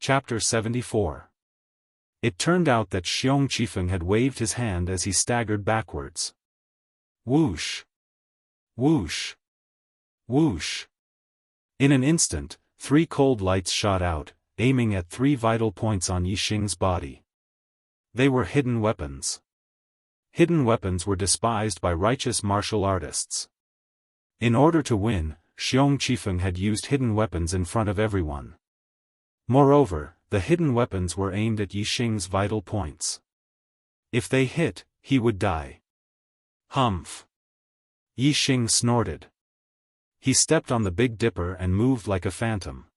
Chapter 74. It turned out that Xiong Qifeng had waved his hand as he staggered backwards. Whoosh! Whoosh! Whoosh! In an instant, 3 cold lights shot out, aiming at 3 vital points on Yixing's body. They were hidden weapons. Hidden weapons were despised by righteous martial artists. In order to win, Xiong Qifeng had used hidden weapons in front of everyone. Moreover, the hidden weapons were aimed at Yixing's vital points. If they hit, he would die. Humph! Yixing snorted. He stepped on the Big Dipper and moved like a phantom.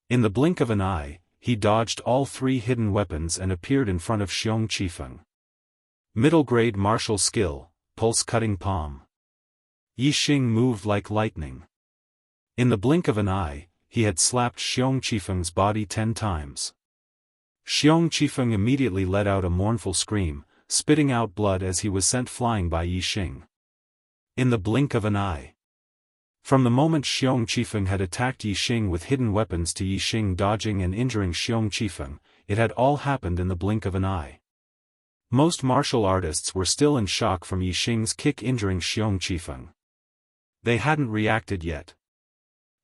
In the blink of an eye, he dodged all 3 hidden weapons and appeared in front of Xiong Qifeng. Middle-grade martial skill, pulse-cutting palm. Yixing moved like lightning. In the blink of an eye, he had slapped Xiong Qifeng's body 10 times. Xiong Qifeng immediately let out a mournful scream, spitting out blood as he was sent flying by Yixing. In the blink of an eye. From the moment Xiong Qifeng had attacked Yixing with hidden weapons to Yixing dodging and injuring Xiong Qifeng, it had all happened in the blink of an eye. Most martial artists were still in shock from Yixing's kick injuring Xiong Qifeng. They hadn't reacted yet.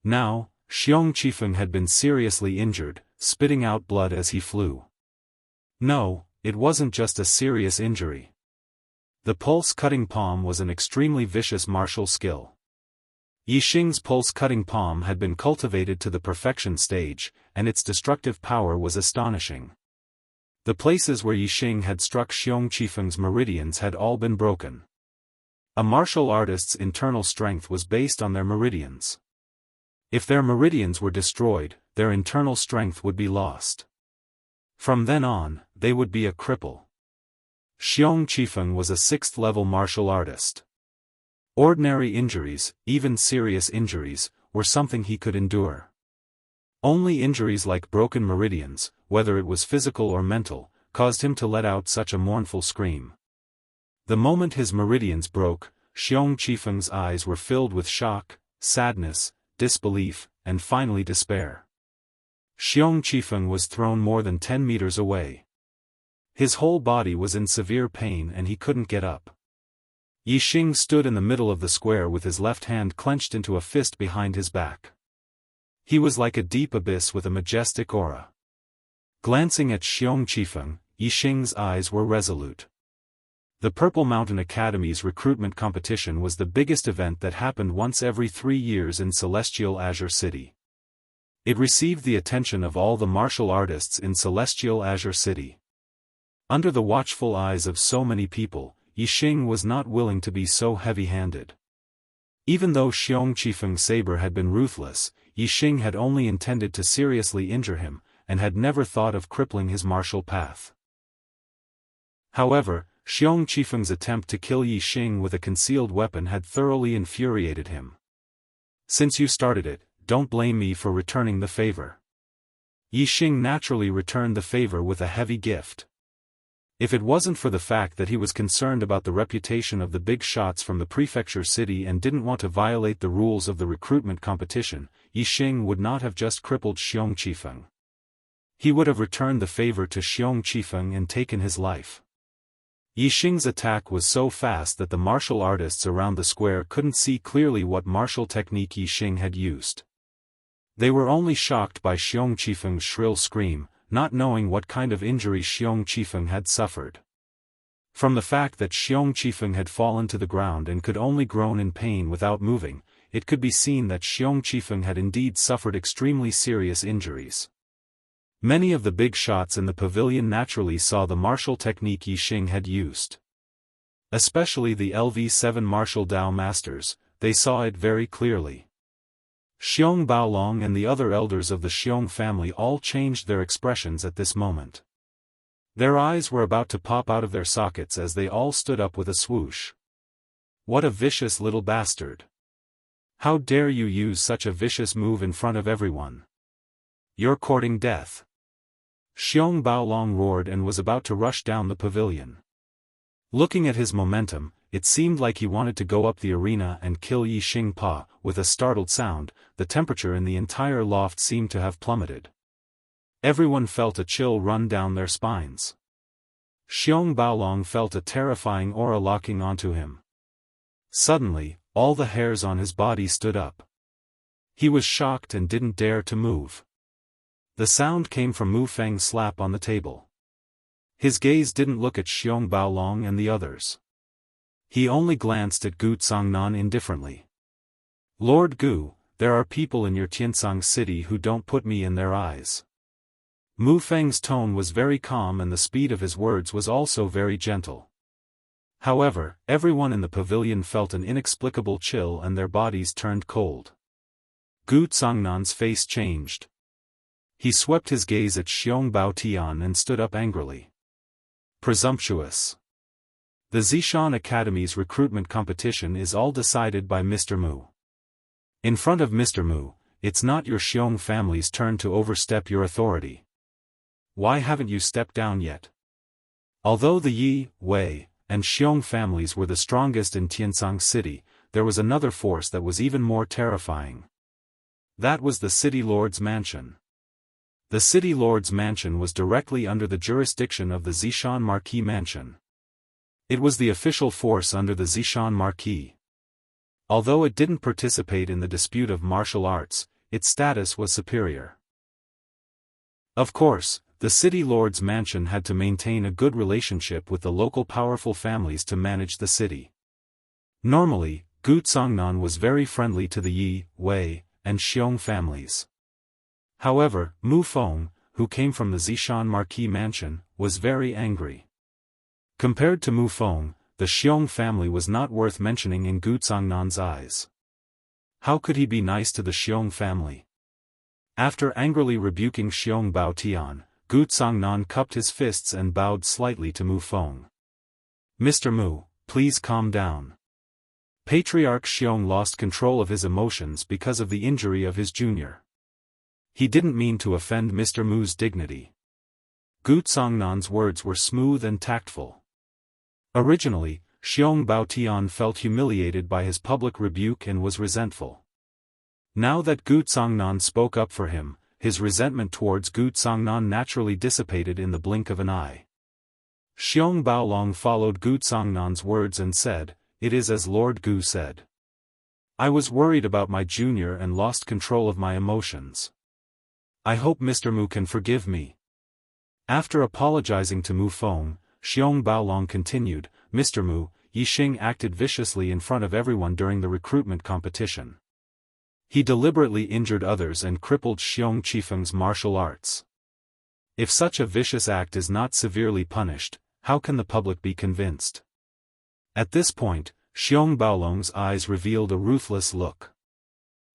Now, Xiong Qifeng had been seriously injured, spitting out blood as he flew. No, it wasn't just a serious injury. The pulse-cutting palm was an extremely vicious martial skill. Yixing's pulse-cutting palm had been cultivated to the perfection stage, and its destructive power was astonishing. The places where Yixing had struck Xiong Qifeng's meridians had all been broken. A martial artist's internal strength was based on their meridians. If their meridians were destroyed, their internal strength would be lost. From then on, they would be a cripple. Xiong Qifeng was a 6th-level martial artist. Ordinary injuries, even serious injuries, were something he could endure. Only injuries like broken meridians, whether it was physical or mental, caused him to let out such a mournful scream. The moment his meridians broke, Xiong Qifeng's eyes were filled with shock, sadness, disbelief, and finally despair. Xiong Qifeng was thrown more than 10 meters away. His whole body was in severe pain and he couldn't get up. Yixing stood in the middle of the square with his left hand clenched into a fist behind his back. He was like a deep abyss with a majestic aura. Glancing at Xiong Qifeng, Yixing's eyes were resolute. The Purple Mountain Academy's recruitment competition was the biggest event that happened once every 3 years in Celestial Azure City. It received the attention of all the martial artists in Celestial Azure City. Under the watchful eyes of so many people, Yixing was not willing to be so heavy-handed. Even though Xiong Qifeng's saber had been ruthless, Yixing had only intended to seriously injure him, and had never thought of crippling his martial path. However, Xiong Qifeng's attempt to kill Yixing with a concealed weapon had thoroughly infuriated him. Since you started it, don't blame me for returning the favor. Yixing naturally returned the favor with a heavy gift. If it wasn't for the fact that he was concerned about the reputation of the big shots from the prefecture city and didn't want to violate the rules of the recruitment competition, Yixing would not have just crippled Xiong Qifeng. He would have returned the favor to Xiong Qifeng and taken his life. Yixing's attack was so fast that the martial artists around the square couldn't see clearly what martial technique Yixing had used. They were only shocked by Xiong Qifeng's shrill scream, not knowing what kind of injury Xiong Qifeng had suffered. From the fact that Xiong Qifeng had fallen to the ground and could only groan in pain without moving, it could be seen that Xiong Qifeng had indeed suffered extremely serious injuries. Many of the big shots in the pavilion naturally saw the martial technique Yixing had used. Especially the LV7 martial Dao masters, they saw it very clearly. Xiong Baolong and the other elders of the Xiong family all changed their expressions at this moment. Their eyes were about to pop out of their sockets as they all stood up with a swoosh. What a vicious little bastard! How dare you use such a vicious move in front of everyone? You're courting death. Xiong Baolong roared and was about to rush down the pavilion. Looking at his momentum, it seemed like he wanted to go up the arena and kill Yixing Pa. With a startled sound, the temperature in the entire loft seemed to have plummeted. Everyone felt a chill run down their spines. Xiong Baolong felt a terrifying aura locking onto him. Suddenly, all the hairs on his body stood up. He was shocked and didn't dare to move. The sound came from Mu Feng's slap on the table. His gaze didn't look at Xiong Baolong and the others. He only glanced at Gu Tsangnan indifferently. Lord Gu, there are people in your Tiansang city who don't put me in their eyes. Mu Feng's tone was very calm and the speed of his words was also very gentle. However, everyone in the pavilion felt an inexplicable chill and their bodies turned cold. Gu Tsongnan's face changed. He swept his gaze at Xiong Baotian and stood up angrily. Presumptuous. The Zishan Academy's recruitment competition is all decided by Mr. Mu. In front of Mr. Mu, it's not your Xiong family's turn to overstep your authority. Why haven't you stepped down yet? Although the Yi, Wei, and Xiong families were the strongest in Tiansang City, there was another force that was even more terrifying. That was the City Lord's Mansion. The City Lord's Mansion was directly under the jurisdiction of the Zishan Marquis Mansion. It was the official force under the Zishan Marquis. Although it didn't participate in the dispute of martial arts, its status was superior. Of course, the City Lord's Mansion had to maintain a good relationship with the local powerful families to manage the city. Normally, Gu Tsongnan was very friendly to the Yi, Wei, and Xiong families. However, Mu Feng, who came from the Zishan Marquis Mansion, was very angry. Compared to Mu Feng, the Xiong family was not worth mentioning in Gu Tsongnan's eyes. How could he be nice to the Xiong family? After angrily rebuking Xiong Baotian, Gu Tsongnan cupped his fists and bowed slightly to Mu Feng. Mr. Mu, please calm down. Patriarch Xiong lost control of his emotions because of the injury of his junior. He didn't mean to offend Mr. Mu's dignity. Gu Tsongnan's words were smooth and tactful. Originally, Xiong Baotian felt humiliated by his public rebuke and was resentful. Now that Gu Tsongnan spoke up for him, his resentment towards Gu Tsongnan naturally dissipated in the blink of an eye. Xiong Baolong followed Gu Tsongnan's words and said, "It is as Lord Gu said. I was worried about my junior and lost control of my emotions. I hope Mr. Mu can forgive me." After apologizing to Mu Feng, Xiong Baolong continued, "Mr. Mu, Yixing acted viciously in front of everyone during the recruitment competition. He deliberately injured others and crippled Xiong Qifeng's martial arts. If such a vicious act is not severely punished, how can the public be convinced?" At this point, Xiong Baolong's eyes revealed a ruthless look.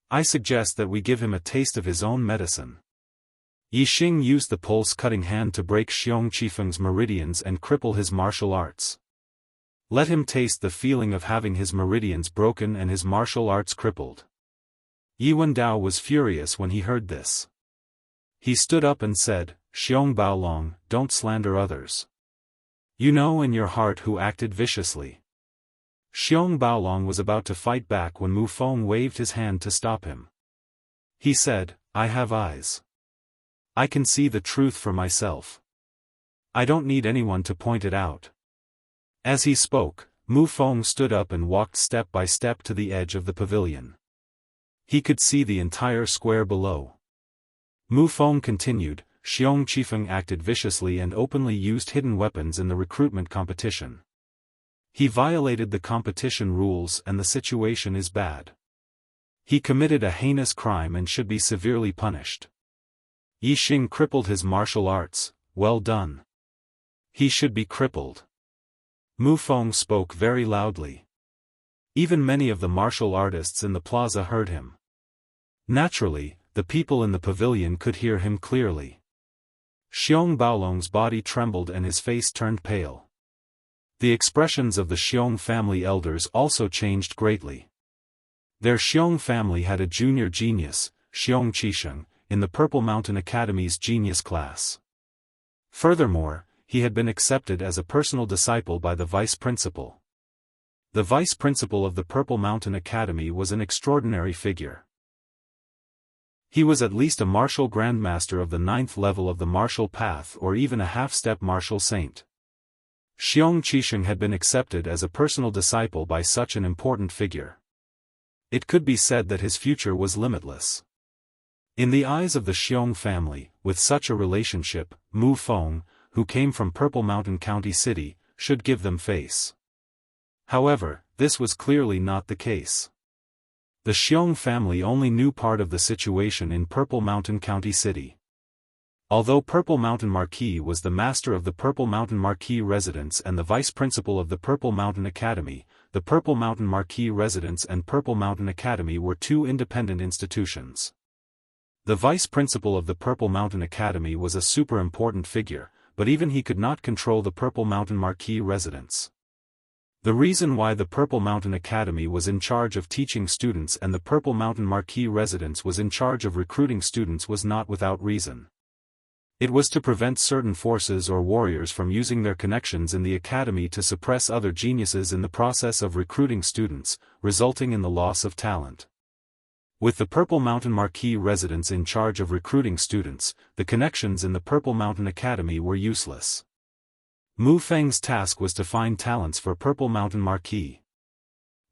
"I suggest that we give him a taste of his own medicine." Yixing used the pulse-cutting hand to break Xiong Qifeng's meridians and cripple his martial arts. Let him taste the feeling of having his meridians broken and his martial arts crippled. Yi Wendao was furious when he heard this. He stood up and said, "Xiong Baolong, don't slander others. You know in your heart who acted viciously." Xiong Baolong was about to fight back when Mu Feng waved his hand to stop him. He said, "I have eyes. I can see the truth for myself. I don't need anyone to point it out." As he spoke, Mu Feng stood up and walked step by step to the edge of the pavilion. He could see the entire square below. Mu Feng continued, "Xiong Qifeng acted viciously and openly used hidden weapons in the recruitment competition. He violated the competition rules and the situation is bad. He committed a heinous crime and should be severely punished. Yixing crippled his martial arts, well done. He should be crippled." Mu Feng spoke very loudly. Even many of the martial artists in the plaza heard him. Naturally, the people in the pavilion could hear him clearly. Xiong Baolong's body trembled and his face turned pale. The expressions of the Xiong family elders also changed greatly. Their Xiong family had a junior genius, Xiong Qisheng, in the Purple Mountain Academy's genius class. Furthermore, he had been accepted as a personal disciple by the vice principal. The vice principal of the Purple Mountain Academy was an extraordinary figure. He was at least a martial grandmaster of the 9th level of the martial path or even a half-step martial saint. Xiong Qisheng had been accepted as a personal disciple by such an important figure. It could be said that his future was limitless. In the eyes of the Xiong family, with such a relationship, Mu Feng, who came from Purple Mountain County City, should give them face. However, this was clearly not the case. The Xiong family only knew part of the situation in Purple Mountain County City. Although Purple Mountain Marquis was the master of the Purple Mountain Marquis residence and the vice principal of the Purple Mountain Academy, the Purple Mountain Marquis residence and Purple Mountain Academy were two independent institutions. The vice principal of the Purple Mountain Academy was a super important figure, but even he could not control the Purple Mountain Marquis residence. The reason why the Purple Mountain Academy was in charge of teaching students and the Purple Mountain Marquis residence was in charge of recruiting students was not without reason. It was to prevent certain forces or warriors from using their connections in the academy to suppress other geniuses in the process of recruiting students, resulting in the loss of talent. With the Purple Mountain Marquis residence in charge of recruiting students, the connections in the Purple Mountain Academy were useless. Mu Feng's task was to find talents for Purple Mountain Marquis.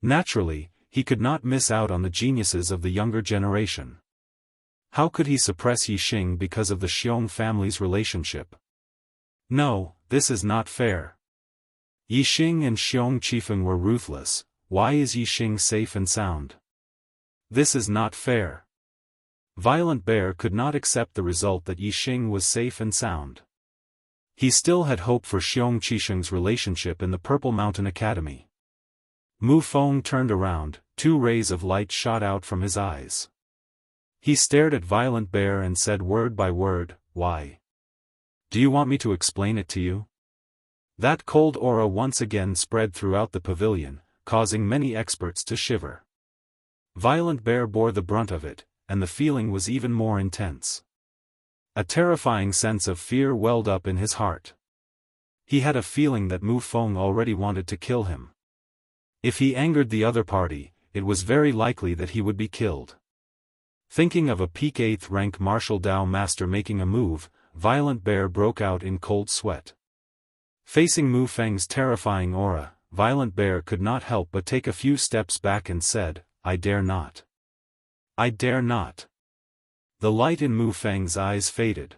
Naturally, he could not miss out on the geniuses of the younger generation. How could he suppress Yixing because of the Xiong family's relationship? No, this is not fair. Yixing and Xiong Qifeng were ruthless. Why is Yixing safe and sound? This is not fair. Violent Bear could not accept the result that Yixing was safe and sound. He still had hope for Xiong Qisheng's relationship in the Purple Mountain Academy. Mu Feng turned around, 2 rays of light shot out from his eyes. He stared at Violent Bear and said word by word, "Why? Do you want me to explain it to you?" That cold aura once again spread throughout the pavilion, causing many experts to shiver. Violent Bear bore the brunt of it, and the feeling was even more intense. A terrifying sense of fear welled up in his heart. He had a feeling that Mu Feng already wanted to kill him. If he angered the other party, it was very likely that he would be killed. Thinking of a peak 8th rank martial Dao master making a move, Violent Bear broke out in cold sweat. Facing Mu Feng's terrifying aura, Violent Bear could not help but take a few steps back and said, "I dare not. I dare not." The light in Mu Feng's eyes faded.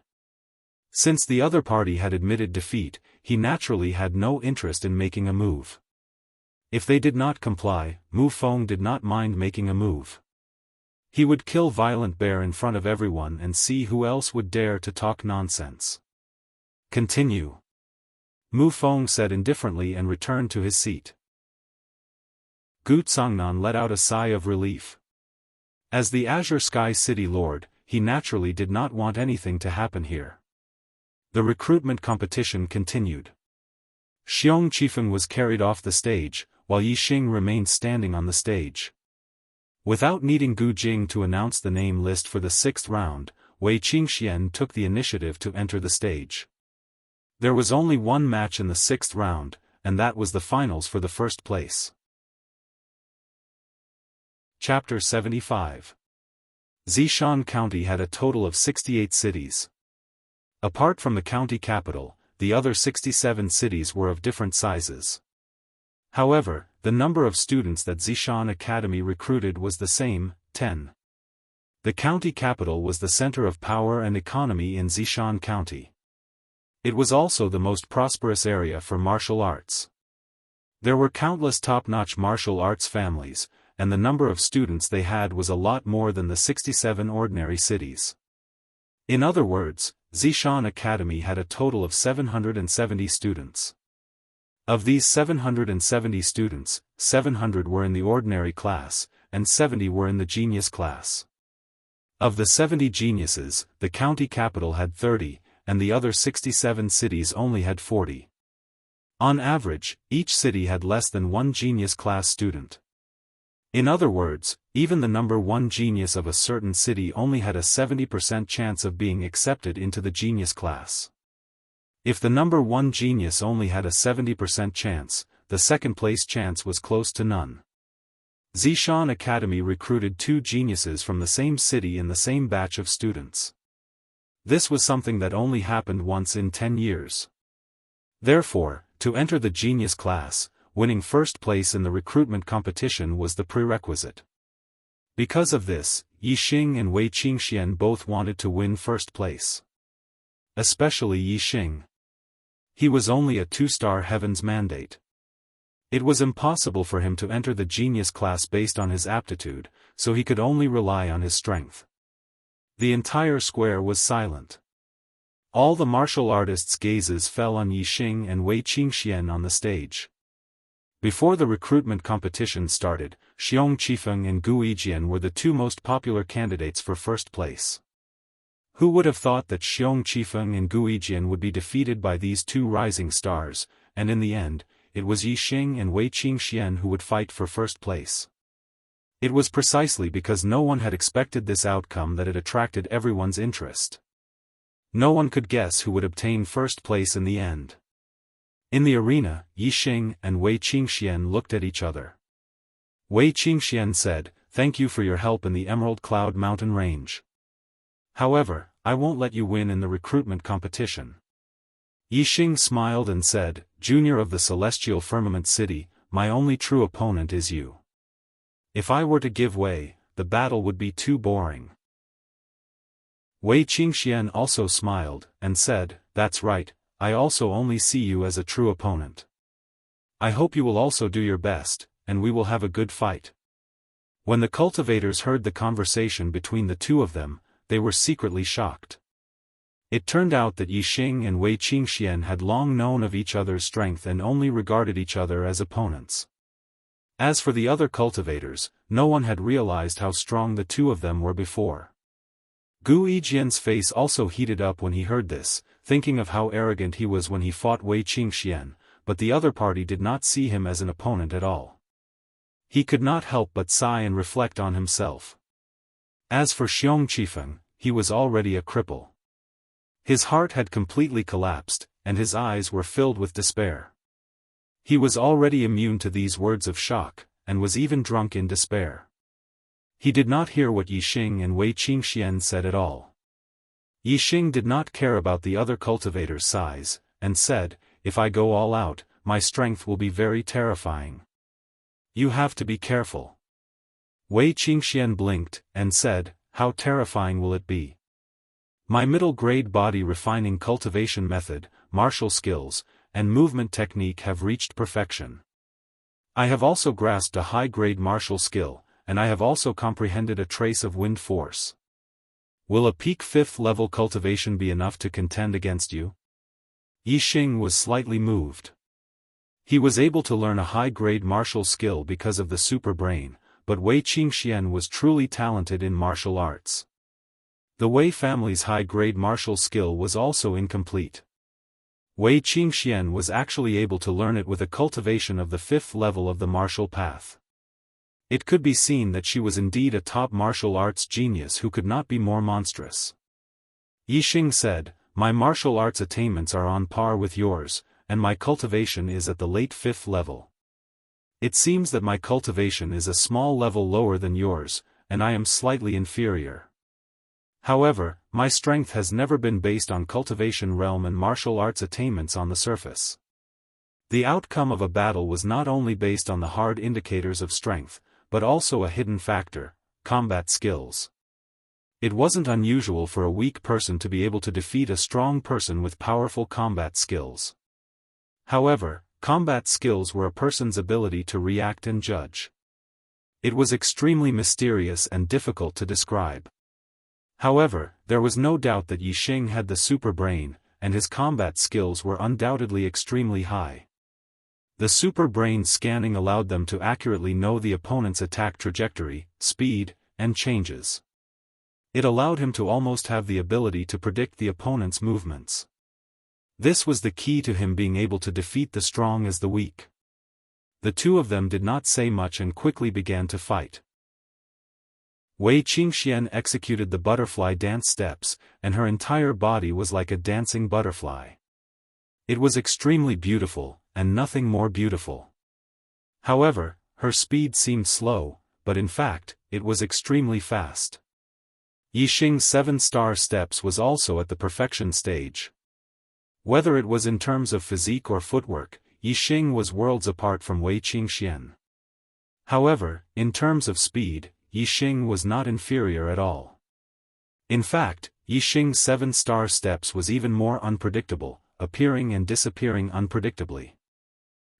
Since the other party had admitted defeat, he naturally had no interest in making a move. If they did not comply, Mu Feng did not mind making a move. He would kill Violent Bear in front of everyone and see who else would dare to talk nonsense. "Continue," Mu Feng said indifferently and returned to his seat. Gu Tsangnan let out a sigh of relief. As the Azure Sky City Lord, he naturally did not want anything to happen here. The recruitment competition continued. Xiong Qifeng was carried off the stage, while Yixing remained standing on the stage. Without needing Gu Jing to announce the name list for the 6th round, Wei Qingxian took the initiative to enter the stage. There was only one match in the 6th round, and that was the finals for the first place. Chapter 75. Zishan County had a total of 68 cities. Apart from the county capital, the other 67 cities were of different sizes. However, the number of students that Zishan Academy recruited was the same, 10. The county capital was the center of power and economy in Zishan County. It was also the most prosperous area for martial arts. There were countless top-notch martial arts families, and the number of students they had was a lot more than the 67 ordinary cities. In other words, Zishan Academy had a total of 770 students. Of these 770 students, 700 were in the ordinary class, and 70 were in the genius class. Of the 70 geniuses, the county capital had 30, and the other 67 cities only had 40. On average, each city had less than one genius class student. In other words, even the number 1 genius of a certain city only had a 70% chance of being accepted into the genius class. If the number 1 genius only had a 70% chance, the second place chance was close to none. Zishan Academy recruited 2 geniuses from the same city in the same batch of students. This was something that only happened once in 10 years. Therefore, to enter the genius class, winning first place in the recruitment competition was the prerequisite. Because of this, Yixing and Wei Qingxian both wanted to win first place. Especially Yixing. He was only a 2-star heaven's mandate. It was impossible for him to enter the genius class based on his aptitude, so he could only rely on his strength. The entire square was silent. All the martial artists' gazes fell on Yixing and Wei Qingxian on the stage. Before the recruitment competition started, Xiong Qifeng and Gu Yijian were the 2 most popular candidates for first place. Who would have thought that Xiong Qifeng and Gu Yijian would be defeated by these 2 rising stars, and in the end, it was Yixing and Wei Qingxian who would fight for first place. It was precisely because no one had expected this outcome that it attracted everyone's interest. No one could guess who would obtain first place in the end. In the arena, Yixing and Wei Qingxian looked at each other. Wei Qingxian said, "Thank you for your help in the Emerald Cloud Mountain Range. However, I won't let you win in the recruitment competition." Yixing smiled and said, "Junior of the Celestial Firmament City, my only true opponent is you. If I were to give way, the battle would be too boring." Wei Qingxian also smiled, and said, "That's right, I also only see you as a true opponent. I hope you will also do your best, and we will have a good fight." When the cultivators heard the conversation between the 2 of them, they were secretly shocked. It turned out that Yixing and Wei Qingxian had long known of each other's strength and only regarded each other as opponents. As for the other cultivators, no one had realized how strong the 2 of them were before. Gu Yijian's face also heated up when he heard this, thinking of how arrogant he was when he fought Wei Qingxian, but the other party did not see him as an opponent at all. He could not help but sigh and reflect on himself. As for Xiong Qifeng, he was already a cripple. His heart had completely collapsed, and his eyes were filled with despair. He was already immune to these words of shock, and was even drunk in despair. He did not hear what Yixing and Wei Qingxian said at all. Yixing did not care about the other cultivator's size, and said, "If I go all out, my strength will be very terrifying. You have to be careful." Wei Qingxian blinked, and said, "How terrifying will it be? My middle-grade body refining cultivation method, martial skills, and movement technique have reached perfection. I have also grasped a high-grade martial skill, and I have also comprehended a trace of wind force. Will a peak 5th level cultivation be enough to contend against you?" Yixing was slightly moved. He was able to learn a high-grade martial skill because of the super brain, but Wei Qingxian was truly talented in martial arts. The Wei family's high-grade martial skill was also incomplete. Wei Qingxian was actually able to learn it with a cultivation of the 5th level of the martial path. It could be seen that she was indeed a top martial arts genius who could not be more monstrous. Yixing said, "My martial arts attainments are on par with yours, and my cultivation is at the late 5th level. It seems that my cultivation is a small level lower than yours, and I am slightly inferior. However, my strength has never been based on cultivation realm and martial arts attainments on the surface. The outcome of a battle was not only based on the hard indicators of strength, but also a hidden factor, combat skills. It wasn't unusual for a weak person to be able to defeat a strong person with powerful combat skills. However, combat skills were a person's ability to react and judge. It was extremely mysterious and difficult to describe. However, there was no doubt that Yixing had the super brain, and his combat skills were undoubtedly extremely high. The super brain scanning allowed them to accurately know the opponent's attack trajectory, speed, and changes. It allowed him to almost have the ability to predict the opponent's movements. This was the key to him being able to defeat the strong as the weak. The 2 of them did not say much and quickly began to fight. Wei Qingxian executed the butterfly dance steps, and her entire body was like a dancing butterfly. It was extremely beautiful, and nothing more beautiful. However, her speed seemed slow, but in fact, it was extremely fast. Yixing's 7-star steps was also at the perfection stage. Whether it was in terms of physique or footwork, Yixing was worlds apart from Wei Qingxian. However, in terms of speed, Yixing was not inferior at all. In fact, Yixing's 7-star steps was even more unpredictable, appearing and disappearing unpredictably.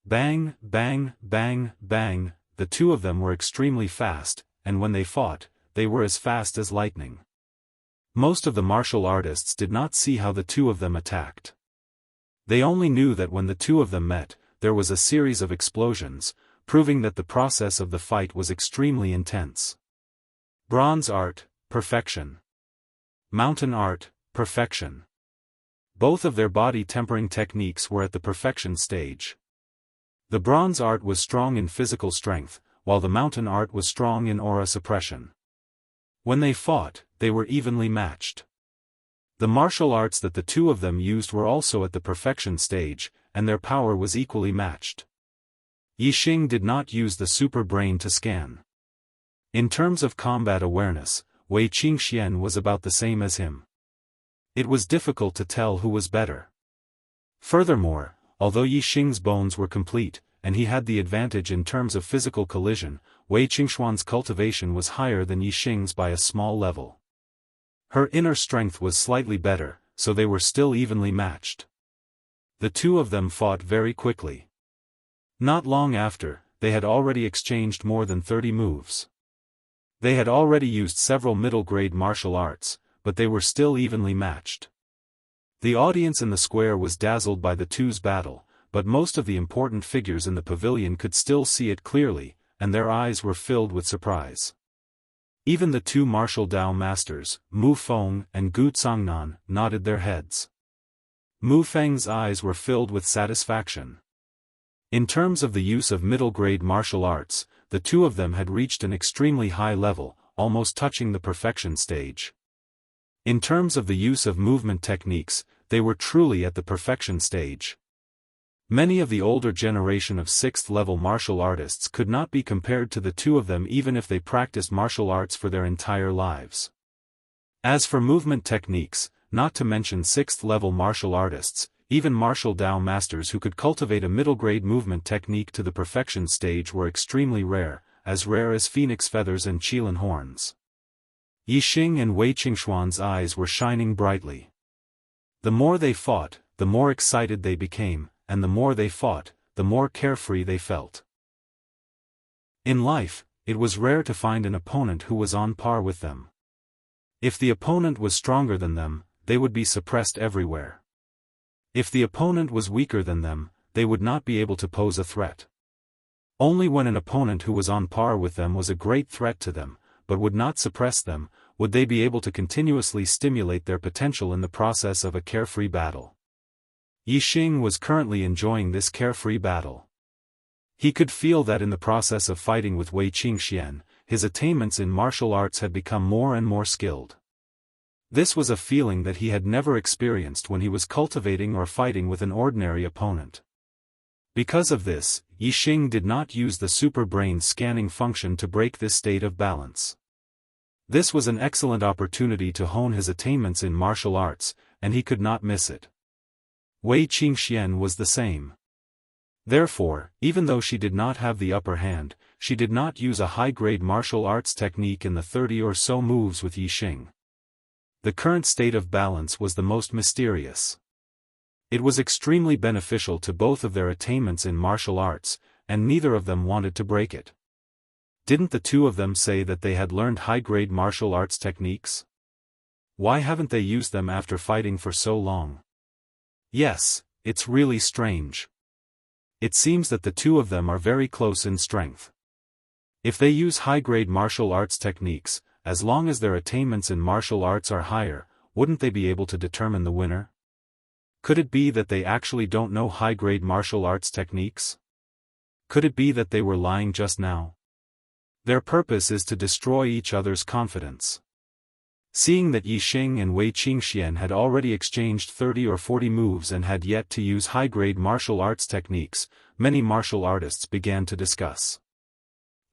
Bang, bang, bang, bang, the two of them were extremely fast, and when they fought, they were as fast as lightning. Most of the martial artists did not see how the two of them attacked. They only knew that when the two of them met, there was a series of explosions, proving that the process of the fight was extremely intense. Bronze art, perfection. Mountain art, perfection. Both of their body tempering techniques were at the perfection stage. The bronze art was strong in physical strength, while the mountain art was strong in aura suppression. When they fought, they were evenly matched. The martial arts that the two of them used were also at the perfection stage, and their power was equally matched. Yixing did not use the super brain to scan. In terms of combat awareness, Wei Qingxian was about the same as him. It was difficult to tell who was better. Furthermore, although Yixing's bones were complete, and he had the advantage in terms of physical collision, Wei Qingxuan's cultivation was higher than Yixing's by a small level. Her inner strength was slightly better, so they were still evenly matched. The two of them fought very quickly. Not long after, they had already exchanged more than 30 moves. They had already used several middle-grade martial arts, but they were still evenly matched. The audience in the square was dazzled by the two's battle, but most of the important figures in the pavilion could still see it clearly, and their eyes were filled with surprise. Even the two martial Dao masters, Mu Feng and Gu Cangnan, nodded their heads. Mu Feng's eyes were filled with satisfaction. In terms of the use of middle-grade martial arts, the two of them had reached an extremely high level, almost touching the perfection stage. In terms of the use of movement techniques, they were truly at the perfection stage. Many of the older generation of 6th-level martial artists could not be compared to the two of them even if they practiced martial arts for their entire lives. As for movement techniques, not to mention 6th-level martial artists, even martial Dao masters who could cultivate a middle-grade movement technique to the perfection stage were extremely rare as phoenix feathers and qilin horns. Yixing and Wei Qingxuan's eyes were shining brightly. The more they fought, the more excited they became, and the more they fought, the more carefree they felt. In life, it was rare to find an opponent who was on par with them. If the opponent was stronger than them, they would be suppressed everywhere. If the opponent was weaker than them, they would not be able to pose a threat. Only when an opponent who was on par with them was a great threat to them, but would not suppress them, would they be able to continuously stimulate their potential in the process of a carefree battle. Yixing was currently enjoying this carefree battle. He could feel that in the process of fighting with Wei Qingxian, his attainments in martial arts had become more and more skilled. This was a feeling that he had never experienced when he was cultivating or fighting with an ordinary opponent. Because of this, Yixing did not use the super brain scanning function to break this state of balance. This was an excellent opportunity to hone his attainments in martial arts, and he could not miss it. Wei Qingxian was the same. Therefore, even though she did not have the upper hand, she did not use a high-grade martial arts technique in the 30 or so moves with Yixing. The current state of balance was the most mysterious. It was extremely beneficial to both of their attainments in martial arts, and neither of them wanted to break it. Didn't the two of them say that they had learned high-grade martial arts techniques? Why haven't they used them after fighting for so long? Yes, it's really strange. It seems that the two of them are very close in strength. If they use high-grade martial arts techniques, as long as their attainments in martial arts are higher, wouldn't they be able to determine the winner? Could it be that they actually don't know high-grade martial arts techniques? Could it be that they were lying just now? Their purpose is to destroy each other's confidence. Seeing that Yixing and Wei Qingxian had already exchanged 30 or 40 moves and had yet to use high-grade martial arts techniques, many martial artists began to discuss.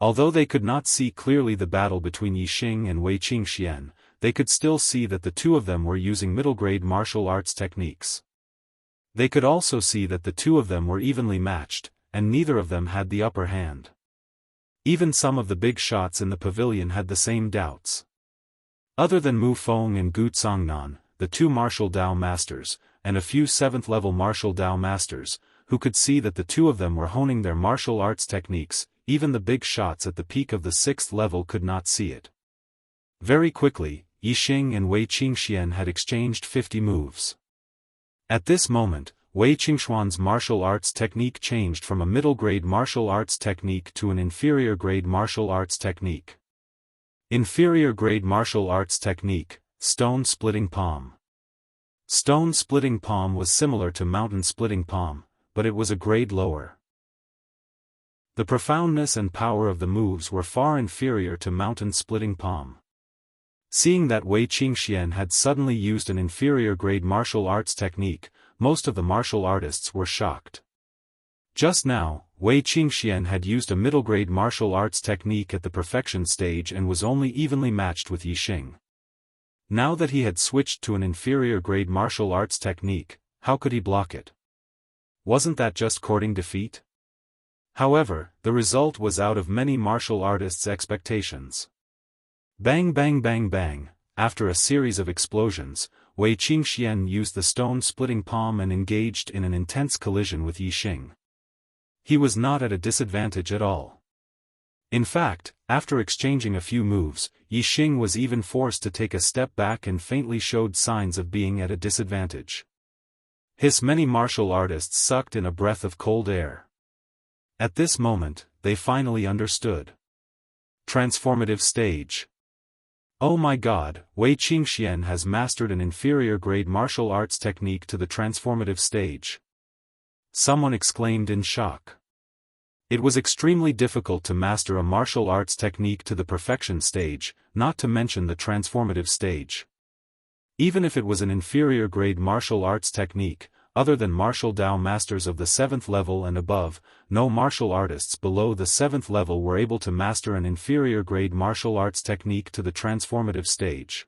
Although they could not see clearly the battle between Yixing and Wei Qingxian, they could still see that the two of them were using middle-grade martial arts techniques. They could also see that the two of them were evenly matched, and neither of them had the upper hand. Even some of the big shots in the pavilion had the same doubts. Other than Mu Feng and Gu Congnan, the two martial Dao masters, and a few 7th-level martial Dao masters, who could see that the two of them were honing their martial arts techniques, even the big shots at the peak of the 6th level could not see it. Very quickly, Yixing and Wei Qingxian had exchanged 50 moves. At this moment, Wei Qingxuan's martial arts technique changed from a middle-grade martial arts technique to an inferior-grade martial arts technique. Inferior-grade martial arts technique, Stone-Splitting Palm. Stone-Splitting Palm was similar to Mountain-Splitting Palm, but it was a grade lower. The profoundness and power of the moves were far inferior to Mountain-Splitting Palm. Seeing that Wei Qingxian had suddenly used an inferior-grade martial arts technique, most of the martial artists were shocked. Just now, Wei Qingxian had used a middle-grade martial arts technique at the perfection stage and was only evenly matched with Yixing. Now that he had switched to an inferior-grade martial arts technique, how could he block it? Wasn't that just courting defeat? However, the result was out of many martial artists' expectations. Bang bang bang bang, after a series of explosions, Wei Qingxian used the stone-splitting palm and engaged in an intense collision with Yixing. He was not at a disadvantage at all. In fact, after exchanging a few moves, Yixing was even forced to take a step back and faintly showed signs of being at a disadvantage. Many martial artists sucked in a breath of cold air. At this moment, they finally understood. Transformative stage. Oh my god, Wei Qingxian has mastered an inferior-grade martial arts technique to the transformative stage. Someone exclaimed in shock. It was extremely difficult to master a martial arts technique to the perfection stage, not to mention the transformative stage. Even if it was an inferior-grade martial arts technique, other than martial Dao masters of the 7th level and above, no martial artists below the 7th level were able to master an inferior-grade martial arts technique to the transformative stage.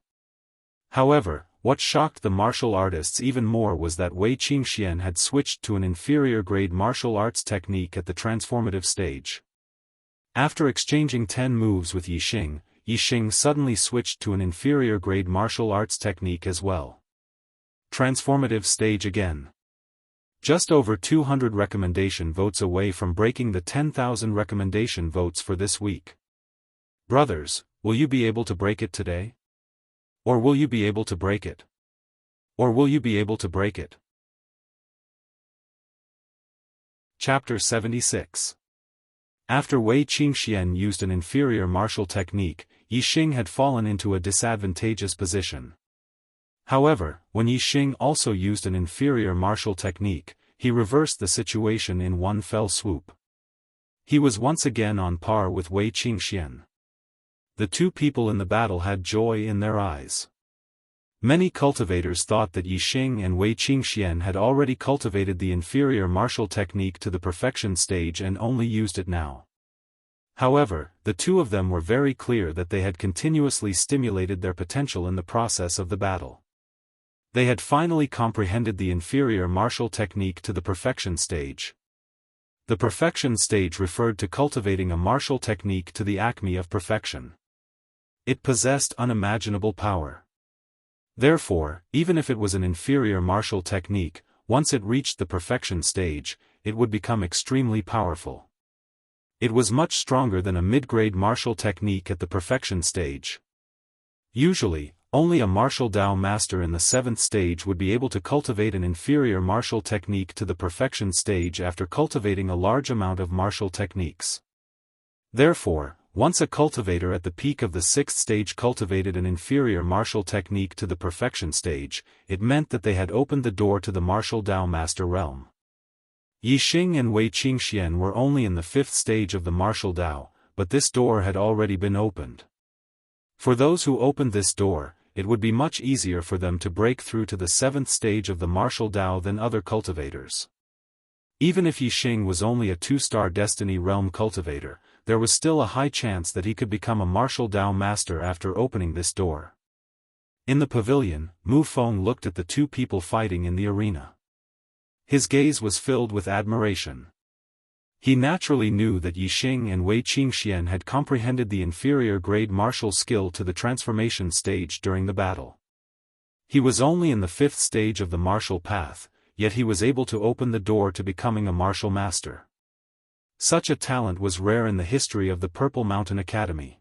However, what shocked the martial artists even more was that Wei Qingxian had switched to an inferior-grade martial arts technique at the transformative stage. After exchanging 10 moves with Yixing, Yixing suddenly switched to an inferior-grade martial arts technique as well. Transformative stage again. Just over 200 recommendation votes away from breaking the 10,000 recommendation votes for this week. Brothers, will you be able to break it today? Or will you be able to break it? Or will you be able to break it? Chapter 76. After Wei Qingxian used an inferior martial technique, Yixing had fallen into a disadvantageous position. However, when Yixing also used an inferior martial technique, he reversed the situation in one fell swoop. He was once again on par with Wei Qingxian. The two people in the battle had joy in their eyes. Many cultivators thought that Yixing and Wei Qingxian had already cultivated the inferior martial technique to the perfection stage and only used it now. However, the two of them were very clear that they had continuously stimulated their potential in the process of the battle. They had finally comprehended the inferior martial technique to the perfection stage. The perfection stage referred to cultivating a martial technique to the acme of perfection. It possessed unimaginable power. Therefore, even if it was an inferior martial technique, once it reached the perfection stage, it would become extremely powerful. It was much stronger than a mid-grade martial technique at the perfection stage. Usually, only a martial Dao master in the 7th stage would be able to cultivate an inferior martial technique to the perfection stage after cultivating a large amount of martial techniques. Therefore, once a cultivator at the peak of the 6th stage cultivated an inferior martial technique to the perfection stage, it meant that they had opened the door to the martial Dao master realm. Yixing and Wei Qingxian were only in the 5th stage of the martial Dao, but this door had already been opened. For those who opened this door, it would be much easier for them to break through to the 7th stage of the martial Dao than other cultivators. Even if Yixing was only a 2-star Destiny Realm cultivator, there was still a high chance that he could become a martial Dao master after opening this door. In the pavilion, Mu Feng looked at the two people fighting in the arena. His gaze was filled with admiration. He naturally knew that Yixing and Wei Qingxian had comprehended the inferior grade martial skill to the transformation stage during the battle. He was only in the 5th stage of the martial path, yet he was able to open the door to becoming a martial master. Such a talent was rare in the history of the Purple Mountain Academy.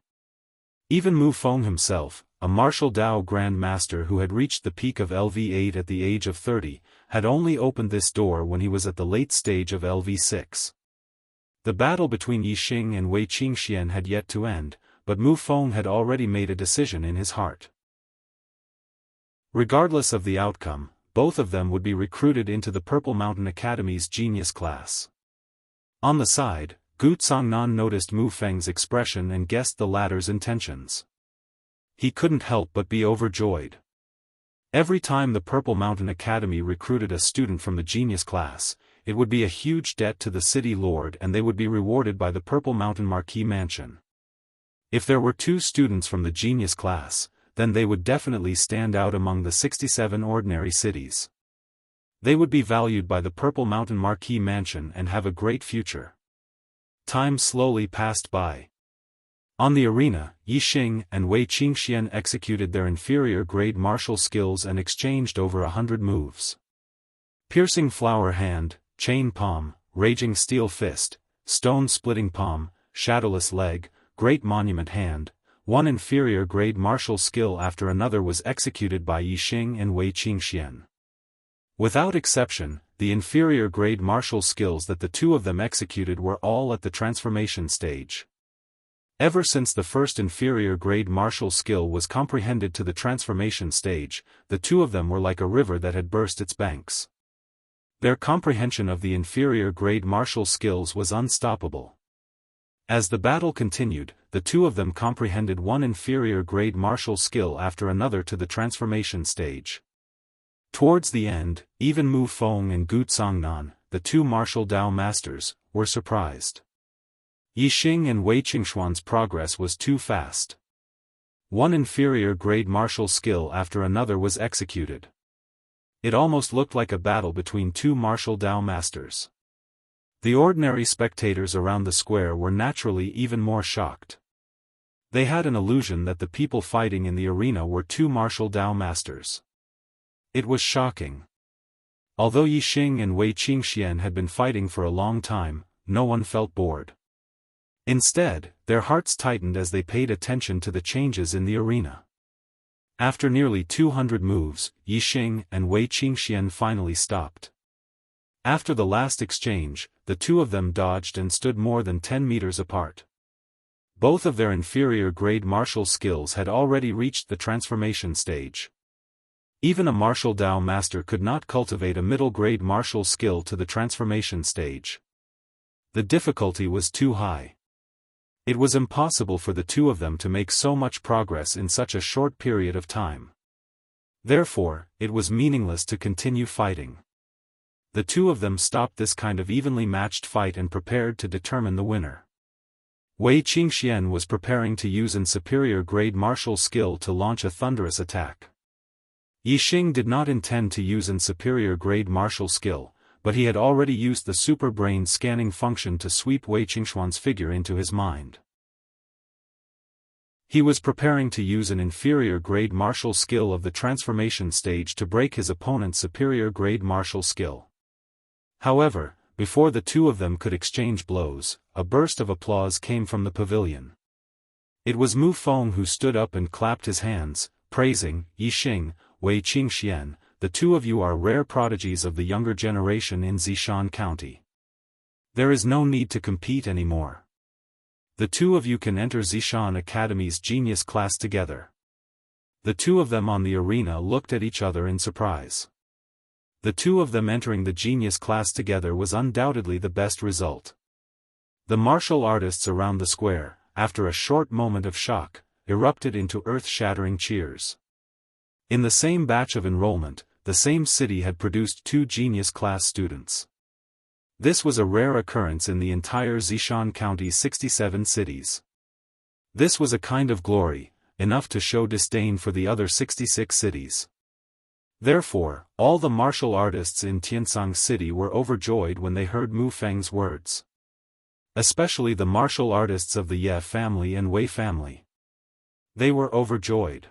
Even Mu Feng himself, a martial Dao Grand Master who had reached the peak of LV8 at the age of 30, had only opened this door when he was at the late stage of LV6. The battle between Yixing and Wei Qingxian had yet to end, but Mu Feng had already made a decision in his heart. Regardless of the outcome, both of them would be recruited into the Purple Mountain Academy's genius class. On the side, Gu Tsongnan noticed Mu Feng's expression and guessed the latter's intentions. He couldn't help but be overjoyed. Every time the Purple Mountain Academy recruited a student from the genius class, it would be a huge debt to the city lord and they would be rewarded by the Purple Mountain Marquis Mansion. If there were 2 students from the genius class, then they would definitely stand out among the 67 ordinary cities. They would be valued by the Purple Mountain Marquis Mansion and have a great future. Time slowly passed by. On the arena, Yixing and Wei Qingxian executed their inferior grade martial skills and exchanged over 100 moves. Piercing Flower Hand, Chain Palm, Raging Steel Fist, Stone-Splitting Palm, Shadowless Leg, Great Monument Hand, one inferior grade martial skill after another was executed by Yixing and Wei Qingxian. Without exception, the inferior grade martial skills that the two of them executed were all at the transformation stage. Ever since the first inferior grade martial skill was comprehended to the transformation stage, the two of them were like a river that had burst its banks. Their comprehension of the inferior grade martial skills was unstoppable. As the battle continued, the two of them comprehended one inferior grade martial skill after another to the transformation stage. Towards the end, even Mu Feng and Gu Tsongnan, the two martial Dao masters, were surprised. Yixing and Wei Qingxuan's progress was too fast. One inferior grade martial skill after another was executed. It almost looked like a battle between two martial Dao masters. The ordinary spectators around the square were naturally even more shocked. They had an illusion that the people fighting in the arena were two martial Dao masters. It was shocking. Although Yixing and Wei Qingxian had been fighting for a long time, no one felt bored. Instead, their hearts tightened as they paid attention to the changes in the arena. After nearly 200 moves, Yixing and Wei Qingxian finally stopped. After the last exchange, the two of them dodged and stood more than 10 meters apart. Both of their inferior grade martial skills had already reached the transformation stage. Even a martial Dao master could not cultivate a middle grade martial skill to the transformation stage. The difficulty was too high. It was impossible for the two of them to make so much progress in such a short period of time. Therefore, it was meaningless to continue fighting. The two of them stopped this kind of evenly matched fight and prepared to determine the winner. Wei Qingxian was preparing to use an superior grade martial skill to launch a thunderous attack. Yixing did not intend to use an superior grade martial skill, but he had already used the super brain scanning function to sweep Wei Qingxuan's figure into his mind. He was preparing to use an inferior grade martial skill of the transformation stage to break his opponent's superior grade martial skill. However, before the two of them could exchange blows, a burst of applause came from the pavilion. It was Mu Feng who stood up and clapped his hands, praising, "Yixing, Wei Qingxian, the two of you are rare prodigies of the younger generation in Zishan County. There is no need to compete anymore. The two of you can enter Zishan Academy's genius class together." The two of them on the arena looked at each other in surprise. The two of them entering the genius class together was undoubtedly the best result. The martial artists around the square, after a short moment of shock, erupted into earth-shattering cheers. In the same batch of enrollment, the same city had produced two genius class students. This was a rare occurrence in the entire Zishan County's 67 cities. This was a kind of glory, enough to show disdain for the other 66 cities. Therefore, all the martial artists in Tiansang City were overjoyed when they heard Mu Feng's words. Especially the martial artists of the Ye family and Wei family. They were overjoyed.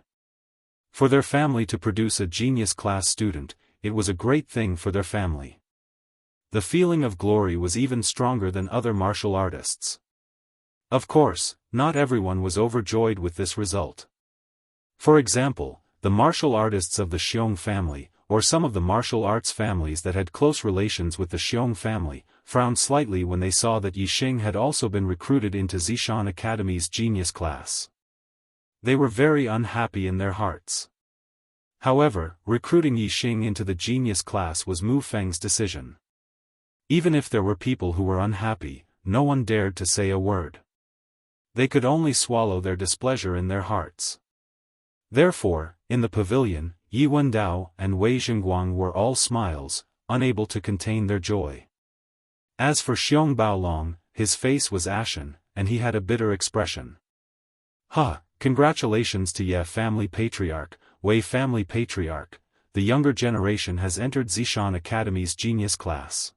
For their family to produce a genius-class student, it was a great thing for their family. The feeling of glory was even stronger than other martial artists. Of course, not everyone was overjoyed with this result. For example, the martial artists of the Xiong family, or some of the martial arts families that had close relations with the Xiong family, frowned slightly when they saw that Yixing had also been recruited into Zishan Academy's genius class. They were very unhappy in their hearts. However, recruiting Yixing into the genius class was Mu Feng's decision. Even if there were people who were unhappy, no one dared to say a word. They could only swallow their displeasure in their hearts. Therefore, in the pavilion, Yi Wendao and Wei Jingguang were all smiles, unable to contain their joy. As for Xiong Baolong, his face was ashen, and he had a bitter expression. Congratulations to Ye family patriarch, Wei family patriarch, the younger generation has entered Zishan Academy's genius class.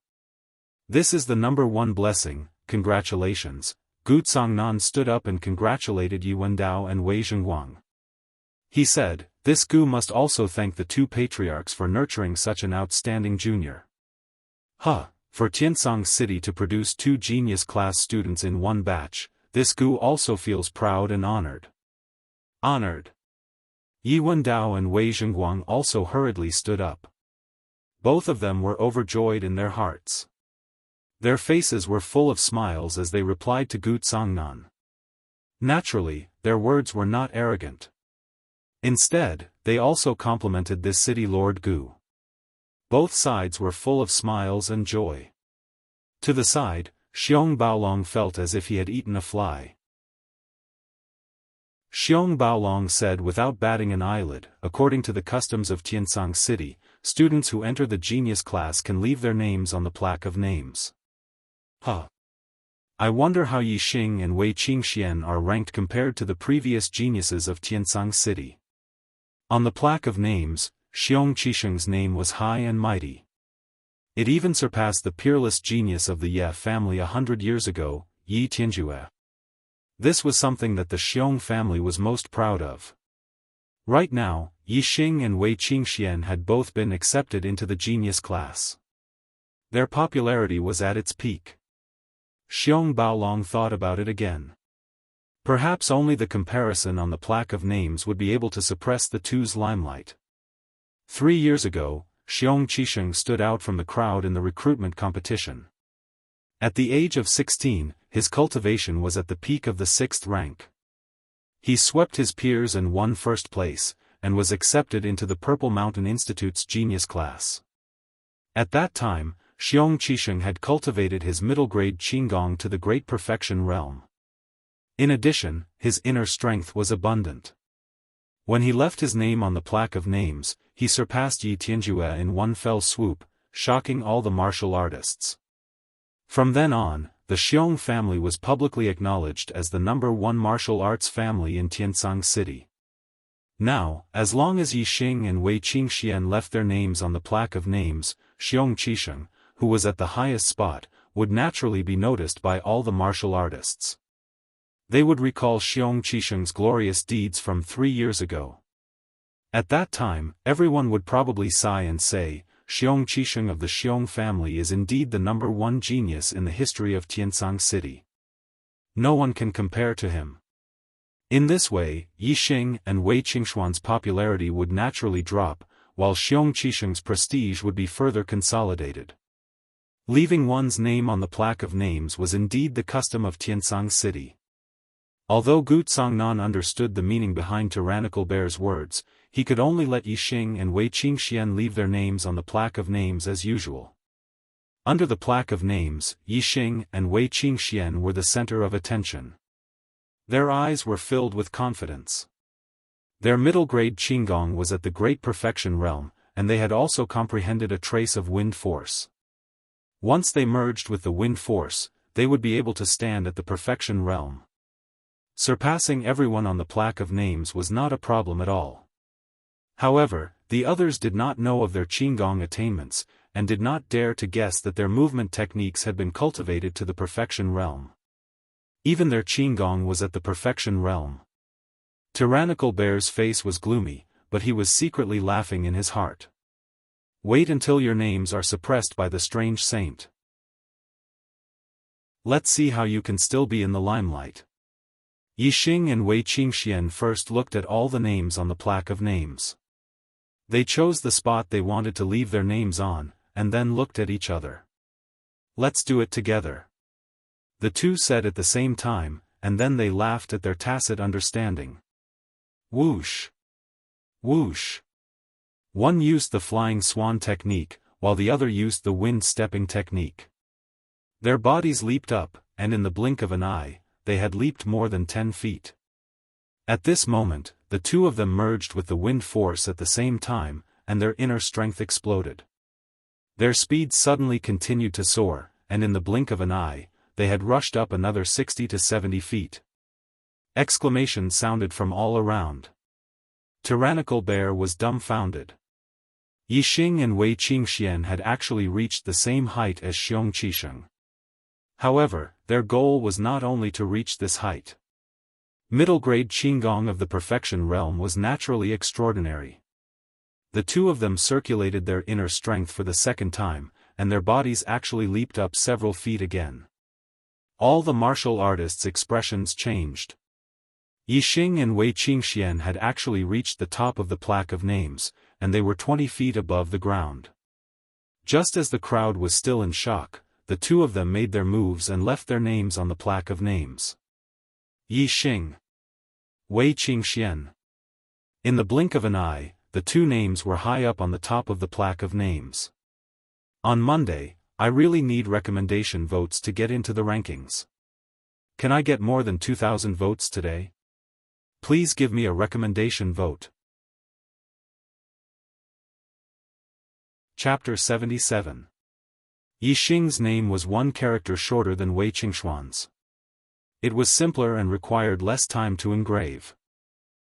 This is the number one blessing, congratulations. Gu Tsongnan stood up and congratulated Yi Wendao and Wei Jingguang. He said, this Gu must also thank the two patriarchs for nurturing such an outstanding junior. For Tiansang City to produce two genius class students in one batch, this Gu also feels proud and honored. Yi Wendao and Wei Jingguang also hurriedly stood up. Both of them were overjoyed in their hearts. Their faces were full of smiles as they replied to Gu Tsongnan. Naturally, their words were not arrogant. Instead, they also complimented this city Lord Gu. Both sides were full of smiles and joy. To the side, Xiong Baolong felt as if he had eaten a fly. Xiong Baolong said without batting an eyelid, according to the customs of Tiansang City, students who enter the genius class can leave their names on the plaque of names. I wonder how Yixing and Wei Qingxian are ranked compared to the previous geniuses of Tiansang City. On the plaque of names, Xiong Qisheng's name was high and mighty. It even surpassed the peerless genius of the Ye family 100 years ago, Yi Tianjue. This was something that the Xiong family was most proud of. Right now, Yixing and Wei Qingxian had both been accepted into the genius class. Their popularity was at its peak. Xiong Baolong thought about it again. Perhaps only the comparison on the plaque of names would be able to suppress the two's limelight. 3 years ago, Xiong Qisheng stood out from the crowd in the recruitment competition. At the age of 16, his cultivation was at the peak of the 6th rank. He swept his peers and won first place, and was accepted into the Purple Mountain Institute's genius class. At that time, Xiong Qisheng had cultivated his middle-grade Qinggong to the great perfection realm. In addition, his inner strength was abundant. When he left his name on the plaque of names, he surpassed Yi Tianjue in one fell swoop, shocking all the martial artists. From then on, the Xiong family was publicly acknowledged as the #1 martial arts family in Tiansang City. Now, as long as Yixing and Wei Qingxian left their names on the plaque of names, Xiong Qisheng, who was at the highest spot, would naturally be noticed by all the martial artists. They would recall Xiong Qisheng's glorious deeds from 3 years ago. At that time, everyone would probably sigh and say, Xiong Qisheng of the Xiong family is indeed the #1 genius in the history of Tiansang City. No one can compare to him. In this way, Yixing and Wei Qingxuan's popularity would naturally drop, while Xiong Qisheng's prestige would be further consolidated. Leaving one's name on the plaque of names was indeed the custom of Tiansang City. Although Gu Tsongnan understood the meaning behind Tyrannical Bear's words, he could only let Yixing and Wei Qingxian leave their names on the plaque of names as usual. Under the plaque of names, Yixing and Wei Qingxian were the center of attention. Their eyes were filled with confidence. Their middle-grade Qinggong was at the great perfection realm, and they had also comprehended a trace of wind force. Once they merged with the wind force, they would be able to stand at the perfection realm. Surpassing everyone on the plaque of names was not a problem at all. However, the others did not know of their Qigong attainments, and did not dare to guess that their movement techniques had been cultivated to the perfection realm. Even their Qigong was at the perfection realm. Tyrannical Bear's face was gloomy, but he was secretly laughing in his heart. Wait until your names are suppressed by the strange saint. Let's see how you can still be in the limelight. Yixing and Wei Qingxian first looked at all the names on the plaque of names. They chose the spot they wanted to leave their names on, and then looked at each other. Let's do it together. The two said at the same time, and then they laughed at their tacit understanding. Whoosh! Whoosh! One used the flying swan technique, while the other used the wind-stepping technique. Their bodies leaped up, and in the blink of an eye, they had leaped more than 10 feet. At this moment, the two of them merged with the wind force at the same time, and their inner strength exploded. Their speed suddenly continued to soar, and in the blink of an eye, they had rushed up another 60 to 70 feet. Exclamations sounded from all around. Tyrannical Bear was dumbfounded. Yixing and Wei Qingxian had actually reached the same height as Xiong Qisheng. However, their goal was not only to reach this height. Middle-grade Qigong of the perfection realm was naturally extraordinary. The two of them circulated their inner strength for the second time, and their bodies actually leaped up several feet again. All the martial artists' expressions changed. Yixing and Wei Qingxian had actually reached the top of the plaque of names, and they were 20 feet above the ground. Just as the crowd was still in shock, the two of them made their moves and left their names on the plaque of names. Yixing. Wei Qingxian. In the blink of an eye, the two names were high up on the top of the plaque of names. On Monday, I really need recommendation votes to get into the rankings. Can I get more than 2,000 votes today? Please give me a recommendation vote. Chapter 77. Yixing's name was one character shorter than Wei Qingxuan's. It was simpler and required less time to engrave.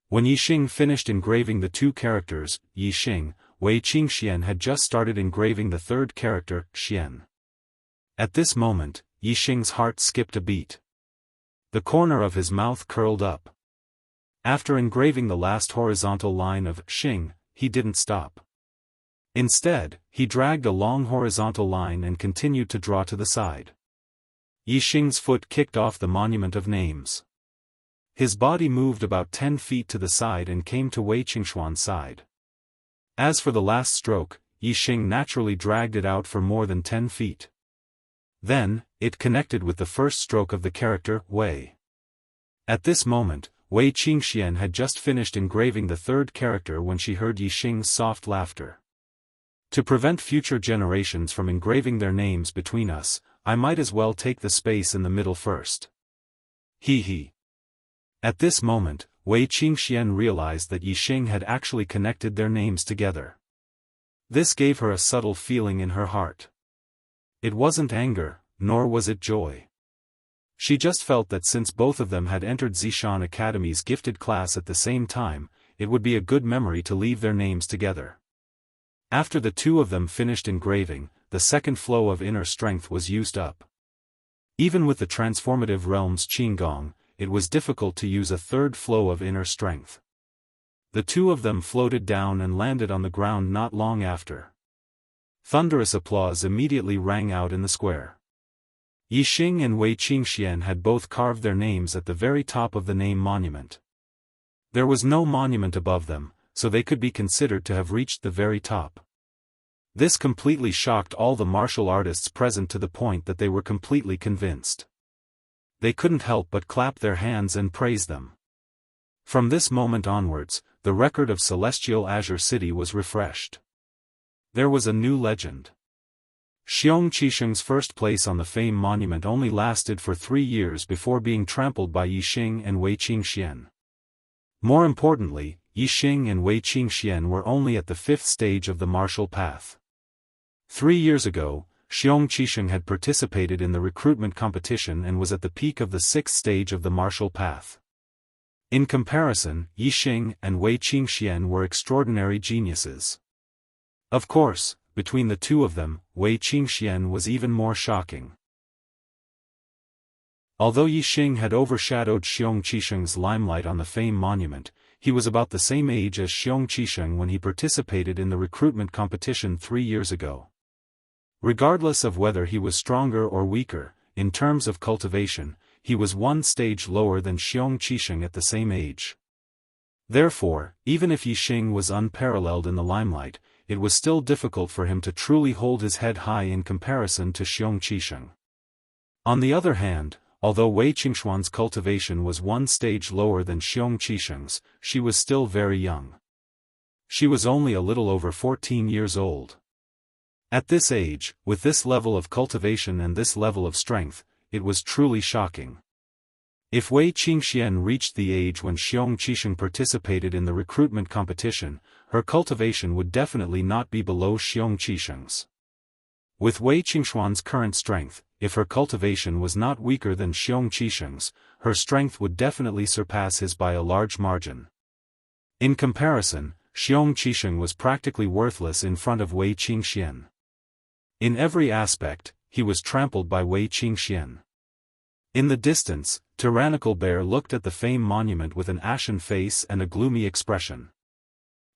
When Yixing finished engraving the two characters, Yixing, Wei Qingxian had just started engraving the third character, Xian. At this moment, Yixing's heart skipped a beat. The corner of his mouth curled up. After engraving the last horizontal line of Xing, he didn't stop. Instead, he dragged a long horizontal line and continued to draw to the side. Yixing's foot kicked off the monument of names. His body moved about 10 feet to the side and came to Wei Qingxuan's side. As for the last stroke, Yixing naturally dragged it out for more than 10 feet. Then, it connected with the first stroke of the character, Wei. At this moment, Wei Qingxian had just finished engraving the third character when she heard Yixing's soft laughter. To prevent future generations from engraving their names between us, I might as well take the space in the middle first. He. At this moment, Wei Qingxian realized that Yixing had actually connected their names together. This gave her a subtle feeling in her heart. It wasn't anger, nor was it joy. She just felt that since both of them had entered Zishan Academy's gifted class at the same time, it would be a good memory to leave their names together. After the two of them finished engraving, the second flow of inner strength was used up. Even with the transformative realm's Qigong, it was difficult to use a third flow of inner strength. The two of them floated down and landed on the ground not long after. Thunderous applause immediately rang out in the square. Yixing and Wei Qingxian had both carved their names at the very top of the name monument. There was no monument above them, so they could be considered to have reached the very top. This completely shocked all the martial artists present to the point that they were completely convinced. They couldn't help but clap their hands and praise them. From this moment onwards, the record of Celestial Azure City was refreshed. There was a new legend. Xiong Qisheng's first place on the Fame Monument only lasted for 3 years before being trampled by Yixing and Wei Qingxian. More importantly, Yixing and Wei Qingxian were only at the 5th stage of the martial path. 3 years ago, Xiong Qisheng had participated in the recruitment competition and was at the peak of the 6th stage of the martial path. In comparison, Yixing and Wei Qingxian were extraordinary geniuses. Of course, between the two of them, Wei Qingxian was even more shocking. Although Yixing had overshadowed Xiong Qisheng's limelight on the Fame Monument, he was about the same age as Xiong Qisheng when he participated in the recruitment competition 3 years ago. Regardless of whether he was stronger or weaker, in terms of cultivation, he was one stage lower than Xiong Qisheng at the same age. Therefore, even if Yixing was unparalleled in the limelight, it was still difficult for him to truly hold his head high in comparison to Xiong Qisheng. On the other hand, although Wei Qingxuan's cultivation was one stage lower than Xiong Qisheng's, she was still very young. She was only a little over 14 years old. At this age, with this level of cultivation and this level of strength, it was truly shocking. If Wei Qingxian reached the age when Xiong Qisheng participated in the recruitment competition, her cultivation would definitely not be below Xiong Qisheng's. With Wei Qingxuan's current strength, if her cultivation was not weaker than Xiong Qisheng's, her strength would definitely surpass his by a large margin. In comparison, Xiong Qisheng was practically worthless in front of Wei Qingxian. In every aspect, he was trampled by Wei Qingxian. In the distance, Tyrannical Bear looked at the Fame Monument with an ashen face and a gloomy expression.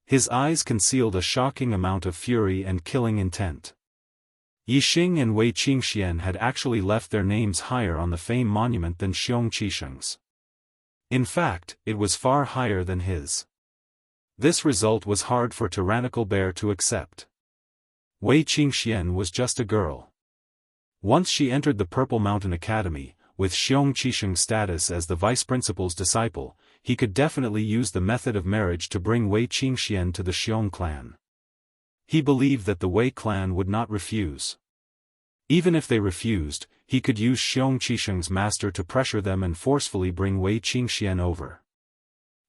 His eyes concealed a shocking amount of fury and killing intent. Yixing and Wei Qingxian had actually left their names higher on the Fame Monument than Xiong Qisheng's. In fact, it was far higher than his. This result was hard for Tyrannical Bear to accept. Wei Qingxian was just a girl. Once she entered the Purple Mountain Academy, with Xiong Qisheng's status as the vice principal's disciple, he could definitely use the method of marriage to bring Wei Qingxian to the Xiong clan. He believed that the Wei clan would not refuse. Even if they refused, he could use Xiong Qisheng's master to pressure them and forcefully bring Wei Qingxian over.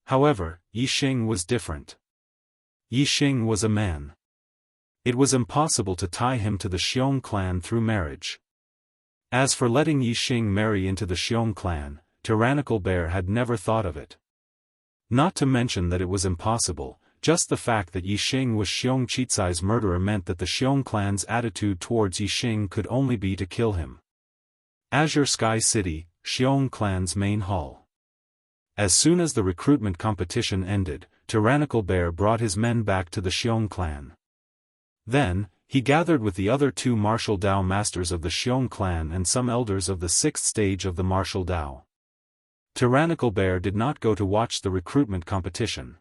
However, Yixing was different. Yixing was a man. It was impossible to tie him to the Xiong clan through marriage. As for letting Yixing marry into the Xiong clan, Tyrannical Bear had never thought of it. Not to mention that it was impossible, just the fact that Yixing was Xiong Qicai's murderer meant that the Xiong clan's attitude towards Yixing could only be to kill him. Azure Sky City, Xiong clan's main hall. As soon as the recruitment competition ended, Tyrannical Bear brought his men back to the Xiong clan. Then, he gathered with the other 2 martial Dao masters of the Xiong clan and some elders of the 6th stage of the martial Dao. Tyrannical Bear did not go to watch the recruitment competition.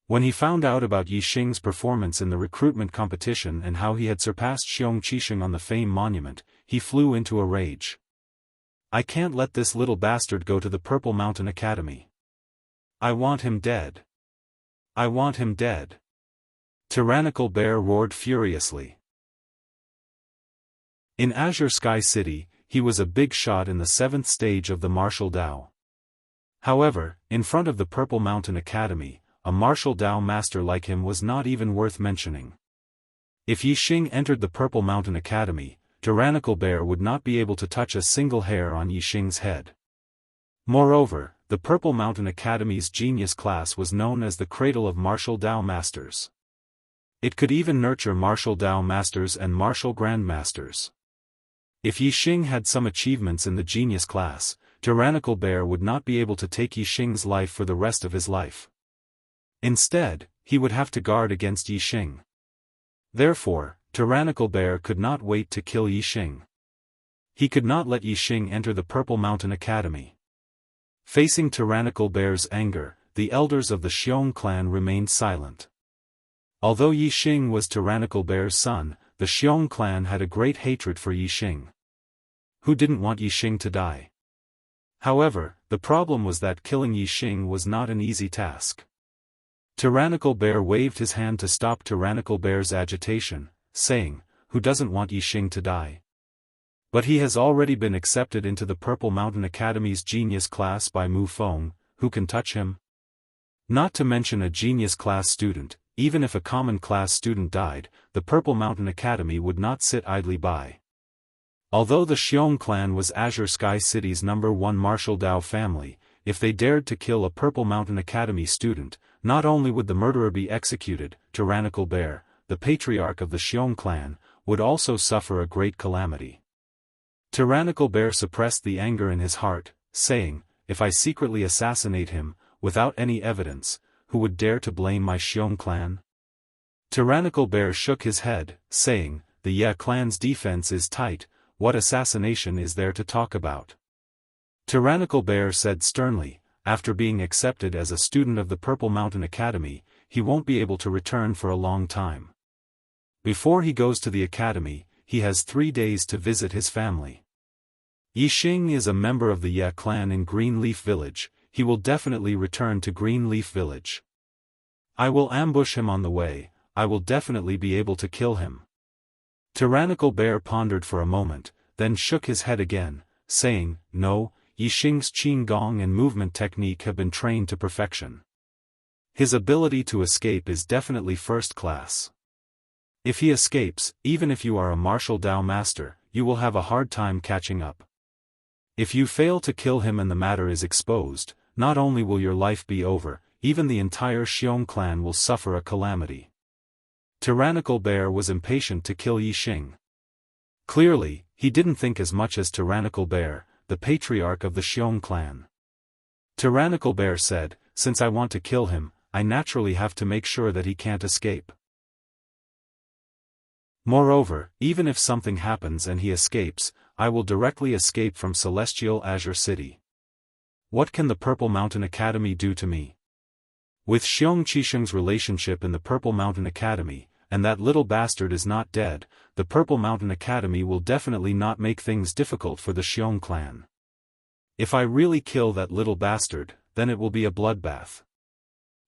When he found out about Yixing's performance in the recruitment competition and how he had surpassed Xiong Qisheng on the Fame Monument, he flew into a rage. I can't let this little bastard go to the Purple Mountain Academy. I want him dead. I want him dead. Tyrannical Bear roared furiously. In Azure Sky City, he was a big shot in the 7th stage of the martial Dao. However, in front of the Purple Mountain Academy, a martial Dao master like him was not even worth mentioning. If Yixing entered the Purple Mountain Academy, Tyrannical Bear would not be able to touch a single hair on Yixing's head. Moreover, the Purple Mountain Academy's genius class was known as the cradle of martial Dao masters. It could even nurture martial Dao masters and martial grandmasters. If Yixing had some achievements in the genius class, Tyrannical Bear would not be able to take Yixing's life for the rest of his life. Instead, he would have to guard against Yixing. Therefore, Tyrannical Bear could not wait to kill Yixing. He could not let Yixing enter the Purple Mountain Academy. Facing Tyrannical Bear's anger, the elders of the Xiong clan remained silent. Although Yixing was Tyrannical Bear's son, the Xiong clan had a great hatred for Yixing. Who didn't want Yixing to die? However, the problem was that killing Yixing was not an easy task. Tyrannical Bear waved his hand to stop Tyrannical Bear's agitation, saying, "Who doesn't want Yixing to die? But he has already been accepted into the Purple Mountain Academy's genius class by Mu Feng, who can touch him?" Not to mention a genius class student, even if a common class student died, the Purple Mountain Academy would not sit idly by. Although the Xiong clan was Azure Sky City's #1 martial Dao family, if they dared to kill a Purple Mountain Academy student, not only would the murderer be executed, Tyrannical Bear, the patriarch of the Xiong clan, would also suffer a great calamity. Tyrannical Bear suppressed the anger in his heart, saying, "If I secretly assassinate him, without any evidence, who would dare to blame my Xiong clan?" Tyrannical Bear shook his head, saying, "The Ye clan's defense is tight, what assassination is there to talk about?" Tyrannical Bear said sternly, "After being accepted as a student of the Purple Mountain Academy, he won't be able to return for a long time. Before he goes to the academy, he has 3 days to visit his family. Yixing is a member of the Ye clan in Greenleaf Village, he will definitely return to Greenleaf Village. I will ambush him on the way, I will definitely be able to kill him." Tyrannical Bear pondered for a moment, then shook his head again, saying, "No, Yixing's Qigong and movement technique have been trained to perfection. His ability to escape is definitely first class. If he escapes, even if you are a martial Dao master, you will have a hard time catching up. If you fail to kill him and the matter is exposed, not only will your life be over, even the entire Xiong clan will suffer a calamity." Tyrannical Bear was impatient to kill Yixing. Clearly, he didn't think as much as Tyrannical Bear, the patriarch of the Xiong clan. Tyrannical Bear said, "Since I want to kill him, I naturally have to make sure that he can't escape. Moreover, even if something happens and he escapes, I will directly escape from Celestial Azure City. What can the Purple Mountain Academy do to me?" With Xiong Qisheng's relationship in the Purple Mountain Academy, and that little bastard is not dead, the Purple Mountain Academy will definitely not make things difficult for the Xiong clan. If I really kill that little bastard, then it will be a bloodbath.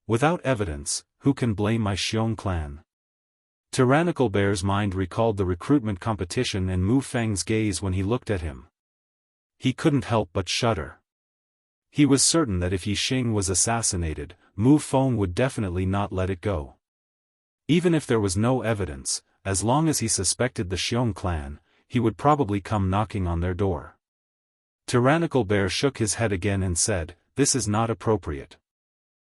Without evidence, who can blame my Xiong clan? Tyrannical Bear's mind recalled the recruitment competition and Mu Feng's gaze when he looked at him. He couldn't help but shudder. He was certain that if Yixing was assassinated, Mu Feng would definitely not let it go. Even if there was no evidence, as long as he suspected the Xiong clan, he would probably come knocking on their door. Tyrannical Bear shook his head again and said, "This is not appropriate.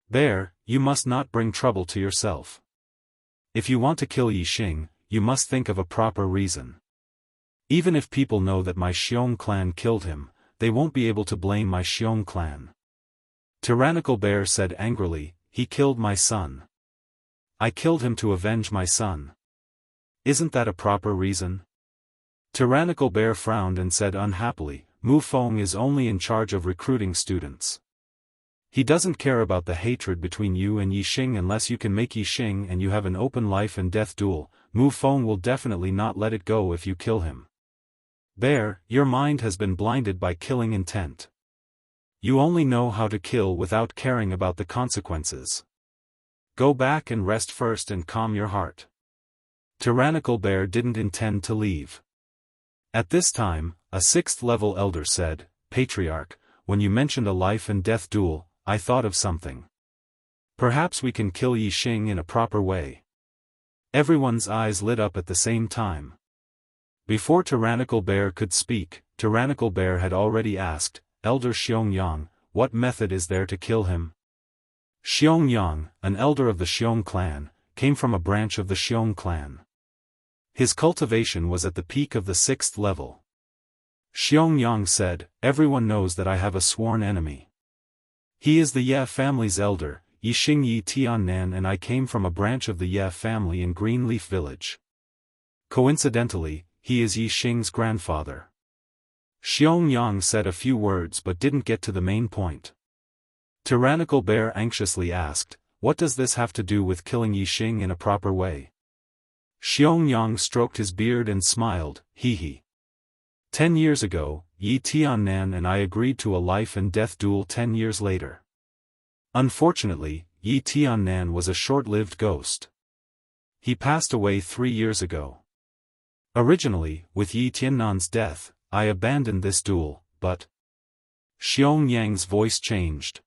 Bear, you must not bring trouble to yourself. If you want to kill Yixing, you must think of a proper reason. Even if people know that my Xiong clan killed him, they won't be able to blame my Xiong clan." Tyrannical Bear said angrily, "He killed my son. I killed him to avenge my son. Isn't that a proper reason?" Tyrannical Bear frowned and said unhappily, "Mu Feng is only in charge of recruiting students. He doesn't care about the hatred between you and Yixing unless you can make Yixing and you have an open life and death duel. Mu Feng will definitely not let it go if you kill him. Bear, your mind has been blinded by killing intent. You only know how to kill without caring about the consequences. Go back and rest first and calm your heart." Tyrannical Bear didn't intend to leave. At this time, a 6th-level elder said, "Patriarch, when you mentioned a life and death duel, I thought of something. Perhaps we can kill Yixing in a proper way." Everyone's eyes lit up at the same time. Before Tyrannical Bear could speak, Tyrannical Bear had already asked, "Elder Xiong, what method is there to kill him?" Xiong, an elder of the Xiong clan, came from a branch of the Xiong clan. His cultivation was at the peak of the 6th level. Xiong said, "Everyone knows that I have a sworn enemy. He is the Ye family's elder, Yixing Yi Tiannan, and I came from a branch of the Ye family in Greenleaf Village. Coincidentally, he is Yixing's grandfather." Xiong said a few words but didn't get to the main point. Tyrannical Bear anxiously asked, "What does this have to do with killing Yixing in a proper way?" Xiong stroked his beard and smiled, "Hee. 10 years ago, Yi Tiannan and I agreed to a life and death duel 10 years later. Unfortunately, Yi Tiannan was a short-lived ghost. He passed away 3 years ago. Originally, with Yi Tiannan's death, I abandoned this duel, but..." Xiong voice changed.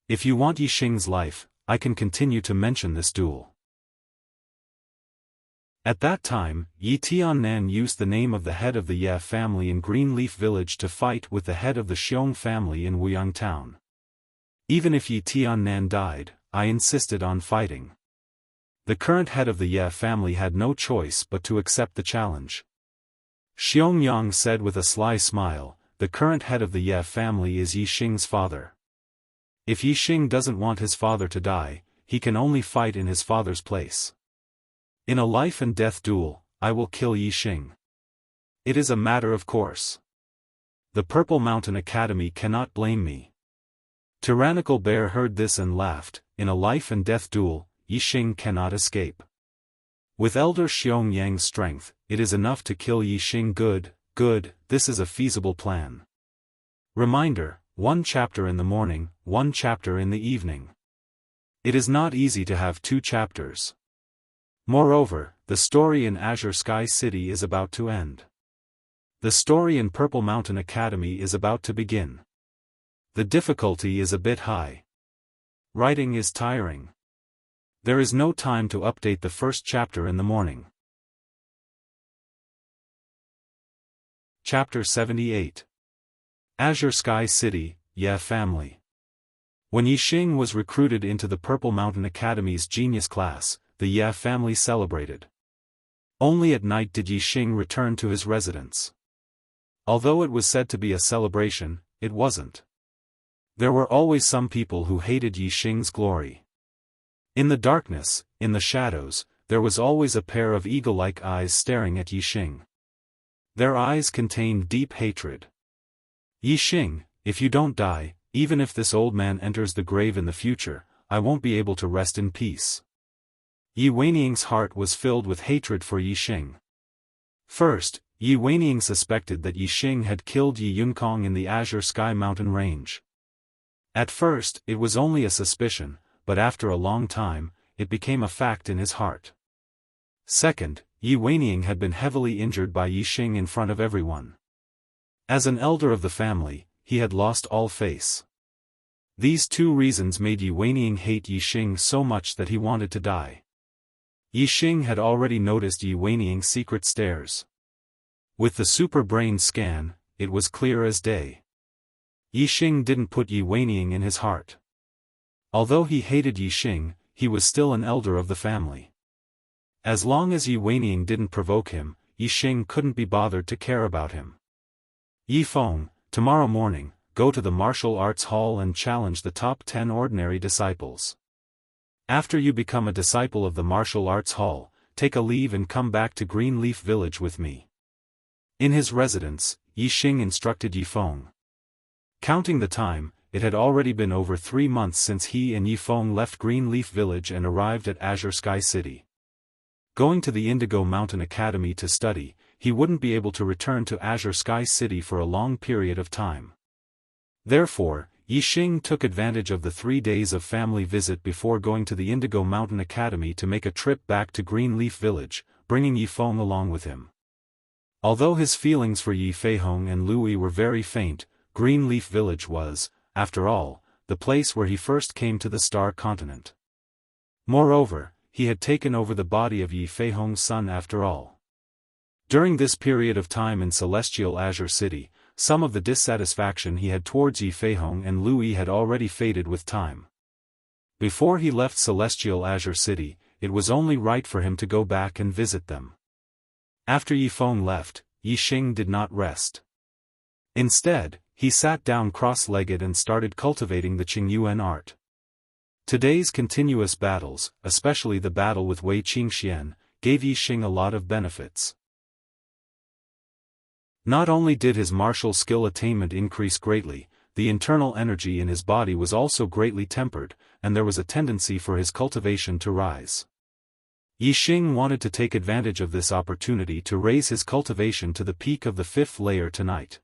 "If you want Yixing's life, I can continue to mention this duel. At that time, Yi Tiannan used the name of the head of the Ye family in Greenleaf Village to fight with the head of the Xiong family in Wuyang Town. Even if Yi Tiannan died, I insisted on fighting. The current head of the Ye family had no choice but to accept the challenge. Xiong Yang said with a sly smile, the current head of the Ye family is Yi Xing's father. If Yi Xing doesn't want his father to die, he can only fight in his father's place. In a life-and-death duel, I will kill Yi Xing. It is a matter of course. The Purple Mountain Academy cannot blame me. Tyrannical Bear heard this and laughed. In a life-and-death duel, Yi Xing cannot escape. With Elder Xiong Yang's strength, it is enough to kill Yi Xing. Good, this is a feasible plan. Reminder, 1 chapter in the morning, 1 chapter in the evening. It is not easy to have 2 chapters. Moreover, the story in Azure Sky City is about to end. The story in Purple Mountain Academy is about to begin. The difficulty is a bit high. Writing is tiring. There is no time to update the first chapter in the morning. Chapter 78. Azure Sky City, Ye Family. When Yi Xing was recruited into the Purple Mountain Academy's genius class, the Ye family celebrated. Only at night did Yi Xing return to his residence. Although it was said to be a celebration, it wasn't. There were always some people who hated Yi Xing's glory. In the darkness, in the shadows, there was always a pair of eagle-like eyes staring at Yi Xing. Their eyes contained deep hatred. Yi Xing, if you don't die, even if this old man enters the grave in the future, I won't be able to rest in peace. Yi Weining's heart was filled with hatred for Yi Xing. First, Yi Weining suspected that Yi Xing had killed Yi Yunkong in the Azure Sky Mountain Range. At first, it was only a suspicion, but after a long time, it became a fact in his heart. Second, Yi Weining had been heavily injured by Yi Xing in front of everyone. As an elder of the family, he had lost all face. These 2 reasons made Yi Weining hate Yi Xing so much that he wanted to die. Yi Xing had already noticed Yi Weining's secret stares. With the super brain scan, it was clear as day. Yi Xing didn't put Yi Weining in his heart. Although he hated Yi Xing, he was still an elder of the family. As long as Yi Weining didn't provoke him, Yi Xing couldn't be bothered to care about him. Yi Feng, tomorrow morning, go to the martial arts hall and challenge the top 10 ordinary disciples. After you become a disciple of the martial arts hall, take a leave and come back to Greenleaf Village with me. In his residence, Yi Xing instructed Yi Feng. Counting the time, it had already been over 3 months since he and Yi Feng left Greenleaf Village and arrived at Azure Sky City. Going to the Indigo Mountain Academy to study, he wouldn't be able to return to Azure Sky City for a long period of time. Therefore, Yi Xing took advantage of the 3 days of family visit before going to the Indigo Mountain Academy to make a trip back to Greenleaf Village, bringing Yi Feng along with him. Although his feelings for Yi Feihong and Louis were very faint, Greenleaf Village was, after all, the place where he first came to the Star Continent. Moreover, he had taken over the body of Yi Feihong's son after all. During this period of time in Celestial Azure City, some of the dissatisfaction he had towards Yi Feihong and Louis had already faded with time. Before he left Celestial Azure City, it was only right for him to go back and visit them. After Yi Feng left, Yi Xing did not rest. Instead, he sat down cross-legged and started cultivating the Qingyuan art. Today's continuous battles, especially the battle with Wei Qingxian, gave Yi Xing a lot of benefits. Not only did his martial skill attainment increase greatly, the internal energy in his body was also greatly tempered, and there was a tendency for his cultivation to rise. Yi Xing wanted to take advantage of this opportunity to raise his cultivation to the peak of the 5th layer tonight.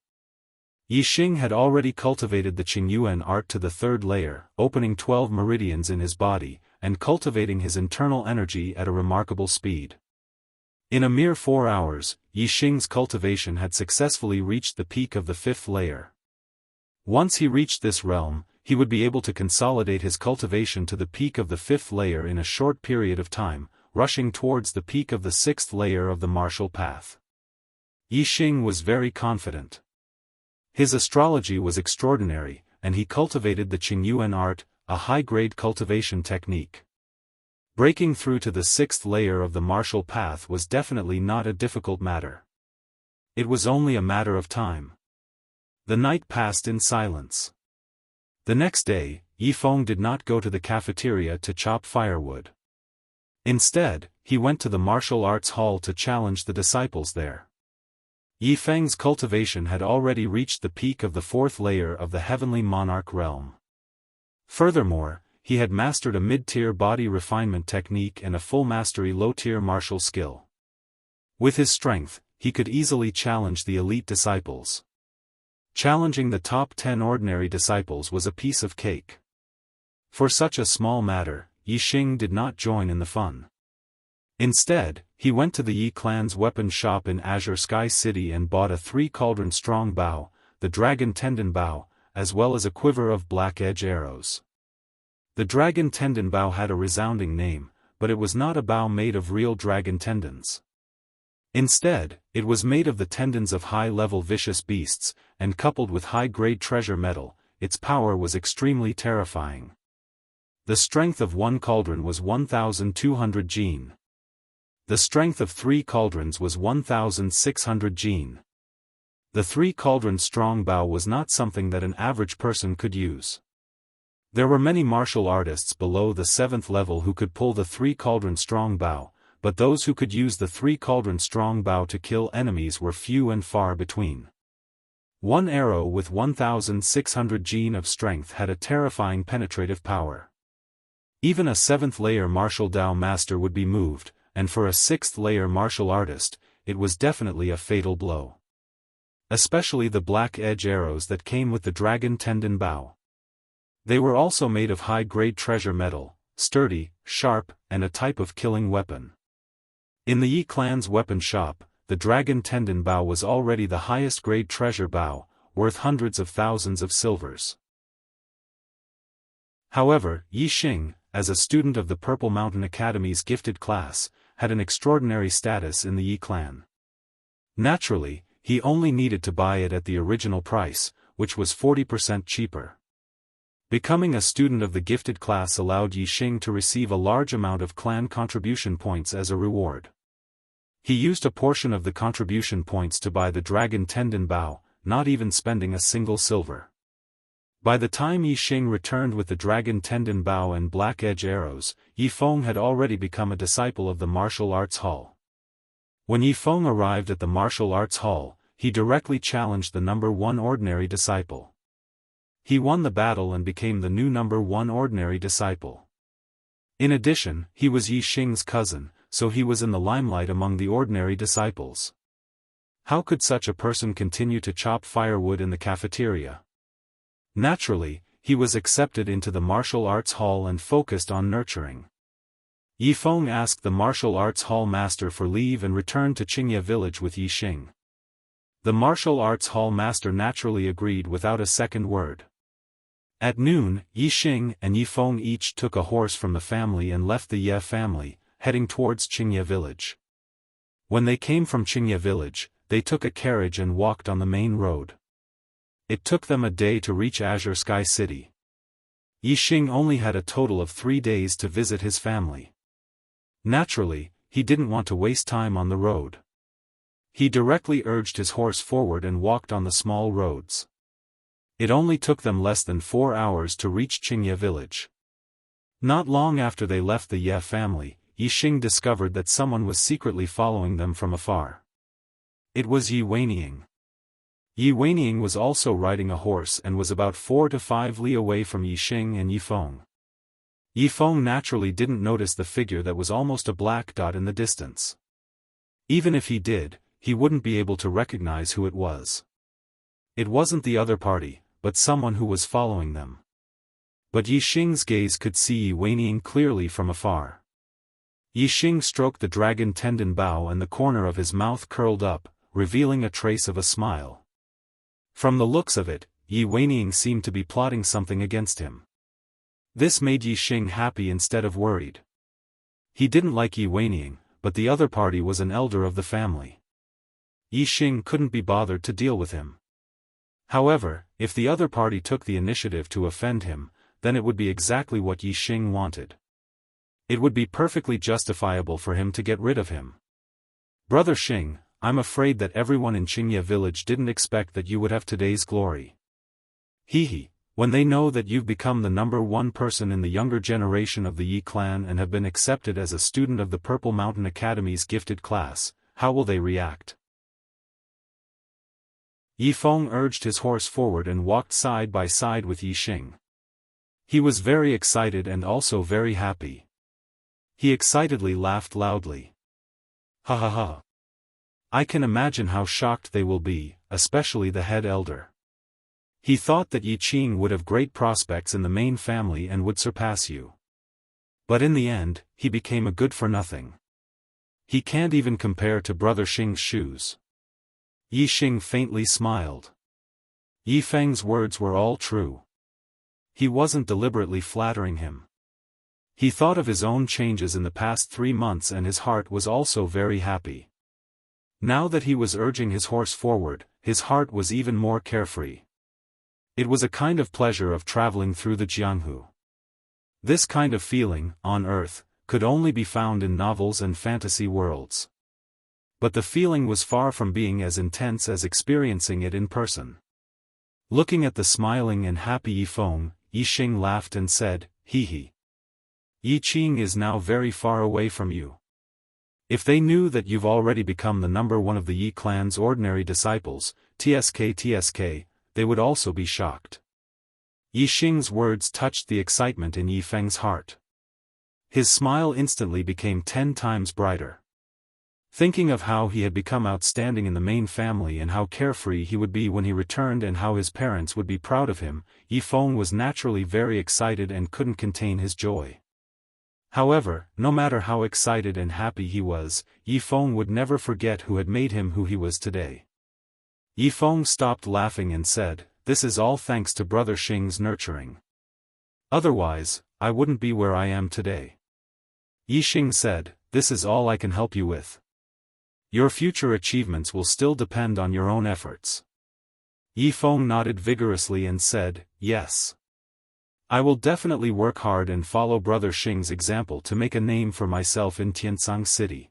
Yi Xing had already cultivated the Qingyuan art to the 3rd layer, opening 12 meridians in his body, and cultivating his internal energy at a remarkable speed. In a mere 4 hours, Yi Xing's cultivation had successfully reached the peak of the 5th layer. Once he reached this realm, he would be able to consolidate his cultivation to the peak of the 5th layer in a short period of time, rushing towards the peak of the 6th layer of the martial path. Yixing was very confident. His astrology was extraordinary, and he cultivated the Qingyuan art, a high-grade cultivation technique. Breaking through to the 6th layer of the martial path was definitely not a difficult matter. It was only a matter of time. The night passed in silence. The next day, Yifeng did not go to the cafeteria to chop firewood. Instead, he went to the martial arts hall to challenge the disciples there. Yifeng's cultivation had already reached the peak of the 4th layer of the heavenly monarch realm. Furthermore, he had mastered a mid-tier body refinement technique and a full mastery low-tier martial skill. With his strength, he could easily challenge the elite disciples. Challenging the top 10 ordinary disciples was a piece of cake. For such a small matter, Yixing did not join in the fun. Instead, he went to the Yi clan's weapon shop in Azure Sky City and bought a 3-cauldron strong bow, the dragon tendon bow, as well as a quiver of black edge arrows. The dragon tendon bow had a resounding name, but it was not a bow made of real dragon tendons. Instead, it was made of the tendons of high-level vicious beasts, and coupled with high-grade treasure metal, its power was extremely terrifying. The strength of 1 cauldron was 1,200 jin. The strength of 3 cauldrons was 1,600 jin. The 3-cauldron strong bow was not something that an average person could use. There were many martial artists below the 7th level who could pull the 3-cauldron strong bow, but those who could use the 3-cauldron strong bow to kill enemies were few and far between. One arrow with 1,600 jin of strength had a terrifying penetrative power. Even a 7th layer martial Dao master would be moved, and for a 6th layer martial artist, it was definitely a fatal blow. Especially the black edge arrows that came with the dragon tendon bow. They were also made of high-grade treasure metal, sturdy, sharp, and a type of killing weapon. In the Yi clan's weapon shop, the dragon tendon bow was already the highest grade treasure bow, worth hundreds of thousands of silvers. However, Yixing, as a student of the Purple Mountain Academy's gifted class, had an extraordinary status in the Yi clan. Naturally, he only needed to buy it at the original price, which was 40% cheaper. Becoming a student of the gifted class allowed Yixing to receive a large amount of clan contribution points as a reward. He used a portion of the contribution points to buy the dragon tendon bow, not even spending a single silver. By the time Yixing returned with the dragon tendon bow and black edge arrows, Yifeng had already become a disciple of the martial arts hall. When Yifeng arrived at the martial arts hall, he directly challenged the number 1 ordinary disciple. He won the battle and became the new number 1 ordinary disciple. In addition, he was Yixing's cousin, so he was in the limelight among the ordinary disciples. How could such a person continue to chop firewood in the cafeteria? Naturally, he was accepted into the martial arts hall and focused on nurturing. Yifeng asked the martial arts hall master for leave and returned to Qingye village with Yixing. The martial arts hall master naturally agreed without a second word. At noon, Yixing and Yifeng each took a horse from the family and left the Ye family, heading towards Qingye village. When they came from Qingye village, they took a carriage and walked on the main road. It took them a day to reach Azure Sky City. Yixing only had a total of 3 days to visit his family. Naturally, he didn't want to waste time on the road. He directly urged his horse forward and walked on the small roads. It only took them less than 4 hours to reach Qingye village. Not long after they left the Ye family, Yixing discovered that someone was secretly following them from afar. It was Yi Weining. Yi Weining was also riding a horse and was about 4 to 5 li away from Yixing and Yifeng. Yifeng naturally didn't notice the figure that was almost a black dot in the distance. Even if he did, he wouldn't be able to recognize who it was. It wasn't the other party, but someone who was following them. But Yixing's gaze could see Yi Weining clearly from afar. Yixing stroked the dragon tendon bow and the corner of his mouth curled up, revealing a trace of a smile. From the looks of it, Yi Weining seemed to be plotting something against him. This made Yixing happy instead of worried. He didn't like Yi Weining, but the other party was an elder of the family. Yi Xing couldn't be bothered to deal with him. However, if the other party took the initiative to offend him, then it would be exactly what Yi Xing wanted. It would be perfectly justifiable for him to get rid of him. Brother Xing, I'm afraid that everyone in Qingye village didn't expect that you would have today's glory. Hehe, when they know that you've become the #1 person in the younger generation of the Yi clan and have been accepted as a student of the Purple Mountain Academy's gifted class, how will they react? Yi Feng urged his horse forward and walked side by side with Yi Xing. He was very excited and also very happy. He excitedly laughed loudly. Ha ha ha. I can imagine how shocked they will be, especially the head elder. He thought that Yi Qing would have great prospects in the main family and would surpass you. But in the end, he became a good-for-nothing. He can't even compare to Brother Xing's shoes. Yi Xing faintly smiled. Yi Feng's words were all true. He wasn't deliberately flattering him. He thought of his own changes in the past 3 months and his heart was also very happy. Now that he was urging his horse forward, his heart was even more carefree. It was a kind of pleasure of traveling through the Jianghu. This kind of feeling, on Earth, could only be found in novels and fantasy worlds. But the feeling was far from being as intense as experiencing it in person. Looking at the smiling and happy Yi Feng, Yi Xing laughed and said, "Hee. Yi Qing is now very far away from you. If they knew that you've already become the #1 of the Yi clan's ordinary disciples, TSK, they would also be shocked." Yi Xing's words touched the excitement in Yi Feng's heart. His smile instantly became 10 times brighter. Thinking of how he had become outstanding in the main family and how carefree he would be when he returned and how his parents would be proud of him, Yi Feng was naturally very excited and couldn't contain his joy. However, no matter how excited and happy he was, Yi Feng would never forget who had made him who he was today. Yi Feng stopped laughing and said, "This is all thanks to Brother Xing's nurturing. Otherwise, I wouldn't be where I am today." Yi Xing said, "This is all I can help you with. Your future achievements will still depend on your own efforts." Yi Feng nodded vigorously and said, "Yes. I will definitely work hard and follow Brother Xing's example to make a name for myself in Tiansang City."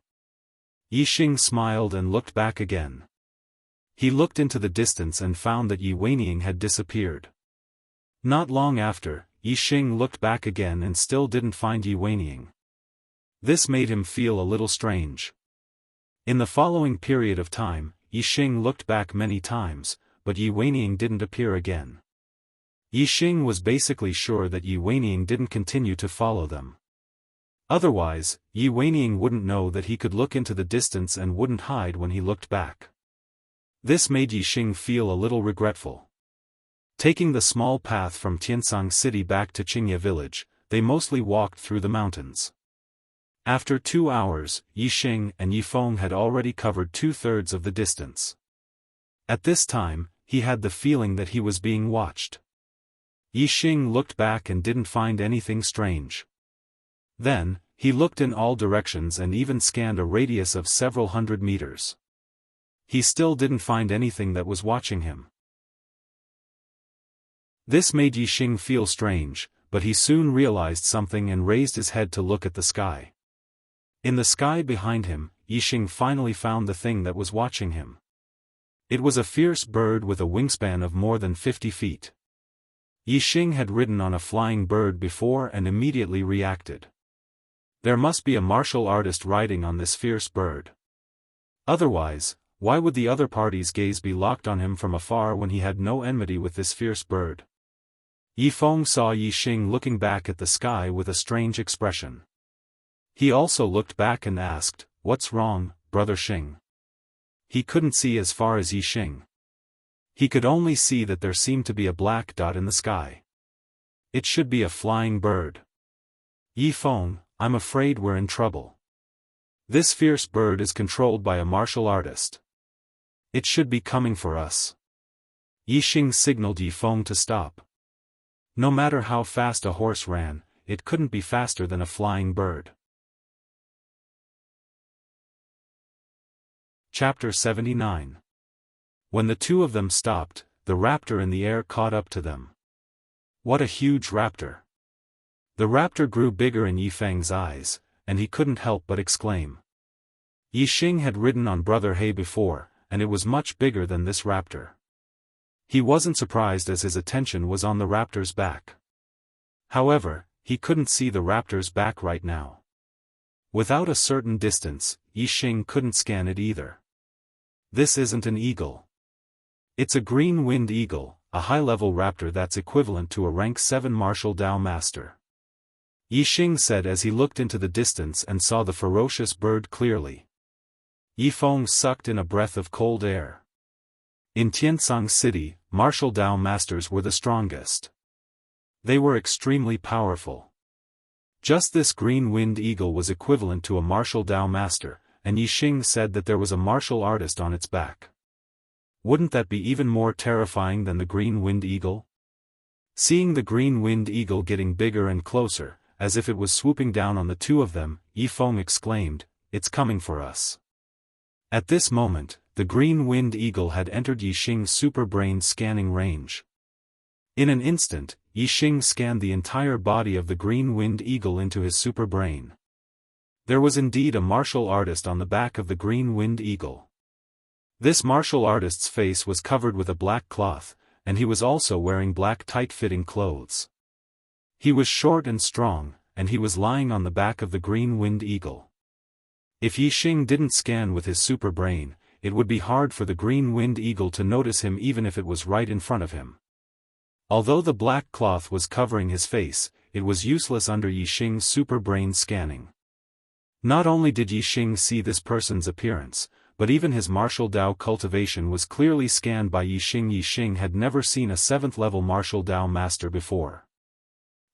Yi Xing smiled and looked back again. He looked into the distance and found that Yi Weining had disappeared. Not long after, Yi Xing looked back again and still didn't find Yi Weining. This made him feel a little strange. In the following period of time, Yi Xing looked back many times, but Yi Weining didn't appear again. Yi Xing was basically sure that Yi Weining didn't continue to follow them. Otherwise, Yi Weining wouldn't know that he could look into the distance and wouldn't hide when he looked back. This made Yi Xing feel a little regretful. Taking the small path from Tiansang City back to Qingye village, they mostly walked through the mountains. After 2 hours, Yi Xing and Yi Feng had already covered 2/3 of the distance. At this time, he had the feeling that he was being watched. Yi Xing looked back and didn't find anything strange. Then, he looked in all directions and even scanned a radius of several hundred meters. He still didn't find anything that was watching him. This made Yi Xing feel strange, but he soon realized something and raised his head to look at the sky. In the sky behind him, Yi Xing finally found the thing that was watching him. It was a fierce bird with a wingspan of more than 50 feet. Yi Xing had ridden on a flying bird before and immediately reacted. There must be a martial artist riding on this fierce bird. Otherwise, why would the other party's gaze be locked on him from afar when he had no enmity with this fierce bird? Yi Feng saw Yi Xing looking back at the sky with a strange expression. He also looked back and asked, "What's wrong, Brother Xing?" He couldn't see as far as Yi Xing. He could only see that there seemed to be a black dot in the sky. It should be a flying bird. "Yi Feng, I'm afraid we're in trouble. This fierce bird is controlled by a martial artist. It should be coming for us." Yi Xing signaled Yi Feng to stop. No matter how fast a horse ran, it couldn't be faster than a flying bird. Chapter 79. When the two of them stopped, the raptor in the air caught up to them. What a huge raptor! The raptor grew bigger in Yifeng's eyes, and he couldn't help but exclaim. Yixing had ridden on Brother He before, and it was much bigger than this raptor. He wasn't surprised as his attention was on the raptor's back. However, he couldn't see the raptor's back right now. Without a certain distance, Yixing couldn't scan it either. This isn't an eagle. It's a green-winged eagle, a high-level raptor that's equivalent to a rank 7 martial Dao master. Yixing said as he looked into the distance and saw the ferocious bird clearly. Yifeng sucked in a breath of cold air. In Tiansang City, martial Dao masters were the strongest. They were extremely powerful. Just this green-winged eagle was equivalent to a martial Dao master, and Yixing said that there was a martial artist on its back. Wouldn't that be even more terrifying than the green-winged eagle? Seeing the green-winged eagle getting bigger and closer, as if it was swooping down on the two of them, Yifeng exclaimed, "It's coming for us." At this moment, the green-winged eagle had entered Yixing's super brain scanning range. In an instant, Yixing scanned the entire body of the green-winged eagle into his super brain. There was indeed a martial artist on the back of the green-winged eagle. This martial artist's face was covered with a black cloth, and he was also wearing black tight-fitting clothes. He was short and strong, and he was lying on the back of the green-winged eagle. If Yixing didn't scan with his super brain, it would be hard for the green-winged eagle to notice him even if it was right in front of him. Although the black cloth was covering his face, it was useless under Yixing's super brain scanning. Not only did Yixing see this person's appearance, but even his martial Dao cultivation was clearly scanned by Yixing. Yixing had never seen a 7th-level martial Dao master before.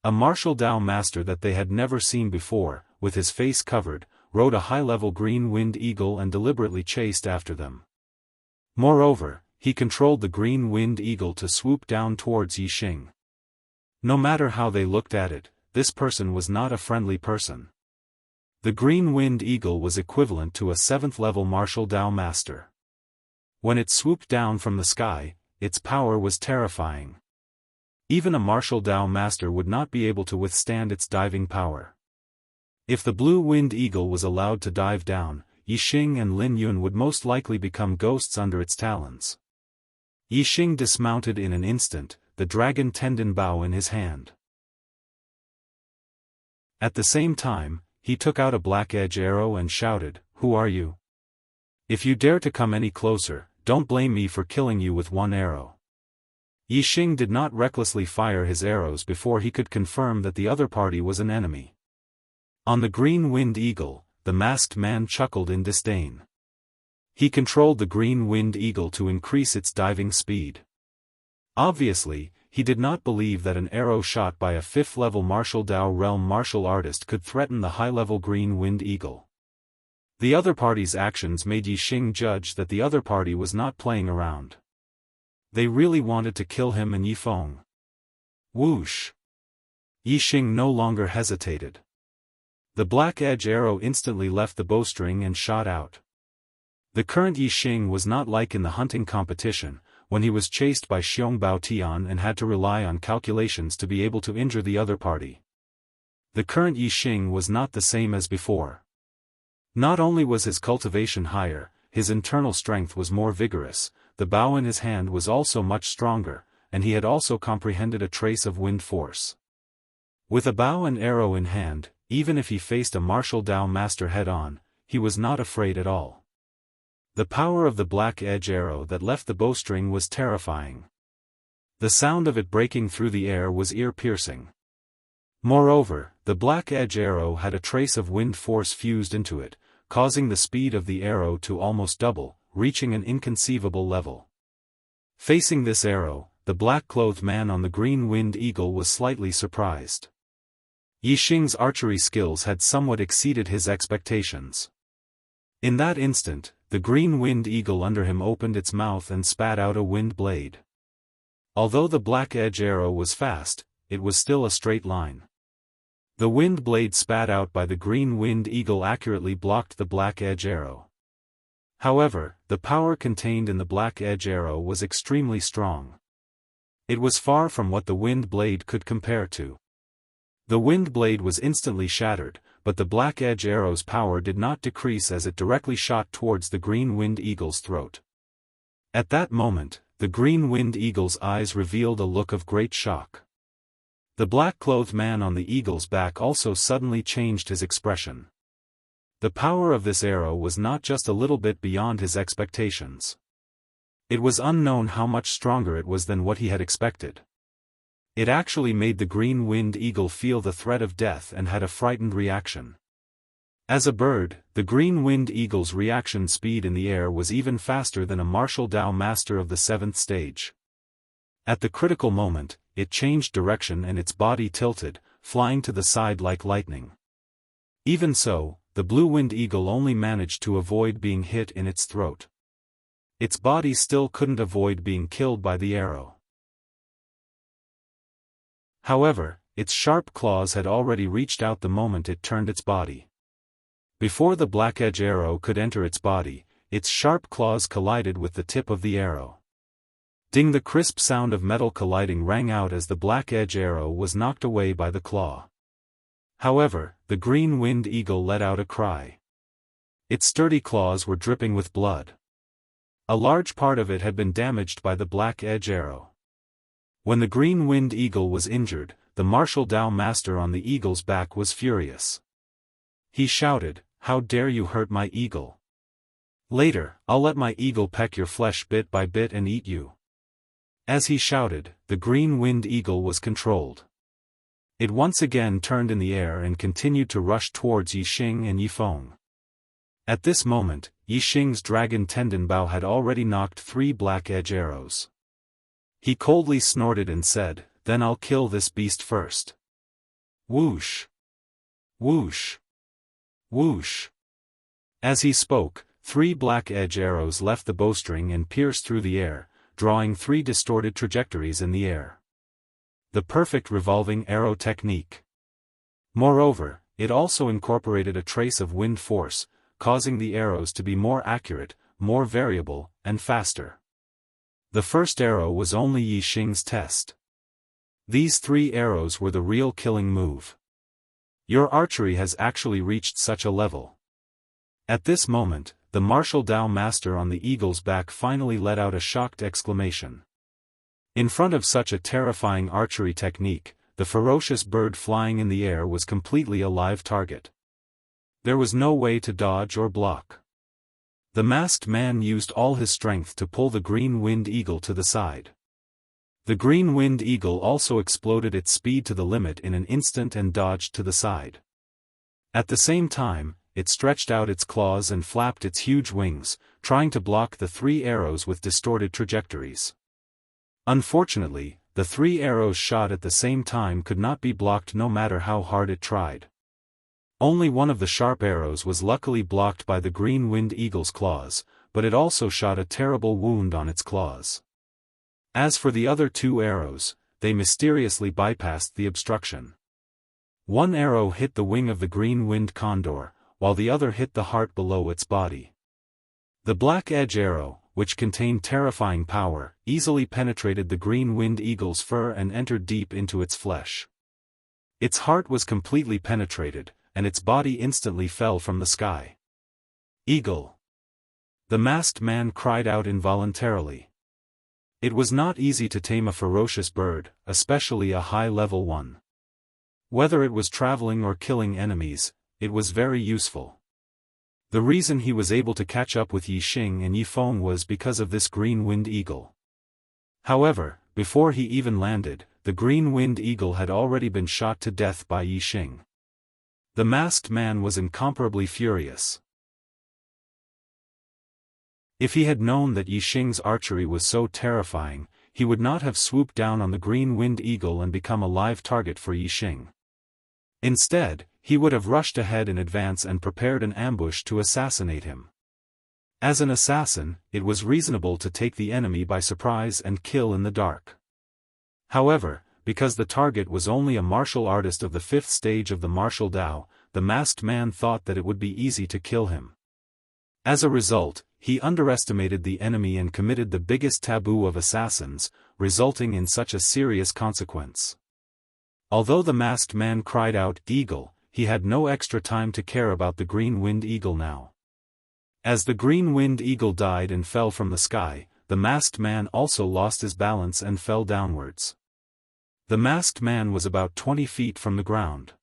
A martial Dao master that they had never seen before, with his face covered, rode a high-level green-winged eagle and deliberately chased after them. Moreover, he controlled the green-winged eagle to swoop down towards Yixing. No matter how they looked at it, this person was not a friendly person. The green-winged eagle was equivalent to a 7th-level martial Dao master. When it swooped down from the sky, its power was terrifying. Even a martial Dao master would not be able to withstand its diving power. If the blue-winged eagle was allowed to dive down, Yixing and Lin Yun would most likely become ghosts under its talons. Yixing dismounted in an instant, the dragon tendon bow in his hand. At the same time, he took out a black-edge arrow and shouted, "Who are you? If you dare to come any closer, don't blame me for killing you with one arrow." Yixing did not recklessly fire his arrows before he could confirm that the other party was an enemy. On the green-winged eagle, the masked man chuckled in disdain. He controlled the green-winged eagle to increase its diving speed. Obviously, he did not believe that an arrow shot by a 5th-level martial Dao realm martial artist could threaten the high-level green-winged eagle. The other party's actions made Yixing judge that the other party was not playing around. They really wanted to kill him and Yifeng. Whoosh! Yixing no longer hesitated. The black-edge arrow instantly left the bowstring and shot out. The current Yixing was not like in the hunting competition, when he was chased by Xiong Baotian and had to rely on calculations to be able to injure the other party. The current Yixing was not the same as before. Not only was his cultivation higher, his internal strength was more vigorous, the bow in his hand was also much stronger, and he had also comprehended a trace of wind force. With a bow and arrow in hand, even if he faced a martial Dao master head-on, he was not afraid at all. The power of the black-edge arrow that left the bowstring was terrifying. The sound of it breaking through the air was ear-piercing. Moreover, the black-edge arrow had a trace of wind force fused into it, causing the speed of the arrow to almost double, reaching an inconceivable level. Facing this arrow, the black-clothed man on the green-winged eagle was slightly surprised. Yixing's archery skills had somewhat exceeded his expectations. In that instant, the green-winged eagle under him opened its mouth and spat out a wind blade. Although the black-edge arrow was fast, it was still a straight line. The wind blade spat out by the green-winged eagle accurately blocked the black-edge arrow. However, the power contained in the black edge arrow was extremely strong. It was far from what the wind blade could compare to. The wind blade was instantly shattered, but the black edge arrow's power did not decrease as it directly shot towards the green winged eagle's throat. At that moment, the green winged eagle's eyes revealed a look of great shock. The black-clothed man on the eagle's back also suddenly changed his expression. The power of this arrow was not just a little bit beyond his expectations. It was unknown how much stronger it was than what he had expected. It actually made the green winged eagle feel the threat of death and had a frightened reaction. As a bird, the green winged eagle's reaction speed in the air was even faster than a martial Dao master of the 7th stage. At the critical moment, it changed direction and its body tilted, flying to the side like lightning. Even so, the blue-winged eagle only managed to avoid being hit in its throat. Its body still couldn't avoid being killed by the arrow. However, its sharp claws had already reached out the moment it turned its body. Before the black edge arrow could enter its body, its sharp claws collided with the tip of the arrow. Ding! The crisp sound of metal colliding rang out as the black edge arrow was knocked away by the claw. However, the green winged eagle let out a cry. Its sturdy claws were dripping with blood. A large part of it had been damaged by the black edge arrow. When the green winged eagle was injured, the martial Dao master on the eagle's back was furious. He shouted, "How dare you hurt my eagle? Later, I'll let my eagle peck your flesh bit by bit and eat you." As he shouted, the green winged eagle was controlled. It once again turned in the air and continued to rush towards Yixing and Yifeng. At this moment, Yixing's dragon tendon bow had already knocked 3 black edge arrows. He coldly snorted and said, "Then I'll kill this beast first." Whoosh! Whoosh! Whoosh! As he spoke, 3 black edge arrows left the bowstring and pierced through the air, drawing 3 distorted trajectories in the air. The perfect revolving arrow technique. Moreover, it also incorporated a trace of wind force, causing the arrows to be more accurate, more variable, and faster. The first arrow was only Yixing's test. These 3 arrows were the real killing move. Your archery has actually reached such a level. At this moment, the martial Dao master on the eagle's back finally let out a shocked exclamation. In front of such a terrifying archery technique, the ferocious bird flying in the air was completely a live target. There was no way to dodge or block. The masked man used all his strength to pull the green winged eagle to the side. The green winged eagle also exploded its speed to the limit in an instant and dodged to the side. At the same time, it stretched out its claws and flapped its huge wings, trying to block the 3 arrows with distorted trajectories. Unfortunately, the 3 arrows shot at the same time could not be blocked no matter how hard it tried. Only one of the sharp arrows was luckily blocked by the green winged eagle's claws, but it also shot a terrible wound on its claws. As for the other 2 arrows, they mysteriously bypassed the obstruction. One arrow hit the wing of the green winged condor, while the other hit the heart below its body. The black edge arrow, which contained terrifying power, easily penetrated the green winged eagle's fur and entered deep into its flesh. Its heart was completely penetrated, and its body instantly fell from the sky. Eagle! The masked man cried out involuntarily. It was not easy to tame a ferocious bird, especially a high-level one. Whether it was traveling or killing enemies, it was very useful. The reason he was able to catch up with Yixing and Yifeng was because of this green winged eagle. However, before he even landed, the green winged eagle had already been shot to death by Yixing. The masked man was incomparably furious. If he had known that Yixing's archery was so terrifying, he would not have swooped down on the green winged eagle and become a live target for Yixing. Instead, he would have rushed ahead in advance and prepared an ambush to assassinate him. As an assassin, it was reasonable to take the enemy by surprise and kill in the dark. However, because the target was only a martial artist of the 5th stage of the martial Dao, the masked man thought that it would be easy to kill him. As a result, he underestimated the enemy and committed the biggest taboo of assassins, resulting in such a serious consequence. Although the masked man cried out, "Eagle," he had no extra time to care about the green-winged eagle now. As the green-winged eagle died and fell from the sky, the masked man also lost his balance and fell downwards. The masked man was about 20 feet from the ground.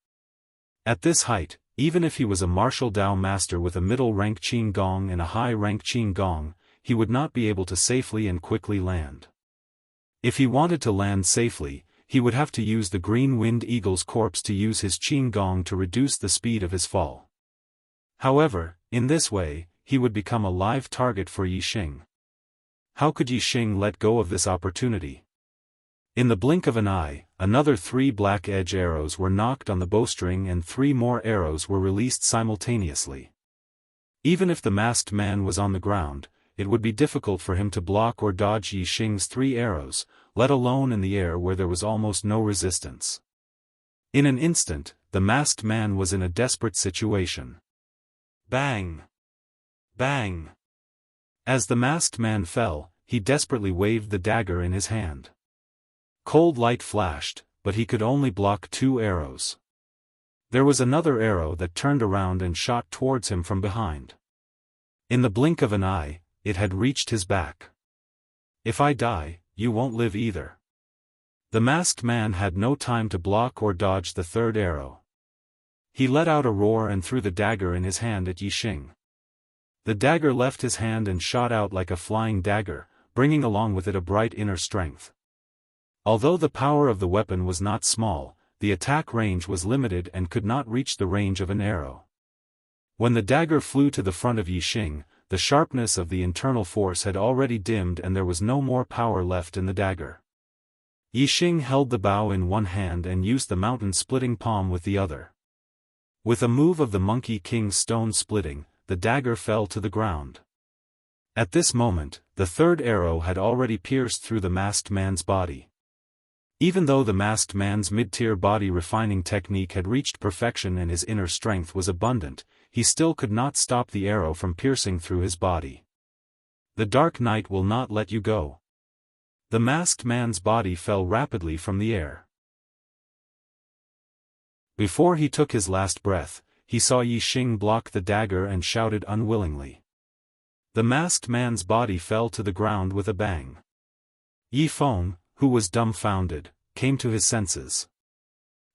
At this height, even if he was a martial Dao master with a middle-rank Qin Gong and a high-rank Qin Gong, he would not be able to safely and quickly land. If he wanted to land safely, he would have to use the green-winged eagle's corpse to use his Qin Gong to reduce the speed of his fall. However, in this way, he would become a live target for Yi Xing. How could Yi Xing let go of this opportunity? In the blink of an eye, another 3 black edge arrows were knocked on the bowstring and 3 more arrows were released simultaneously. Even if the masked man was on the ground, it would be difficult for him to block or dodge Yi Xing's 3 arrows, let alone in the air where there was almost no resistance. In an instant, the masked man was in a desperate situation. Bang! Bang! As the masked man fell, he desperately waved the dagger in his hand. Cold light flashed, but he could only block 2 arrows. There was another arrow that turned around and shot towards him from behind. In the blink of an eye, it had reached his back. "If I die, you won't live either." The masked man had no time to block or dodge the 3rd arrow. He let out a roar and threw the dagger in his hand at Yi Xing. The dagger left his hand and shot out like a flying dagger, bringing along with it a bright inner strength. Although the power of the weapon was not small, the attack range was limited and could not reach the range of an arrow. When the dagger flew to the front of Yi Xing, the sharpness of the internal force had already dimmed and there was no more power left in the dagger. Yi Xing held the bow in one hand and used the mountain-splitting palm with the other. With a move of the Monkey King's stone splitting, the dagger fell to the ground. At this moment, the 3rd arrow had already pierced through the masked man's body. Even though the masked man's mid-tier body refining technique had reached perfection and his inner strength was abundant, he still could not stop the arrow from piercing through his body. "The dark night will not let you go." The masked man's body fell rapidly from the air. Before he took his last breath, he saw Yi Xing block the dagger and shouted unwillingly. The masked man's body fell to the ground with a bang. Yi Feng, who was dumbfounded, came to his senses.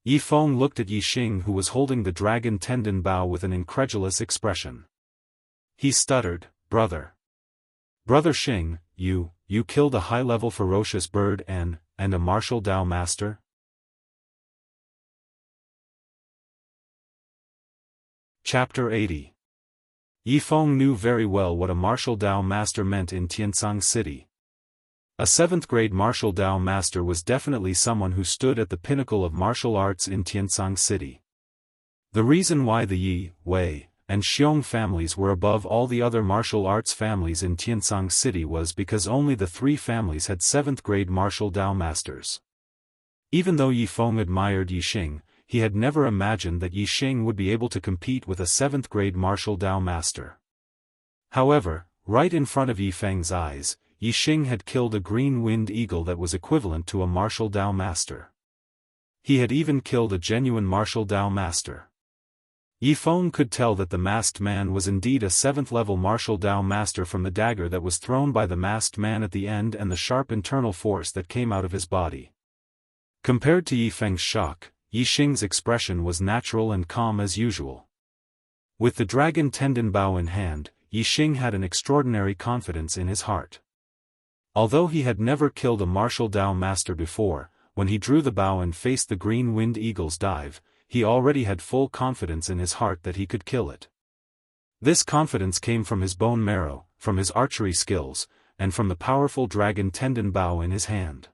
Yi Feng looked at Yi Xing who was holding the dragon tendon bow with an incredulous expression. He stuttered, "Brother. Brother Xing, you killed a high-level ferocious bird and a martial Dao master?" Chapter 80. Yi Feng knew very well what a martial Dao master meant in Tiansang City. A 7th-grade martial Dao master was definitely someone who stood at the pinnacle of martial arts in Tiansang City. The reason why the Yi, Wei, and Xiong families were above all the other martial arts families in Tiansang City was because only the 3 families had 7th-grade martial Dao masters. Even though Yi Feng admired Yi Xing, he had never imagined that Yi Xing would be able to compete with a 7th-grade martial Dao master. However, right in front of Yi Feng's eyes, Yi Xing had killed a green-winged eagle that was equivalent to a martial Dao master. He had even killed a genuine martial Dao master. Yi Feng could tell that the masked man was indeed a 7th-level martial Dao master from the dagger that was thrown by the masked man at the end and the sharp internal force that came out of his body. Compared to Yi Feng's shock, Yi Xing's expression was natural and calm as usual. With the dragon tendon bow in hand, Yi Xing had an extraordinary confidence in his heart. Although he had never killed a martial Dao master before, when he drew the bow and faced the green-winged eagle's dive, he already had full confidence in his heart that he could kill it. This confidence came from his bone marrow, from his archery skills, and from the powerful dragon tendon bow in his hand.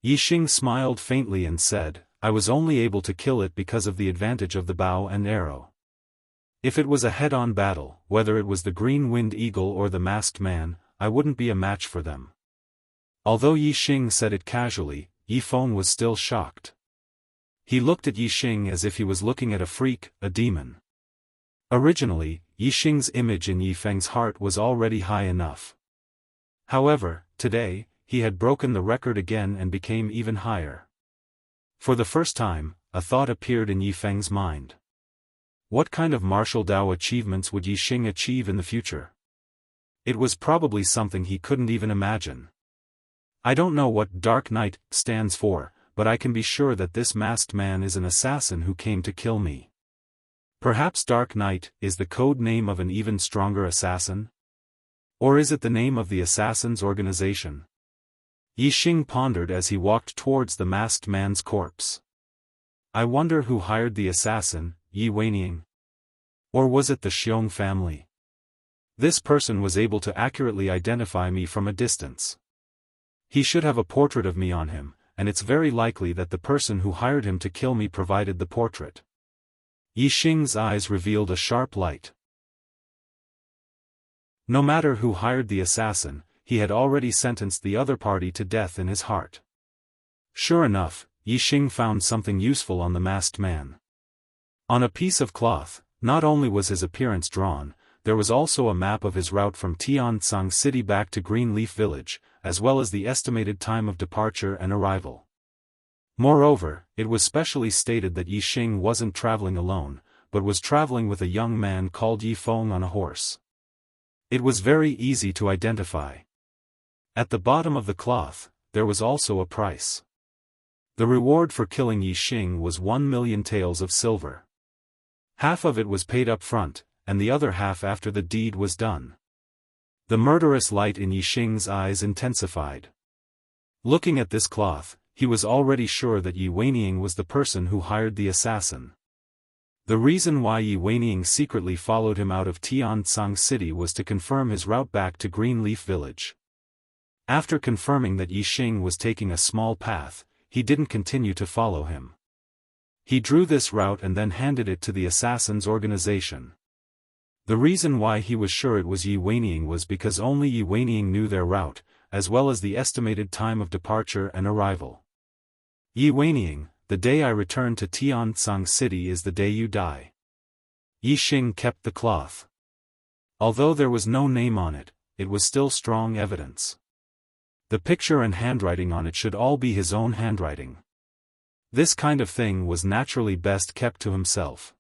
Yi Xing smiled faintly and said, "I was only able to kill it because of the advantage of the bow and arrow. If it was a head-on battle, whether it was the green-winged eagle or the masked man, I wouldn't be a match for them." Although Yi Xing said it casually, Yi Feng was still shocked. He looked at Yi Xing as if he was looking at a freak, a demon. Originally, Yixing's image in Yifeng's heart was already high enough. However, today, he had broken the record again and became even higher. For the first time, a thought appeared in Yifeng's mind. What kind of martial Dao achievements would Yixing achieve in the future? It was probably something he couldn't even imagine. I don't know what Dark Knight stands for, but I can be sure that this masked man is an assassin who came to kill me. Perhaps Dark Knight is the code name of an even stronger assassin? Or is it the name of the assassin's organization? Yixing pondered as he walked towards the masked man's corpse. I wonder who hired the assassin, Yi Weining? Or was it the Xiong family? This person was able to accurately identify me from a distance. He should have a portrait of me on him, and it's very likely that the person who hired him to kill me provided the portrait. Yixing's eyes revealed a sharp light. No matter who hired the assassin, he had already sentenced the other party to death in his heart. Sure enough, Yixing found something useful on the masked man. On a piece of cloth, not only was his appearance drawn, there was also a map of his route from Tianzang City back to Greenleaf Village, as well as the estimated time of departure and arrival. Moreover, it was specially stated that Yixing wasn't traveling alone, but was traveling with a young man called Yi Feng on a horse. It was very easy to identify. At the bottom of the cloth, there was also a price. The reward for killing Yixing was 1 million taels of silver. Half of it was paid up front, and the other half after the deed was done. The murderous light in Yixing's eyes intensified. Looking at this cloth, he was already sure that Yi Weining was the person who hired the assassin. The reason why Yi Weining secretly followed him out of Tianzang City was to confirm his route back to Greenleaf Village. After confirming that Yixing was taking a small path, he didn't continue to follow him. He drew this route and then handed it to the assassin's organization. The reason why he was sure it was Yi Weining was because only Yi Weining knew their route, as well as the estimated time of departure and arrival. Yi Weining, the day I return to Tianzang City is the day you die. Yixing kept the cloth. Although there was no name on it, it was still strong evidence. The picture and handwriting on it should all be his own handwriting. This kind of thing was naturally best kept to himself.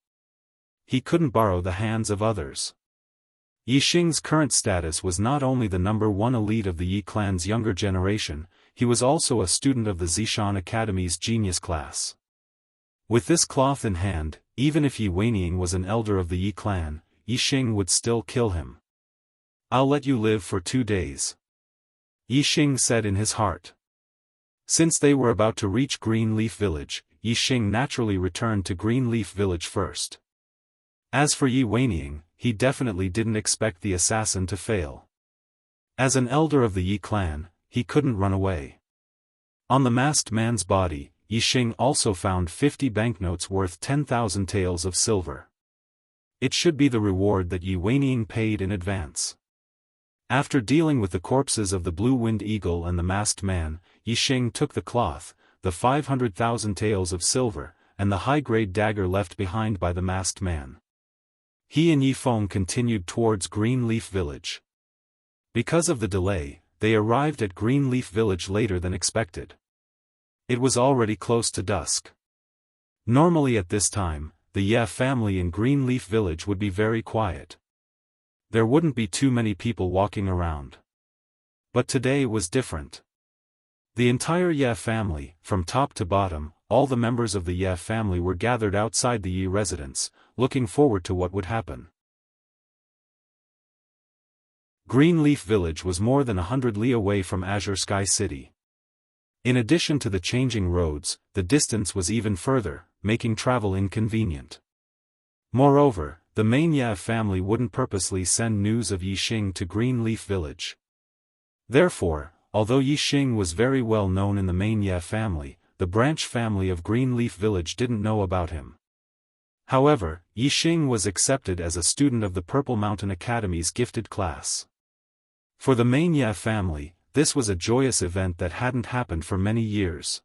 He couldn't borrow the hands of others. Yixing's current status was not only the #1 elite of the Yi clan's younger generation, he was also a student of the Zishan Academy's genius class. With this cloth in hand, even if Yi Weining was an elder of the Yi clan, Yixing would still kill him. I'll let you live for 2 days. Yixing said in his heart. Since they were about to reach Greenleaf Village, Yixing naturally returned to Greenleaf Village first. As for Yi Weining, he definitely didn't expect the assassin to fail. As an elder of the Yi clan, he couldn't run away. On the masked man's body, Yixing also found 50 banknotes worth 10,000 taels of silver. It should be the reward that Yi Weining paid in advance. After dealing with the corpses of the blue-winged eagle and the masked man, Yixing took the cloth, the 500,000 taels of silver, and the high-grade dagger left behind by the masked man. He and Yi Feng continued towards Greenleaf Village. Because of the delay, they arrived at Greenleaf Village later than expected. It was already close to dusk. Normally at this time, the Ye family in Greenleaf Village would be very quiet. There wouldn't be too many people walking around. But today was different. The entire Ye family, from top to bottom, all the members of the Ye family were gathered outside the Yi residence, looking forward to what would happen. Greenleaf Village was more than 100 li away from Azure Sky City. In addition to the changing roads, the distance was even further, making travel inconvenient. Moreover, the main Ye family wouldn't purposely send news of Yixing to Greenleaf Village. Therefore, although Yixing was very well known in the main Ye family, the branch family of Greenleaf Village didn't know about him. However, Yixing was accepted as a student of the Purple Mountain Academy's gifted class. For the main Ye family, this was a joyous event that hadn't happened for many years.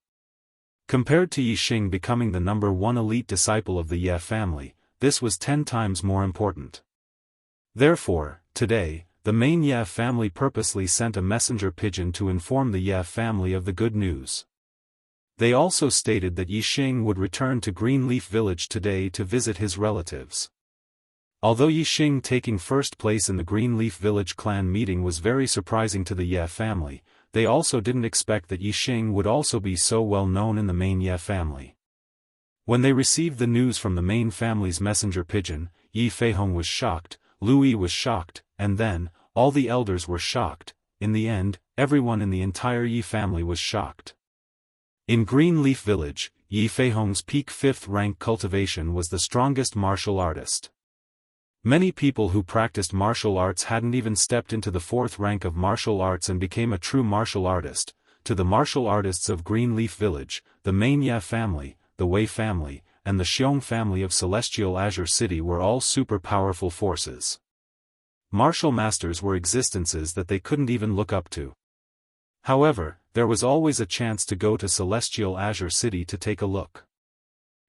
Compared to Yixing becoming the #1 elite disciple of the Ye family, this was 10 times more important. Therefore, today, the main Ye family purposely sent a messenger pigeon to inform the Ye family of the good news. They also stated that Yixing would return to Greenleaf Village today to visit his relatives. Although Yixing taking first place in the Greenleaf Village clan meeting was very surprising to the Ye family, they also didn't expect that Yixing would also be so well known in the main Ye family. When they received the news from the main family's messenger pigeon, Yi Feihong was shocked, Lu Yi was shocked, and then, all the elders were shocked. In the end, everyone in the entire Yi family was shocked. In Greenleaf Village, Yi Feihong's peak 5th rank cultivation was the strongest martial artist. Many people who practiced martial arts hadn't even stepped into the 4th rank of martial arts and became a true martial artist. To the martial artists of Greenleaf Village, the main Ye family, the Wei family, and the Xiong family of Celestial Azure City were all super powerful forces. Martial masters were existences that they couldn't even look up to. However, there was always a chance to go to Celestial Azure City to take a look.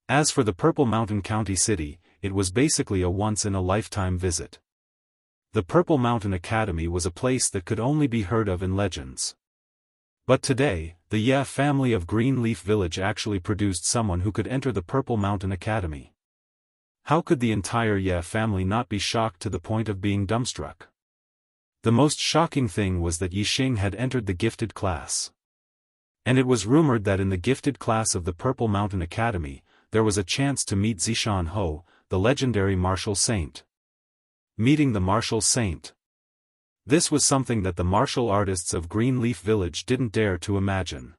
As for the Purple Mountain County City, it was basically a once-in-a-lifetime visit. The Purple Mountain Academy was a place that could only be heard of in legends. But today, the Ye family of Greenleaf Village actually produced someone who could enter the Purple Mountain Academy. How could the entire Ye family not be shocked to the point of being dumbstruck? The most shocking thing was that Yixing had entered the gifted class. And it was rumored that in the gifted class of the Purple Mountain Academy, there was a chance to meet Zishan Ho, the legendary martial saint. Meeting the martial saint. This was something that the martial artists of Greenleaf Village didn't dare to imagine.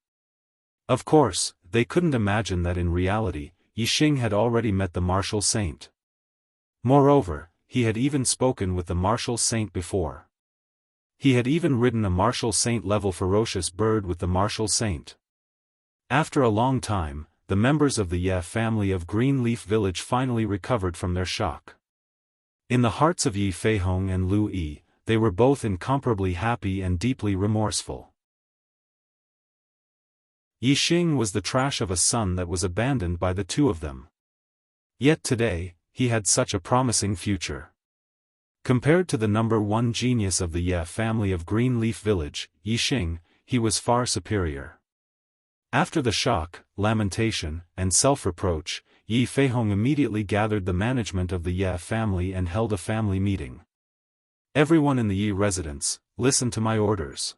Of course, they couldn't imagine that in reality, Yixing had already met the martial saint. Moreover, he had even spoken with the martial saint before. He had even ridden a martial saint-level ferocious bird with the martial saint. After a long time, the members of the Ye family of Greenleaf Village finally recovered from their shock. In the hearts of Yi Feihong and Lu Yi, they were both incomparably happy and deeply remorseful. Yixing was the trash of a son that was abandoned by the two of them. Yet today, he had such a promising future. Compared to the number one genius of the Ye family of Greenleaf Village, Yixing, he was far superior. After the shock, lamentation, and self-reproach, Yi Feihong immediately gathered the management of the Ye family and held a family meeting. Everyone in the Yi residence, listen to my orders.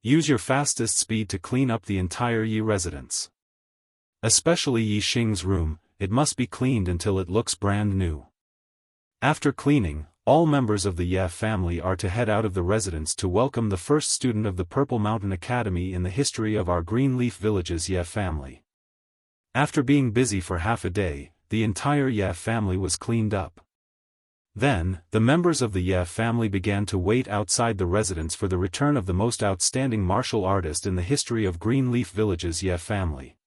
Use your fastest speed to clean up the entire Yi residence. Especially Yixing's room, it must be cleaned until it looks brand new. After cleaning, all members of the Ye family are to head out of the residence to welcome the first student of the Purple Mountain Academy in the history of our Greenleaf Village's Ye family. After being busy for half a day, the entire Ye family was cleaned up. Then, the members of the Ye family began to wait outside the residence for the return of the most outstanding martial artist in the history of Greenleaf Village's Ye family.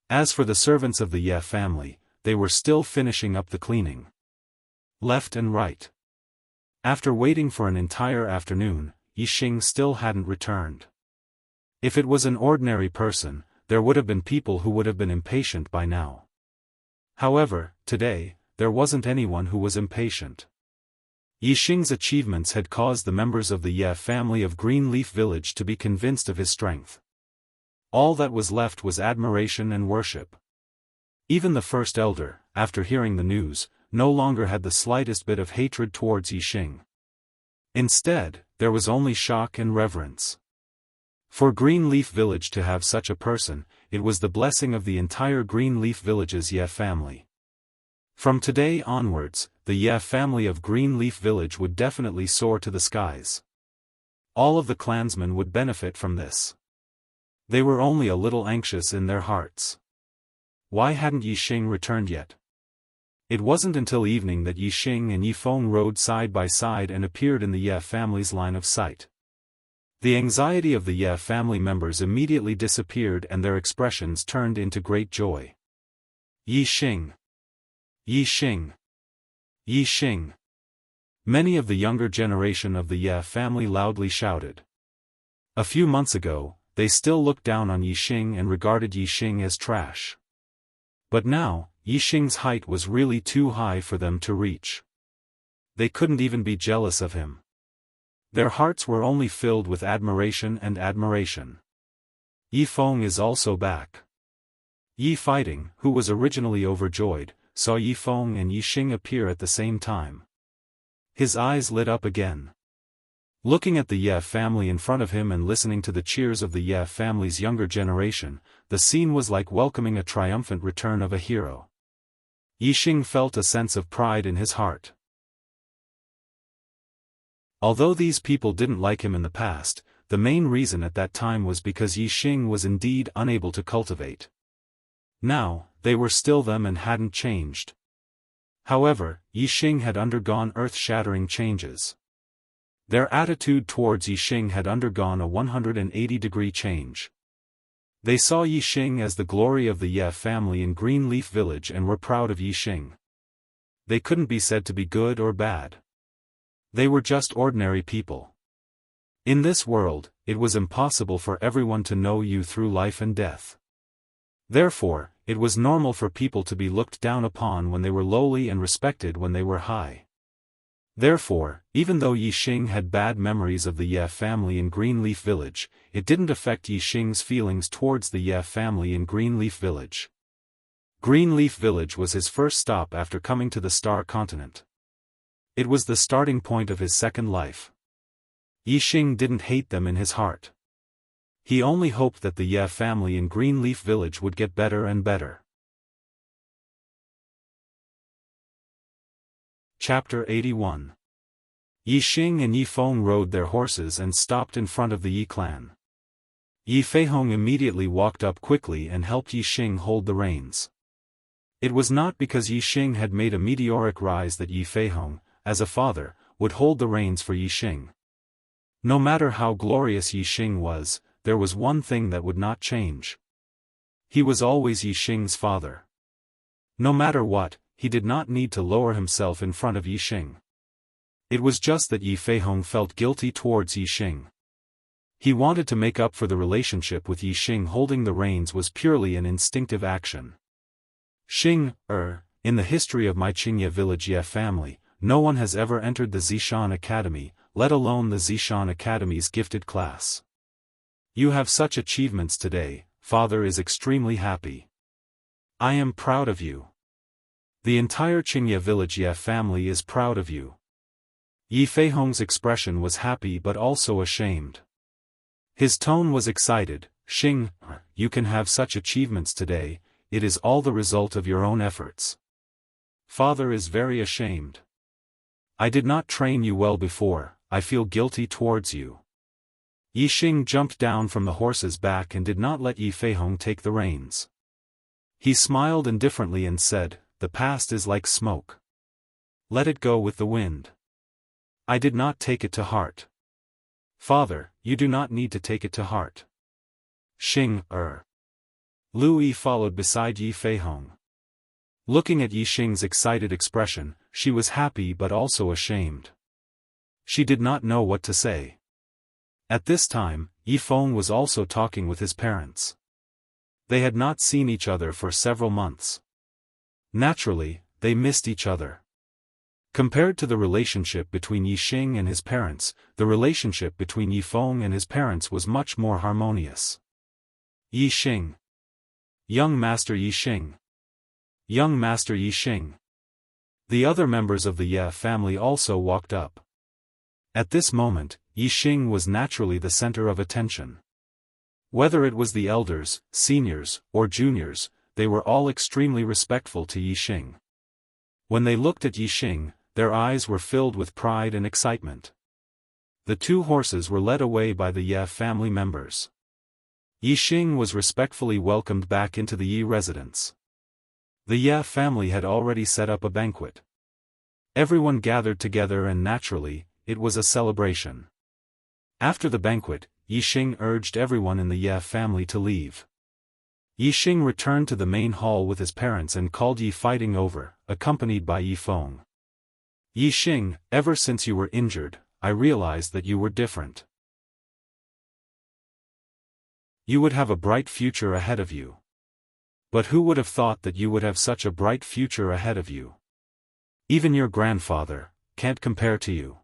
As for the servants of the Ye family, they were still finishing up the cleaning. Left and right. After waiting for an entire afternoon, Yixing still hadn't returned. If it was an ordinary person, there would have been people who would have been impatient by now. However, today, there wasn't anyone who was impatient. Yixing's achievements had caused the members of the Ye family of Greenleaf Village to be convinced of his strength. All that was left was admiration and worship. Even the first elder, after hearing the news, no longer had the slightest bit of hatred towards Yixing. Instead, there was only shock and reverence. For Greenleaf Village to have such a person, it was the blessing of the entire Greenleaf Village's Ye family. From today onwards, the Ye family of Greenleaf Village would definitely soar to the skies. All of the clansmen would benefit from this. They were only a little anxious in their hearts. Why hadn't Yixing returned yet? It wasn't until evening that Yixing and Yifeng rode side by side and appeared in the Ye family's line of sight. The anxiety of the Ye family members immediately disappeared and their expressions turned into great joy. Yixing! Yixing! Yixing! Many of the younger generation of the Ye family loudly shouted. A few months ago, they still looked down on Yixing and regarded Yixing as trash. But now, Yixing's height was really too high for them to reach. They couldn't even be jealous of him. Their hearts were only filled with admiration and admiration. Yifeng is also back. Yi Fighting, who was originally overjoyed, saw Yifeng and Yixing appear at the same time. His eyes lit up again. Looking at the Ye family in front of him and listening to the cheers of the Ye family's younger generation, the scene was like welcoming a triumphant return of a hero. Yixing felt a sense of pride in his heart. Although these people didn't like him in the past, the main reason at that time was because Yixing was indeed unable to cultivate. Now, they were still them and hadn't changed. However, Yixing had undergone earth-shattering changes. Their attitude towards Yixing had undergone a 180-degree change. They saw Yixing as the glory of the Ye family in Greenleaf Village and were proud of Yixing. They couldn't be said to be good or bad. They were just ordinary people. In this world, it was impossible for everyone to know you through life and death. Therefore, it was normal for people to be looked down upon when they were lowly and respected when they were high. Therefore, even though Yixing had bad memories of the Ye family in Greenleaf Village, it didn't affect Yixing's feelings towards the Ye family in Greenleaf Village. Greenleaf Village was his first stop after coming to the Star Continent. It was the starting point of his second life. Yixing didn't hate them in his heart. He only hoped that the Ye family in Greenleaf Village would get better and better. Chapter 81. Yixing and Yifeng rode their horses and stopped in front of the Yi clan. Yi Feihong immediately walked up quickly and helped Yixing hold the reins. It was not because Yixing had made a meteoric rise that Yi Feihong, as a father, would hold the reins for Yixing. No matter how glorious Yixing was, there was one thing that would not change. He was always Yixing's father. No matter what, he did not need to lower himself in front of Yixing. It was just that Yi Feihong felt guilty towards Yixing. He wanted to make up for the relationship with Yixing. Holding the reins was purely an instinctive action. In the history of my Qingye village Ye family, no one has ever entered the Zishan Academy, let alone the Zishan Academy's gifted class. You have such achievements today, father is extremely happy. I am proud of you. The entire Qingye village Ye family is proud of you. Yi Feihong's expression was happy but also ashamed. His tone was excited. You can have such achievements today, it is all the result of your own efforts. Father is very ashamed. I did not train you well before, I feel guilty towards you. Yixing jumped down from the horse's back and did not let Yi Feihong take the reins. He smiled indifferently and said, the past is like smoke. Let it go with the wind. I did not take it to heart. Father, you do not need to take it to heart. Lu Yi followed beside Yi Feihong. Looking at Yixing's excited expression, she was happy but also ashamed. She did not know what to say. At this time, Yifeng was also talking with his parents. They had not seen each other for several months. Naturally, they missed each other. Compared to the relationship between Yixing and his parents, the relationship between Yifeng and his parents was much more harmonious. Yixing. Young Master Yixing. Young Master Yixing. The other members of the Ye family also walked up. At this moment, Yixing was naturally the center of attention. Whether it was the elders, seniors, or juniors, they were all extremely respectful to Yixing. When they looked at Yixing, their eyes were filled with pride and excitement. The two horses were led away by the Ye family members. Yixing was respectfully welcomed back into the Yi residence. The Ye family had already set up a banquet. Everyone gathered together and naturally, it was a celebration. After the banquet, Yixing urged everyone in the Ye family to leave. Yixing returned to the main hall with his parents and called Yi Fighting over, accompanied by Yifeng. Yixing, ever since you were injured, I realized that you were different. You would have a bright future ahead of you. But who would have thought that you would have such a bright future ahead of you? Even your grandfather can't compare to you."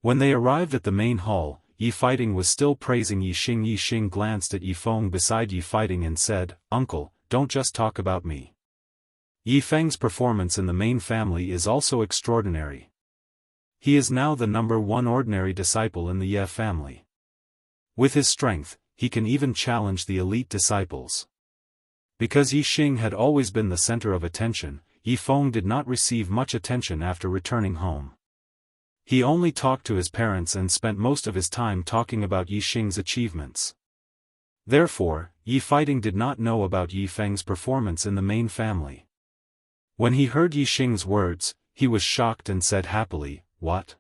When they arrived at the main hall, Yi Fighting was still praising Yi Xing. Yi Xing glanced at Yi Feng beside Yi Fighting and said, "Uncle, don't just talk about me. Yi Feng's performance in the main family is also extraordinary. He is now the #1 ordinary disciple in the Ye family. With his strength, he can even challenge the elite disciples." Because Yi Xing had always been the center of attention, Yi Feng did not receive much attention after returning home. He only talked to his parents and spent most of his time talking about Yi Xing's achievements. Therefore, Yi Fighting did not know about Yi Feng's performance in the main family. When he heard Yi Xing's words, he was shocked and said happily, "What?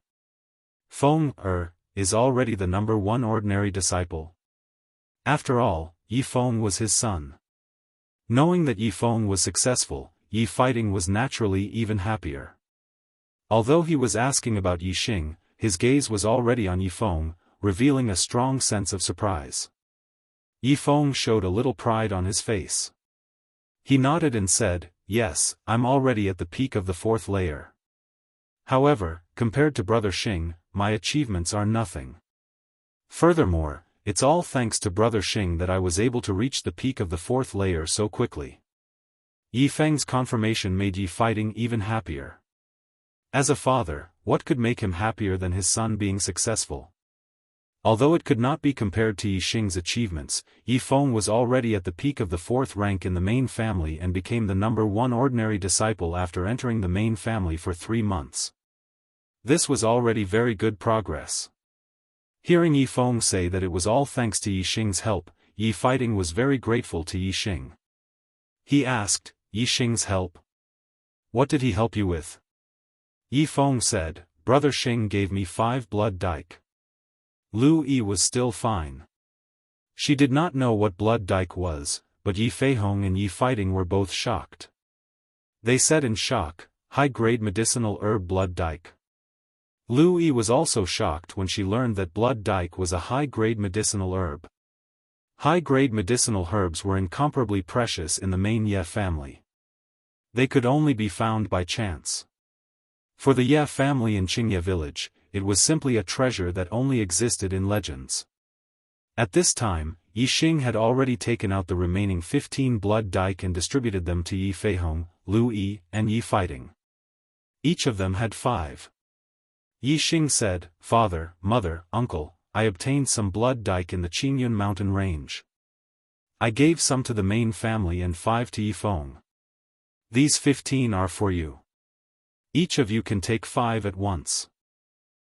Feng, is already the #1 ordinary disciple?" After all, Yi Feng was his son. Knowing that Yi Feng was successful, Yi Fighting was naturally even happier. Although he was asking about Yi Xing, his gaze was already on Yi Feng, revealing a strong sense of surprise. Yi Feng showed a little pride on his face. He nodded and said, "Yes, I'm already at the peak of the 4th layer. However, compared to Brother Xing, my achievements are nothing. Furthermore, it's all thanks to Brother Xing that I was able to reach the peak of the 4th layer so quickly." Yi Feng's confirmation made Yi Fighting even happier. As a father, what could make him happier than his son being successful? Although it could not be compared to Yi Xing's achievements, Yi Feng was already at the peak of the 4th rank in the main family and became the #1 ordinary disciple after entering the main family for 3 months. This was already very good progress. Hearing Yi Feng say that it was all thanks to Yi Xing's help, Yi Fighting was very grateful to Yi Xing. He asked, "Yi Xing's help? What did he help you with?" Yi Feng said, "Brother Xing gave me 5 blood dike." Lu Yi was still fine. She did not know what blood dike was, but Yi Feihong and Yi Fighting were both shocked. They said in shock, "High-grade medicinal herb blood dike." Lu Yi was also shocked when she learned that blood dike was a high-grade medicinal herb. High-grade medicinal herbs were incomparably precious in the main Ye family. They could only be found by chance. For the Ye family in Qingye village, it was simply a treasure that only existed in legends. At this time, Yi Xing had already taken out the remaining 15 blood dike and distributed them to Yi Feihong, Lu Yi, and Yi Fighting. Each of them had 5. Yi Xing said, "Father, mother, uncle, I obtained some blood dike in the Qingyun mountain range. I gave some to the main family and 5 to Yi Feng. These 15 are for you. Each of you can take 5 at once.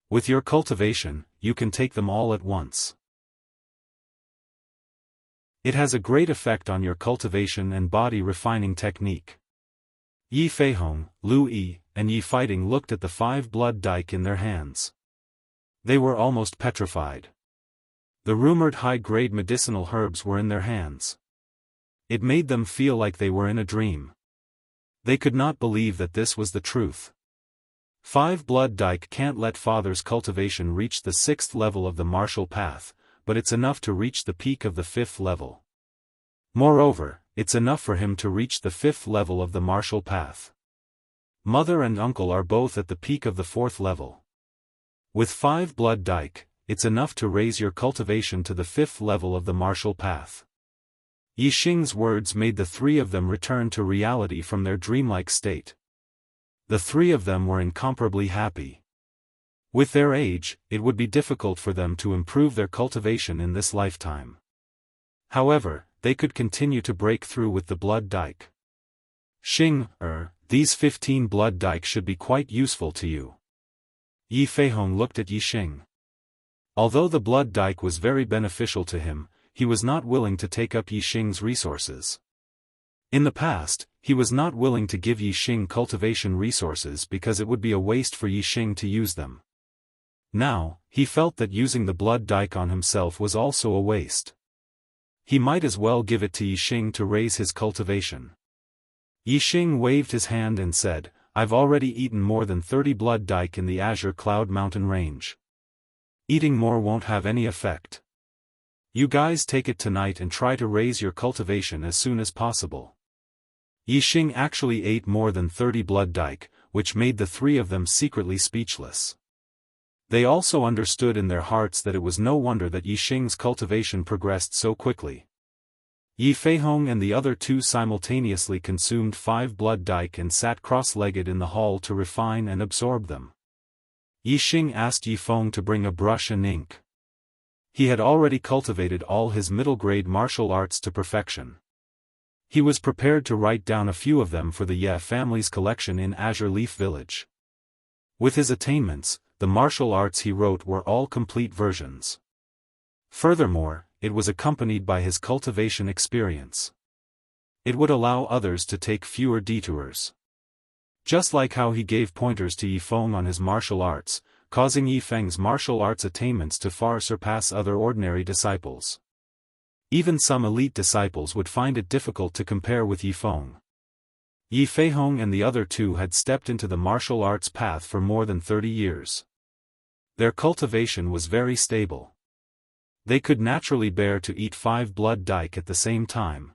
With your cultivation, you can take them all at once. It has a great effect on your cultivation and body refining technique." Yi Feihong, Lu Yi, and Yi Fighting looked at the 5 blood dike in their hands. They were almost petrified. The rumored high-grade medicinal herbs were in their hands. It made them feel like they were in a dream. They could not believe that this was the truth. 5 blood dike can't let father's cultivation reach the 6th level of the martial path, but it's enough to reach the peak of the 5th level. Moreover, it's enough for him to reach the 5th level of the martial path. Mother and uncle are both at the peak of the 4th level. With 5 blood dike, it's enough to raise your cultivation to the 5th level of the martial path. Yi Xing's words made the 3 of them return to reality from their dreamlike state. The 3 of them were incomparably happy. With their age, it would be difficult for them to improve their cultivation in this lifetime. However, they could continue to break through with the blood dike. "Xing, these 15 blood dike should be quite useful to you." Yi Feihong looked at Yi Xing. Although the blood dike was very beneficial to him, he was not willing to take up Yi Xing's resources. In the past, he was not willing to give Yi Xing cultivation resources because it would be a waste for Yi Xing to use them. Now, he felt that using the blood dike on himself was also a waste. He might as well give it to Yi Xing to raise his cultivation. Yi Xing waved his hand and said, "I've already eaten more than 30 blood dike in the Azure Cloud Mountain range. Eating more won't have any effect. You guys take it tonight and try to raise your cultivation as soon as possible." Yixing actually ate more than 30 blood dike, which made the three of them secretly speechless. They also understood in their hearts that it was no wonder that Yixing's cultivation progressed so quickly. Yi Feihong and the other two simultaneously consumed 5 blood dike and sat cross-legged in the hall to refine and absorb them. Yixing asked Yi Feng to bring a brush and ink. He had already cultivated all his middle-grade martial arts to perfection. He was prepared to write down a few of them for the Ye family's collection in Azure Leaf Village. With his attainments, the martial arts he wrote were all complete versions. Furthermore, it was accompanied by his cultivation experience. It would allow others to take fewer detours. Just like how he gave pointers to Yi Feng on his martial arts, causing Yi Feng's martial arts attainments to far surpass other ordinary disciples. Even some elite disciples would find it difficult to compare with Yi Feng. Yi Feihong and the other two had stepped into the martial arts path for more than 30 years. Their cultivation was very stable. They could naturally bear to eat 5 blood dike at the same time.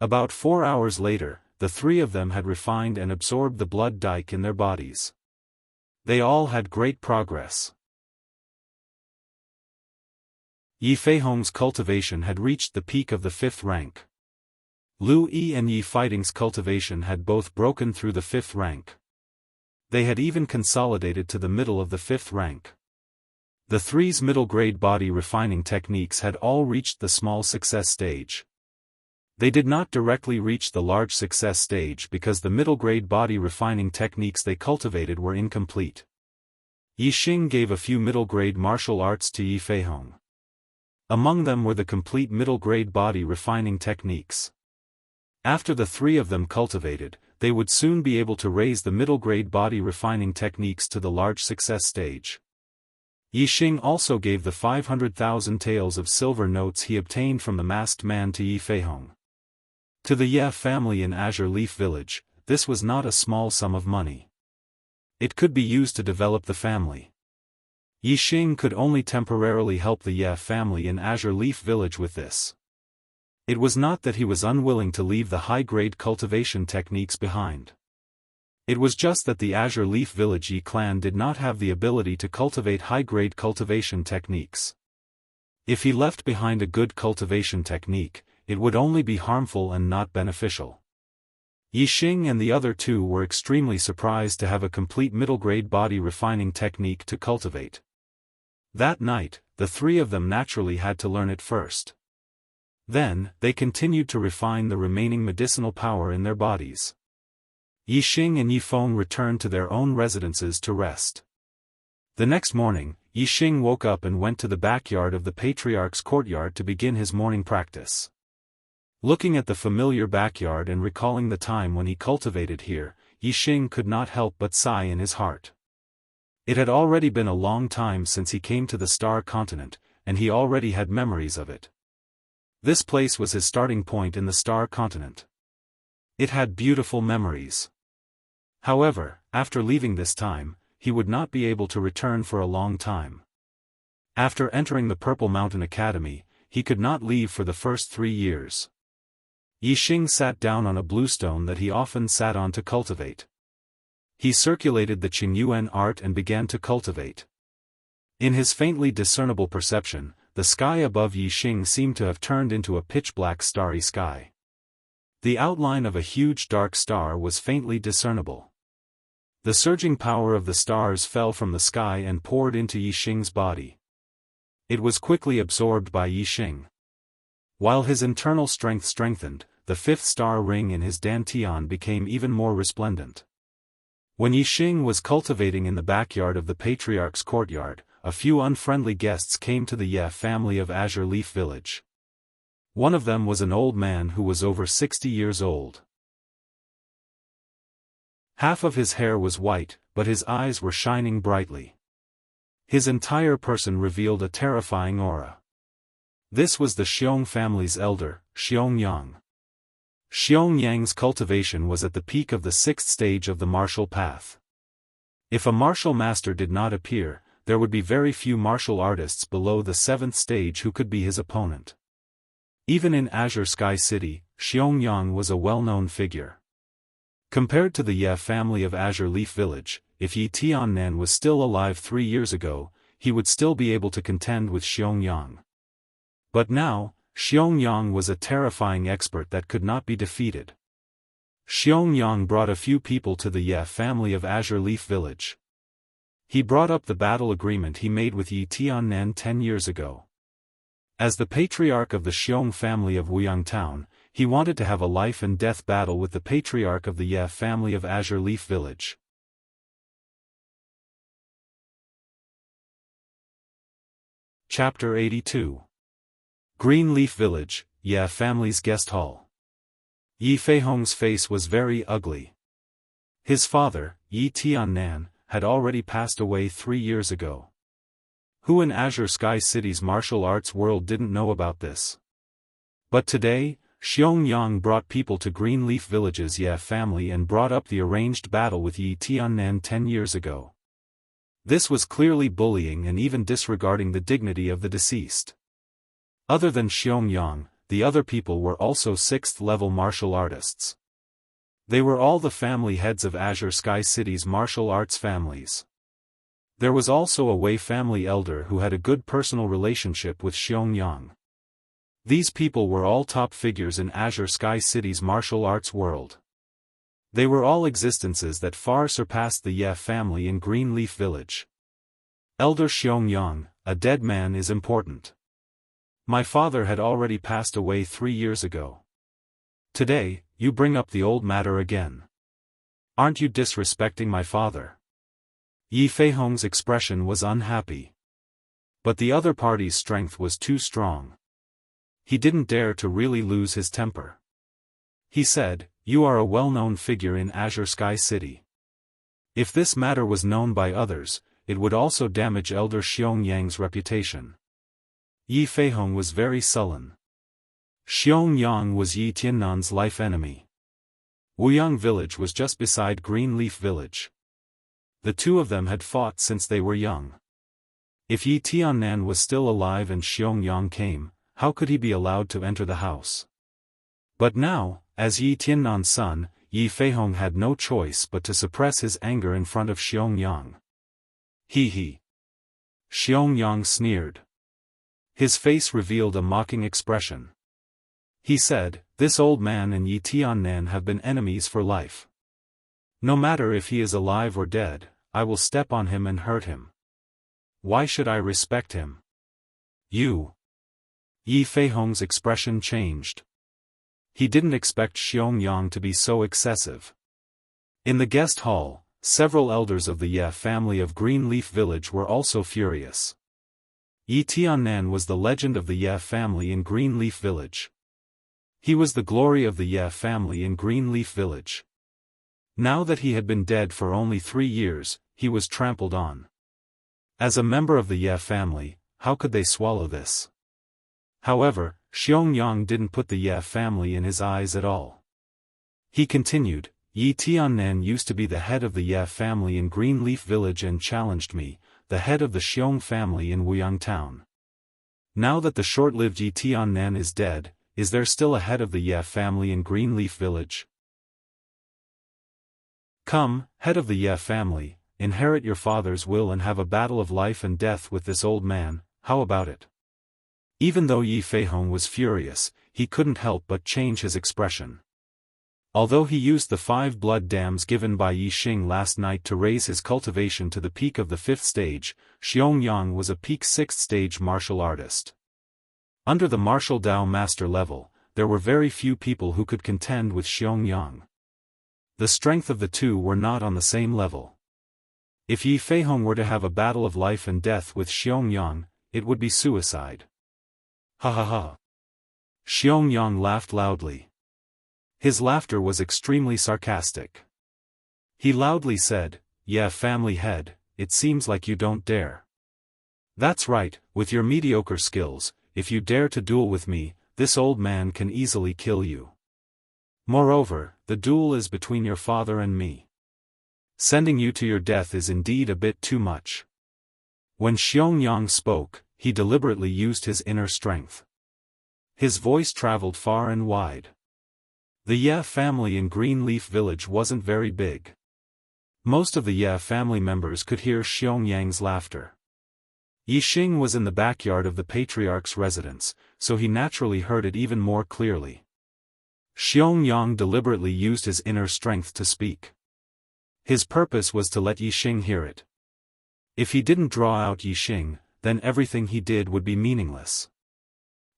About 4 hours later, the three of them had refined and absorbed the blood dike in their bodies. They all had great progress. Yi Feihong's cultivation had reached the peak of the 5th rank. Lu Yi and Yi Fighting's cultivation had both broken through the 5th rank. They had even consolidated to the middle of the 5th rank. The three's middle-grade body refining techniques had all reached the small success stage. They did not directly reach the large success stage because the middle-grade body refining techniques they cultivated were incomplete. Yixing gave a few middle-grade martial arts to Yi Feihong. Among them were the complete middle-grade body refining techniques. After the three of them cultivated, they would soon be able to raise the middle-grade body refining techniques to the large success stage. Yixing also gave the 500,000 taels of silver notes he obtained from the masked man to Yi Feihong. To the Ye family in Azure Leaf Village, this was not a small sum of money. It could be used to develop the family. Yixing could only temporarily help the Ye family in Azure Leaf Village with this. It was not that he was unwilling to leave the high-grade cultivation techniques behind. It was just that the Azure Leaf Village Yi clan did not have the ability to cultivate high-grade cultivation techniques. If he left behind a good cultivation technique, it would only be harmful and not beneficial. Yixing and the other two were extremely surprised to have a complete middle-grade body refining technique to cultivate. That night, the three of them naturally had to learn it first. Then, they continued to refine the remaining medicinal power in their bodies. Yixing and Yi Feng returned to their own residences to rest. The next morning, Yixing woke up and went to the backyard of the patriarch's courtyard to begin his morning practice. Looking at the familiar backyard and recalling the time when he cultivated here, Yixing could not help but sigh in his heart. It had already been a long time since he came to the Star Continent, and he already had memories of it. This place was his starting point in the Star Continent. It had beautiful memories. However, after leaving this time, he would not be able to return for a long time. After entering the Purple Mountain Academy, he could not leave for the first 3 years. Yixing sat down on a bluestone that he often sat on to cultivate. He circulated the Qingyuan art and began to cultivate. In his faintly discernible perception, the sky above Yixing seemed to have turned into a pitch-black starry sky. The outline of a huge dark star was faintly discernible. The surging power of the stars fell from the sky and poured into Yixing's body. It was quickly absorbed by Yixing. While his internal strength strengthened, the 5th star ring in his dantian became even more resplendent. When Yixing was cultivating in the backyard of the patriarch's courtyard, a few unfriendly guests came to the Ye family of Azure Leaf Village. One of them was an old man who was over 60 years old. Half of his hair was white, but his eyes were shining brightly. His entire person revealed a terrifying aura. This was the Xiong family's elder, Xiong Yang. Xiong Yang's cultivation was at the peak of the 6th stage of the martial path. If a martial master did not appear, there would be very few martial artists below the 7th stage who could be his opponent. Even in Azure Sky City, Xiaofan was a well-known figure. Compared to the Ye family of Azure Leaf Village, if Yi Tiannan was still alive 3 years ago, he would still be able to contend with Xiaofan. But now, Xiaofan was a terrifying expert that could not be defeated. Xiaofan brought a few people to the Ye family of Azure Leaf Village. He brought up the battle agreement he made with Yi Tiannan 10 years ago. As the patriarch of the Xiong family of Wuyang Town, he wanted to have a life-and-death battle with the patriarch of the Ye family of Azure Leaf Village. Chapter 82. Green Leaf Village, Ye family's guest hall. Yi Feihong's face was very ugly. His father, Yi Tiannan, had already passed away 3 years ago. Who in Azure Sky City's martial arts world didn't know about this? But today, Xiaofan brought people to Green Leaf Village's Ye family and brought up the arranged battle with Yi Tiannan 10 years ago. This was clearly bullying and even disregarding the dignity of the deceased. Other than Xiaofan, the other people were also 6th-level martial artists. They were all the family heads of Azure Sky City's martial arts families. There was also a Wei family elder who had a good personal relationship with Xiaofan. These people were all top figures in Azure Sky City's martial arts world. They were all existences that far surpassed the Ye family in Green Leaf Village. Elder Xiaofan, a dead man is important. My father had already passed away 3 years ago. Today, you bring up the old matter again. Aren't you disrespecting my father? Yi Feihong's expression was unhappy. But the other party's strength was too strong. He didn't dare to really lose his temper. He said, "You are a well-known figure in Azure Sky City. If this matter was known by others, it would also damage Elder Xiaofang's reputation." Yi Feihong was very sullen. Xiaofan was Yi Tiannan's life enemy. Wuyang Village was just beside Green Leaf Village. The two of them had fought since they were young. If Yi Tiannan was still alive and Xiaofan came, how could he be allowed to enter the house? But now, as Yi Tiannan's son, Yi Feihong had no choice but to suppress his anger in front of Xiaofan. He. Xiaofan sneered. His face revealed a mocking expression. He said, "This old man and Yi Tiannan have been enemies for life. No matter if he is alive or dead, I will step on him and hurt him. Why should I respect him? You." Yi Feihong's expression changed. He didn't expect Xiaofan to be so excessive. In the guest hall, several elders of the Ye family of Green Leaf Village were also furious. Yi Tiannan was the legend of the Ye family in Green Leaf Village. He was the glory of the Ye family in Green Leaf Village. Now that he had been dead for only 3 years, he was trampled on. As a member of the Ye family, how could they swallow this? However, Xiaofan didn't put the Ye family in his eyes at all. He continued, "Yi Tiannan used to be the head of the Ye family in Green Leaf Village and challenged me, the head of the Xiong family in Wuyang Town. Now that the short-lived Yi Tiannan is dead, is there still a head of the Ye family in Green Leaf Village? Come, head of the Ye family, inherit your father's will and have a battle of life and death with this old man, how about it?" Even though Yi Feihong was furious, he couldn't help but change his expression. Although he used the 5 blood dams given by Yi Xing last night to raise his cultivation to the peak of the 5th stage, Xiaofan was a peak 6th stage martial artist. Under the martial Dao master level, there were very few people who could contend with Xiaofan. The strength of the two were not on the same level. If Yi Feihong were to have a battle of life and death with Xiaofan, it would be suicide. Ha ha ha. Xiaofan laughed loudly. His laughter was extremely sarcastic. He loudly said, "Yeah, family head, it seems like you don't dare. That's right, with your mediocre skills, if you dare to duel with me, this old man can easily kill you. Moreover, the duel is between your father and me. Sending you to your death is indeed a bit too much." When Xiaofan spoke, he deliberately used his inner strength. His voice traveled far and wide. The Ye family in Greenleaf Village wasn't very big. Most of the Ye family members could hear Xiaoyang's laughter. Yixing was in the backyard of the patriarch's residence, so he naturally heard it even more clearly. Xiaoyang deliberately used his inner strength to speak. His purpose was to let Yixing hear it. If he didn't draw out Yixing, then everything he did would be meaningless.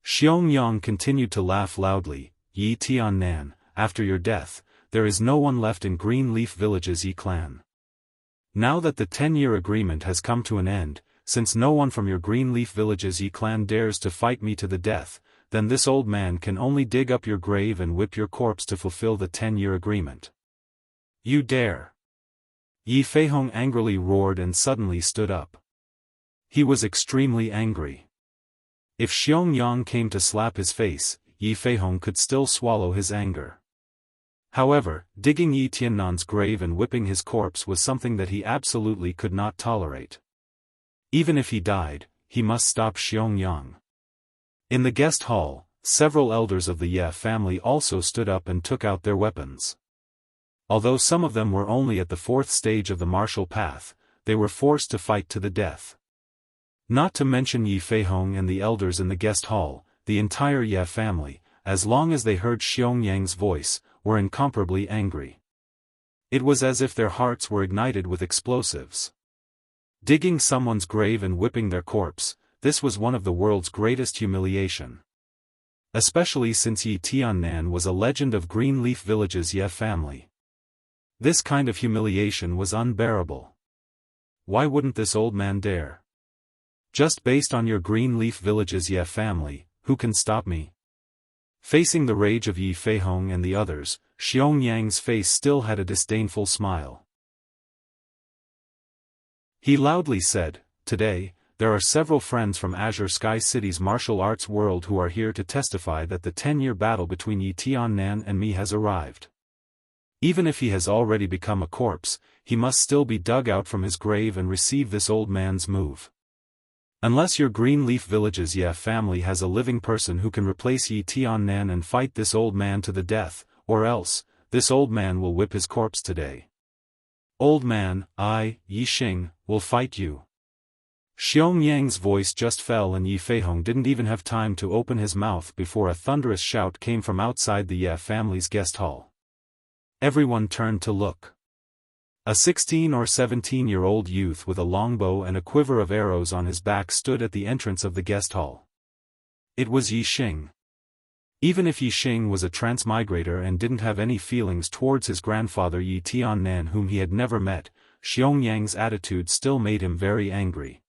Xiaoyang continued to laugh loudly. Yi Tiannan, after your death, there is no one left in Greenleaf Village's Yi clan. Now that the 10-year agreement has come to an end, since no one from your Greenleaf Village's Yi clan dares to fight me to the death, then this old man can only dig up your grave and whip your corpse to fulfill the 10-year agreement. You dare! Yi Feihong angrily roared and suddenly stood up. He was extremely angry. If Xiaoyang came to slap his face, Yi Feihong could still swallow his anger. However, digging Yi Tiannan's grave and whipping his corpse was something that he absolutely could not tolerate. Even if he died, he must stop Xiaoyang. In the guest hall, several elders of the Ye family also stood up and took out their weapons. Although some of them were only at the 4th stage of the martial path, they were forced to fight to the death. Not to mention Yi Feihong and the elders in the guest hall, the entire Ye family, as long as they heard Xiaoyang's voice, were incomparably angry. It was as if their hearts were ignited with explosives. Digging someone's grave and whipping their corpse, this was one of the world's greatest humiliation. Especially since Yi Tiannan was a legend of Greenleaf Village's Ye family. This kind of humiliation was unbearable. Why wouldn't this old man dare? Just based on your Greenleaf Village's Ye family, who can stop me? Facing the rage of Yi Feihong and the others, Xiaoyang's face still had a disdainful smile. He loudly said, "Today, there are several friends from Azure Sky City's martial arts world who are here to testify that the 10-year battle between Yi Tiannan and me has arrived. Even if he has already become a corpse, he must still be dug out from his grave and receive this old man's move. Unless your Greenleaf Village's Ye family has a living person who can replace Yi Tiannan and fight this old man to the death, or else, this old man will whip his corpse today. Old man, I, Yixing, will fight you." Xiaoyang's voice just fell and Yi Feihong didn't even have time to open his mouth before a thunderous shout came from outside the Ye family's guest hall. Everyone turned to look. A 16 or 17-year-old youth with a longbow and a quiver of arrows on his back stood at the entrance of the guest hall. It was Yixing. Even if Yixing was a transmigrator and didn't have any feelings towards his grandfather Yi Tiannan whom he had never met, Xiaoyang's attitude still made him very angry.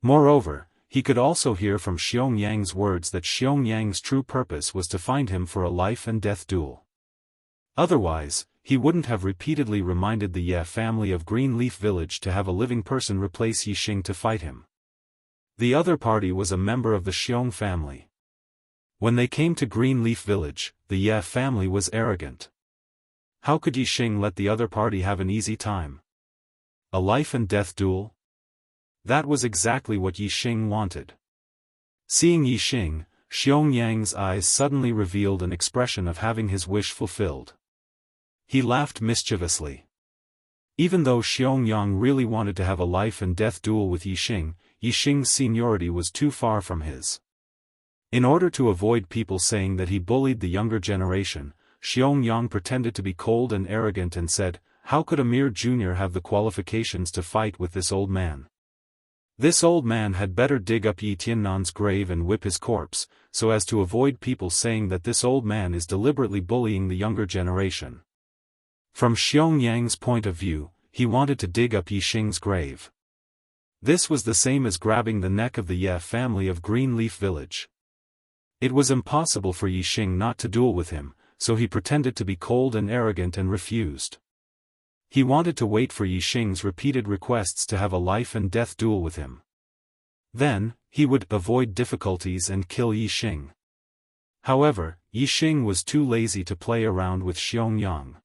Moreover, he could also hear from Xiaoyang's words that Xiaoyang's true purpose was to find him for a life-and-death duel. Otherwise, he wouldn't have repeatedly reminded the Ye family of Greenleaf Village to have a living person replace Yixing to fight him. The other party was a member of the Xiong family. When they came to Greenleaf Village, the Ye family was arrogant. How could Yixing let the other party have an easy time? A life-and-death duel? That was exactly what Yixing wanted. Seeing Yixing, Xiaoyang's eyes suddenly revealed an expression of having his wish fulfilled. He laughed mischievously. Even though Xiaoyang really wanted to have a life-and-death duel with Yixing, Yixing's seniority was too far from his. In order to avoid people saying that he bullied the younger generation, Xiaoyang pretended to be cold and arrogant and said, "How could a mere junior have the qualifications to fight with this old man? This old man had better dig up Yi Tiannan's grave and whip his corpse, so as to avoid people saying that this old man is deliberately bullying the younger generation." From Xiaoyang's point of view, he wanted to dig up Yixing's grave. This was the same as grabbing the neck of the Ye family of Greenleaf Village. It was impossible for Yixing not to duel with him, so he pretended to be cold and arrogant and refused. He wanted to wait for Yixing's repeated requests to have a life-and-death duel with him. Then, he would avoid difficulties and kill Yixing. However, Yixing was too lazy to play around with Xiaoyang.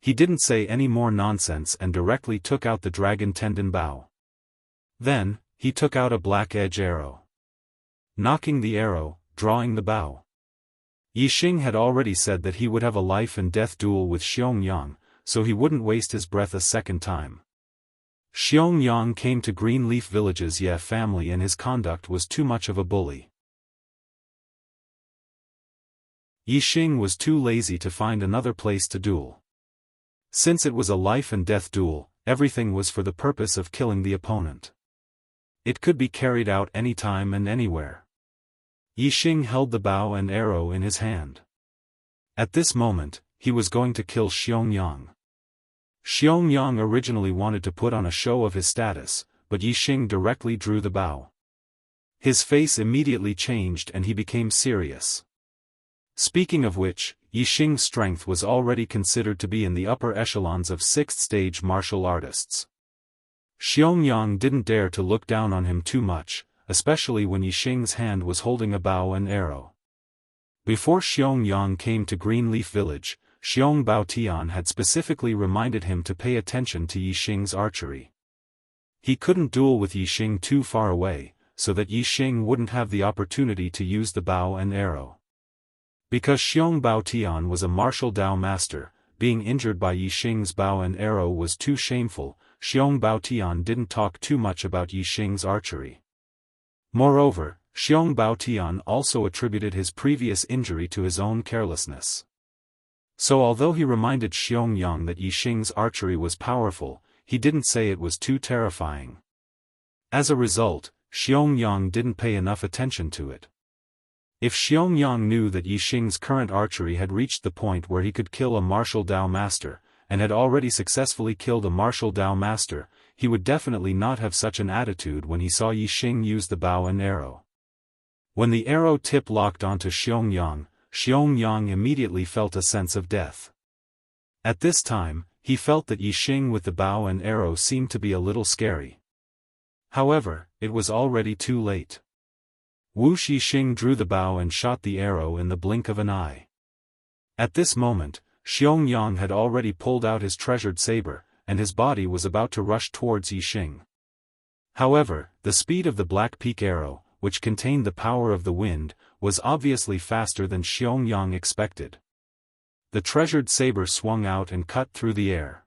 He didn't say any more nonsense and directly took out the dragon tendon bow. Then, he took out a black edge arrow. Knocking the arrow, drawing the bow. Yi Xing had already said that he would have a life and death duel with Xiaofan, so he wouldn't waste his breath a second time. Xiaofan came to Greenleaf Village's Ye family and his conduct was too much of a bully. Yi Xing was too lazy to find another place to duel. Since it was a life and death duel, everything was for the purpose of killing the opponent. It could be carried out anytime and anywhere. Yi Xing held the bow and arrow in his hand. At this moment, he was going to kill Xiaofan. Xiaofan originally wanted to put on a show of his status, but Yi Xing directly drew the bow. His face immediately changed and he became serious. Speaking of which, Yi Xing's strength was already considered to be in the upper echelons of 6th-stage martial artists. Xiaofan didn't dare to look down on him too much, especially when Yi Xing's hand was holding a bow and arrow. Before Xiaofan came to Greenleaf Village, Xiong Baotian had specifically reminded him to pay attention to Yi Xing's archery. He couldn't duel with Yi Xing too far away, so that Yi Xing wouldn't have the opportunity to use the bow and arrow. Because Xiong Baotian was a martial Dao master, being injured by Yi Xing's bow and arrow was too shameful. Xiong Baotian didn't talk too much about Yi Xing's archery. Moreover, Xiong Baotian also attributed his previous injury to his own carelessness. So although he reminded Xiaofan that Yi Xing's archery was powerful, he didn't say it was too terrifying. As a result, Xiaofan didn't pay enough attention to it. If Xiaofan knew that Yi Xing's current archery had reached the point where he could kill a martial Dao master, and had already successfully killed a martial Dao master, he would definitely not have such an attitude when he saw Yi Xing use the bow and arrow. When the arrow tip locked onto Xiaofan immediately felt a sense of death. At this time, he felt that Yi Xing with the bow and arrow seemed to be a little scary. However, it was already too late. Yi Xing drew the bow and shot the arrow in the blink of an eye. At this moment, Xiaofan had already pulled out his treasured saber, and his body was about to rush towards Yi Xing. However, the speed of the Black Peak arrow, which contained the power of the wind, was obviously faster than Xiaofan expected. The treasured saber swung out and cut through the air.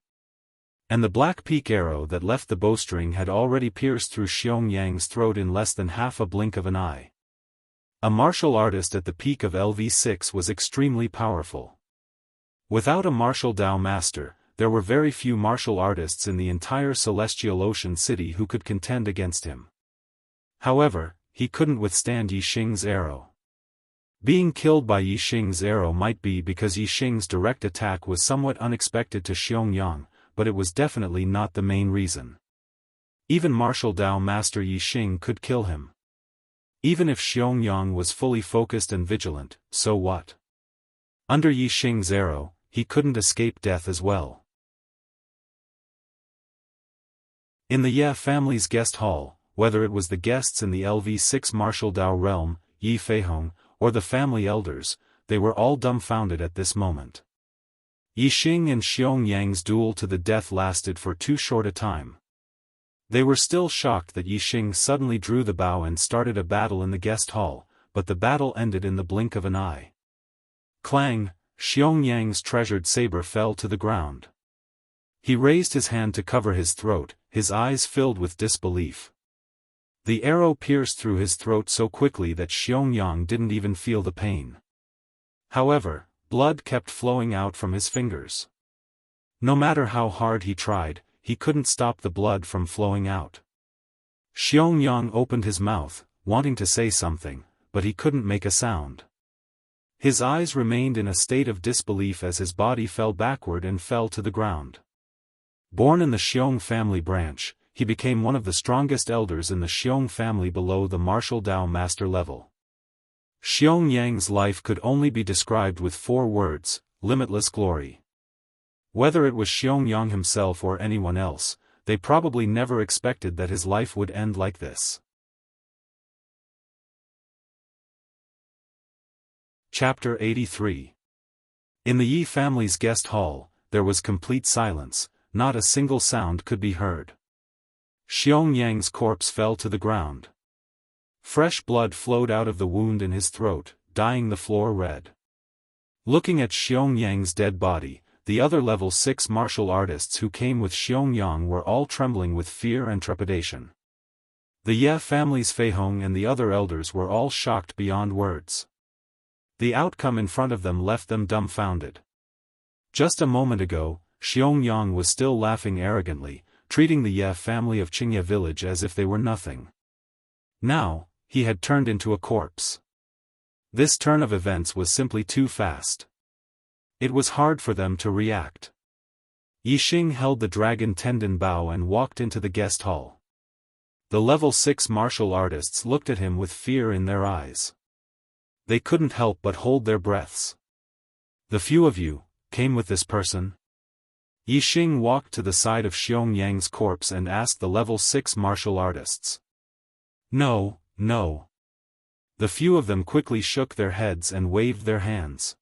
And the Black Peak arrow that left the bowstring had already pierced through Xiaofan's throat in less than half a blink of an eye. A martial artist at the peak of LV6 was extremely powerful. Without a martial Dao master, there were very few martial artists in the entire Celestial Ocean City who could contend against him. However, he couldn't withstand Yi Xing's arrow. Being killed by Yi Xing's arrow might be because Yi Xing's direct attack was somewhat unexpected to Xiaofan, but it was definitely not the main reason. Even martial Dao master Yi Xing could kill him. Even if Xiaofan was fully focused and vigilant, so what? Under Yi Xing's arrow, he couldn't escape death as well. In the Ye family's guest hall, whether it was the guests in the LV6 martial Dao realm, Yi Feihong, or the family elders, they were all dumbfounded at this moment. Yi Xing and Xiaofan's duel to the death lasted for too short a time. They were still shocked that Yi Xing suddenly drew the bow and started a battle in the guest hall, but the battle ended in the blink of an eye. Clang! Xiaofan's treasured saber fell to the ground. He raised his hand to cover his throat, his eyes filled with disbelief. The arrow pierced through his throat so quickly that Xiaofan didn't even feel the pain. However, blood kept flowing out from his fingers. No matter how hard he tried, he couldn't stop the blood from flowing out. Xiaofan opened his mouth, wanting to say something, but he couldn't make a sound. His eyes remained in a state of disbelief as his body fell backward and fell to the ground. Born in the Xiong family branch, he became one of the strongest elders in the Xiong family below the martial Dao master level. Xiaofan's life could only be described with 4 words: limitless glory. Whether it was Xiaofan himself or anyone else, they probably never expected that his life would end like this. Chapter 83. In the Yi family's guest hall, there was complete silence, not a single sound could be heard. Xiaofan's corpse fell to the ground. Fresh blood flowed out of the wound in his throat, dyeing the floor red. Looking at Xiong dead body, the other level 6 martial artists who came with Xiong were all trembling with fear and trepidation. The Ye family's Fei Hong and the other elders were all shocked beyond words. The outcome in front of them left them dumbfounded. Just a moment ago, Xiong was still laughing arrogantly, treating the Ye family of Qingye village as if they were nothing. Now, he had turned into a corpse. This turn of events was simply too fast. It was hard for them to react. Yixing held the dragon tendon bow and walked into the guest hall. The level 6 martial artists looked at him with fear in their eyes. They couldn't help but hold their breaths. "The few of you came with this person?" Yixing walked to the side of Xiong corpse and asked the level 6 martial artists. "No, no." The few of them quickly shook their heads and waved their hands.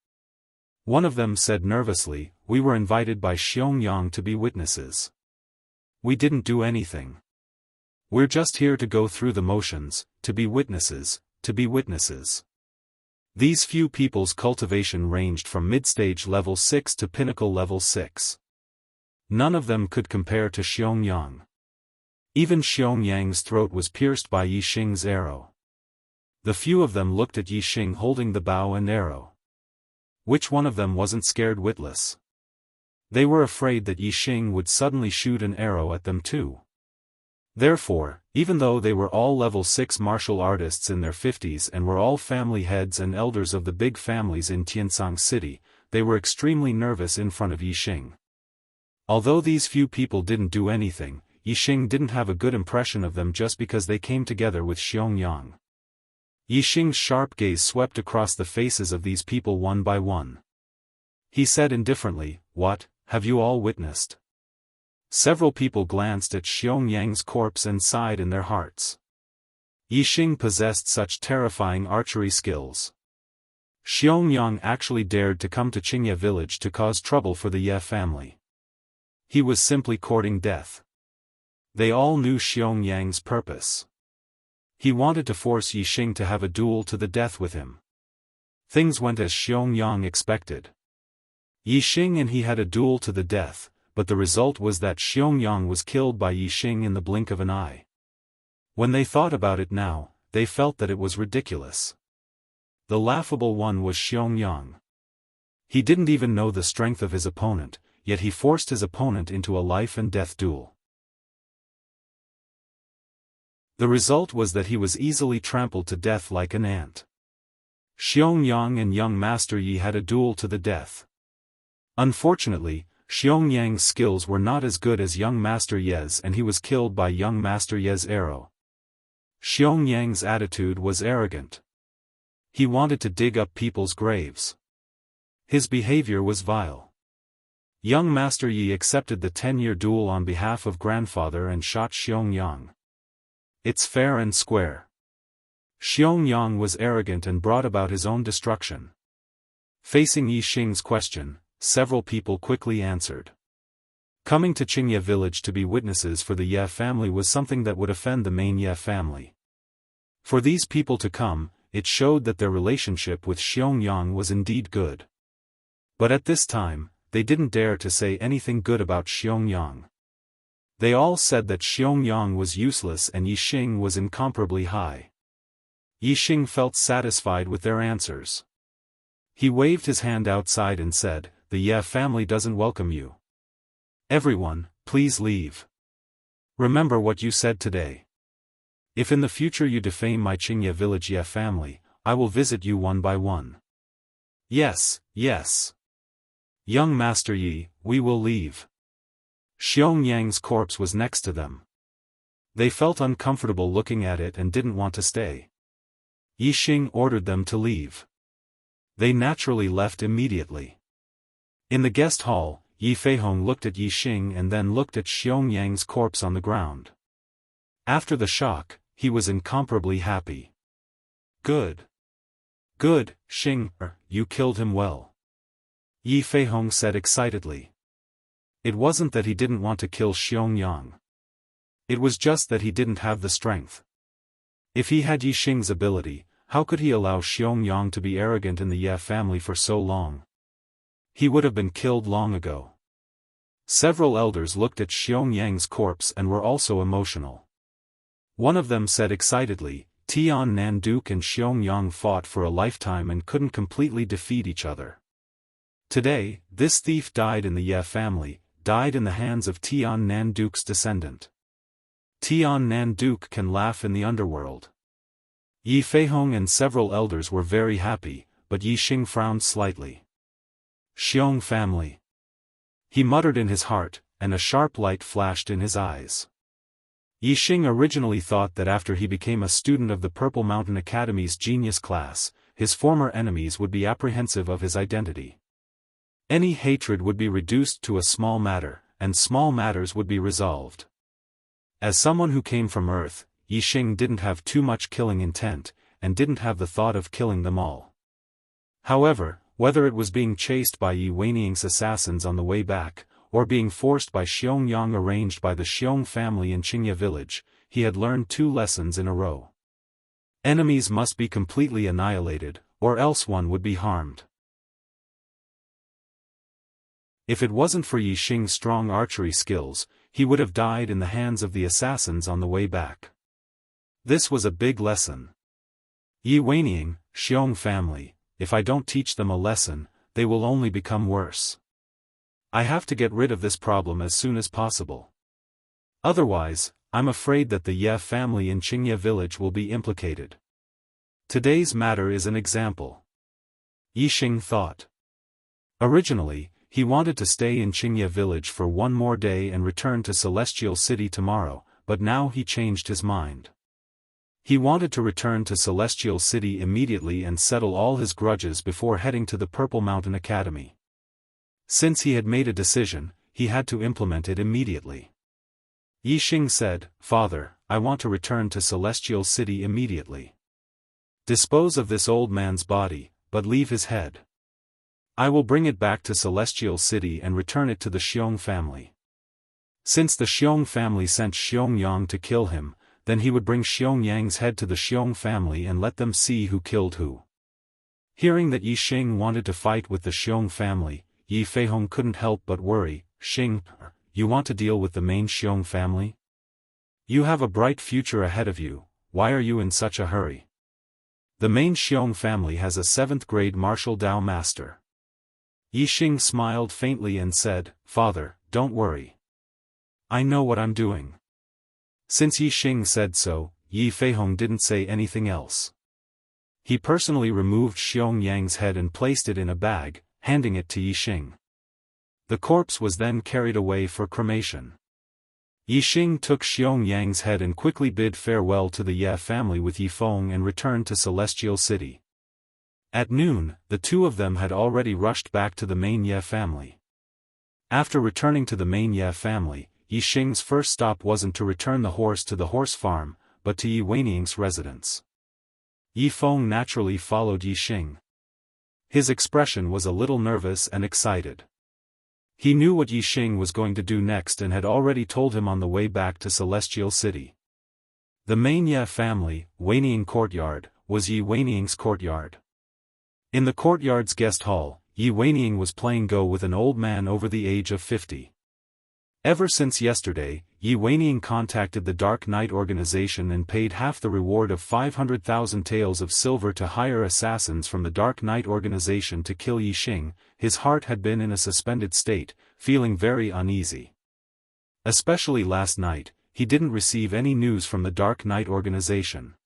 One of them said nervously, "We were invited by Xiong to be witnesses. We didn't do anything. We're just here to go through the motions, to be witnesses, to be witnesses." These few people's cultivation ranged from mid-stage level 6 to pinnacle level 6. None of them could compare to Xiong. Even Xiong throat was pierced by Yixing's arrow. The few of them looked at Yixing holding the bow and arrow. Which one of them wasn't scared witless? They were afraid that Yixing would suddenly shoot an arrow at them too. Therefore, even though they were all level 6 martial artists in their 50s and were all family heads and elders of the big families in Tiansang City, they were extremely nervous in front of Yixing. Although these few people didn't do anything, Yixing didn't have a good impression of them just because they came together with Xiong. Yixing's sharp gaze swept across the faces of these people one by one. He said indifferently, "What, have you all witnessed?" Several people glanced at Xiong corpse and sighed in their hearts. Yixing possessed such terrifying archery skills. Xiong actually dared to come to Qingye village to cause trouble for the Ye family. He was simply courting death. They all knew Xiong purpose. He wanted to force Yixing to have a duel to the death with him. Things went as Xiong expected. Yixing and he had a duel to the death, but the result was that Xiong was killed by Yixing in the blink of an eye. When they thought about it now, they felt that it was ridiculous. The laughable one was Xiong. He didn't even know the strength of his opponent, yet he forced his opponent into a life-and-death duel. The result was that he was easily trampled to death like an ant. Xiong and young Master Yi had a duel to the death. Unfortunately, Xiong skills were not as good as young Master Ye's and he was killed by young Master Ye's arrow. Xiong attitude was arrogant. He wanted to dig up people's graves. His behavior was vile. Young Master Yi accepted the 10-year duel on behalf of grandfather and shot Xiong. It's fair and square. Xiong was arrogant and brought about his own destruction. Facing Yixing's question, several people quickly answered. Coming to Qingye village to be witnesses for the Ye family was something that would offend the main Ye family. For these people to come, it showed that their relationship with Xiong was indeed good. But at this time, they didn't dare to say anything good about Xiong. They all said that Xiong was useless and Yixing was incomparably high. Yixing felt satisfied with their answers. He waved his hand outside and said, "The Ye family doesn't welcome you. Everyone, please leave. Remember what you said today. If in the future you defame my Qingye village Ye family, I will visit you one by one." "Yes, yes. Young Master Yi, we will leave." Xiong corpse was next to them. They felt uncomfortable looking at it and didn't want to stay. Yixing ordered them to leave. They naturally left immediately. In the guest hall, Yi Feihong looked at Yixing and then looked at Xiong corpse on the ground. After the shock, he was incomparably happy. Good. Good, Xing, you killed him well. Yi Feihong said excitedly. It wasn't that he didn't want to kill Xiong. It was just that he didn't have the strength. If he had Yixing's ability, how could he allow Xiong to be arrogant in the Ye family for so long? He would have been killed long ago. Several elders looked at Xiong Yang's corpse and were also emotional. One of them said excitedly, Tian Nan Duke and Xiong Yang fought for a lifetime and couldn't completely defeat each other. Today, this thief died in the Ye family, died in the hands of Tian Nan Duke's descendant. Tian Nan Duke can laugh in the underworld. Yi Feihong and several elders were very happy, but Yi Xing frowned slightly. Xiong family. He muttered in his heart, and a sharp light flashed in his eyes. Yi Xing originally thought that after he became a student of the Purple Mountain Academy's genius class, his former enemies would be apprehensive of his identity. Any hatred would be reduced to a small matter, and small matters would be resolved. As someone who came from Earth, Yi Xing didn't have too much killing intent, and didn't have the thought of killing them all. However, whether it was being chased by Yi Weining's assassins on the way back, or being forced by Xiong Yang arranged by the Xiong family in Qingye village, he had learned 2 lessons in a row. Enemies must be completely annihilated, or else one would be harmed. If it wasn't for Yi Xing's strong archery skills, he would have died in the hands of the assassins on the way back. This was a big lesson. Yi Weining, Xiong family, if I don't teach them a lesson, they will only become worse. I have to get rid of this problem as soon as possible. Otherwise, I'm afraid that the Ye family in Qingye village will be implicated. Today's matter is an example. Yi Xing thought. Originally, he wanted to stay in Qingye village for one more day and return to Celestial City tomorrow, but now he changed his mind. He wanted to return to Celestial City immediately and settle all his grudges before heading to the Purple Mountain Academy. Since he had made a decision, he had to implement it immediately. Yi Xing said, "Father, I want to return to Celestial City immediately. Dispose of this old man's body, but leave his head. I will bring it back to Celestial City and return it to the Xiong family." Since the Xiong family sent Xiong Yang to kill him, then he would bring Xiong Yang's head to the Xiong family and let them see who killed who. Hearing that Yi Xing wanted to fight with the Xiong family, Yi Feihong couldn't help but worry. "Xing, you want to deal with the main Xiong family? You have a bright future ahead of you, why are you in such a hurry? The main Xiong family has a 7th grade martial Dao master." Yi Xing smiled faintly and said, "Father, don't worry. I know what I'm doing." Since Yi Xing said so, Yi Feihong didn't say anything else. He personally removed Xiong Yang's head and placed it in a bag, handing it to Yi Xing. The corpse was then carried away for cremation. Yi Xing took Xiong Yang's head and quickly bid farewell to the Ye family with Yi Feng and returned to Celestial City. At noon, the 2 of them had already rushed back to the main Ye family. After returning to the main Ye family, Yi Xing's first stop wasn't to return the horse to the horse farm, but to Yi Weining's residence. Yi Feng naturally followed Yi Xing. His expression was a little nervous and excited. He knew what Yi Xing was going to do next and had already told him on the way back to Celestial City. The main Ye family, Weining courtyard, was Yi Weining's courtyard. In the courtyard's guest hall, Yi Weining was playing Go with an old man over the age of 50. Ever since yesterday, Yi Weining contacted the Dark Knight organization and paid half the reward of 500,000 taels of silver to hire assassins from the Dark Knight organization to kill Yi Xing. His heart had been in a suspended state, feeling very uneasy. Especially last night, he didn't receive any news from the Dark Knight organization.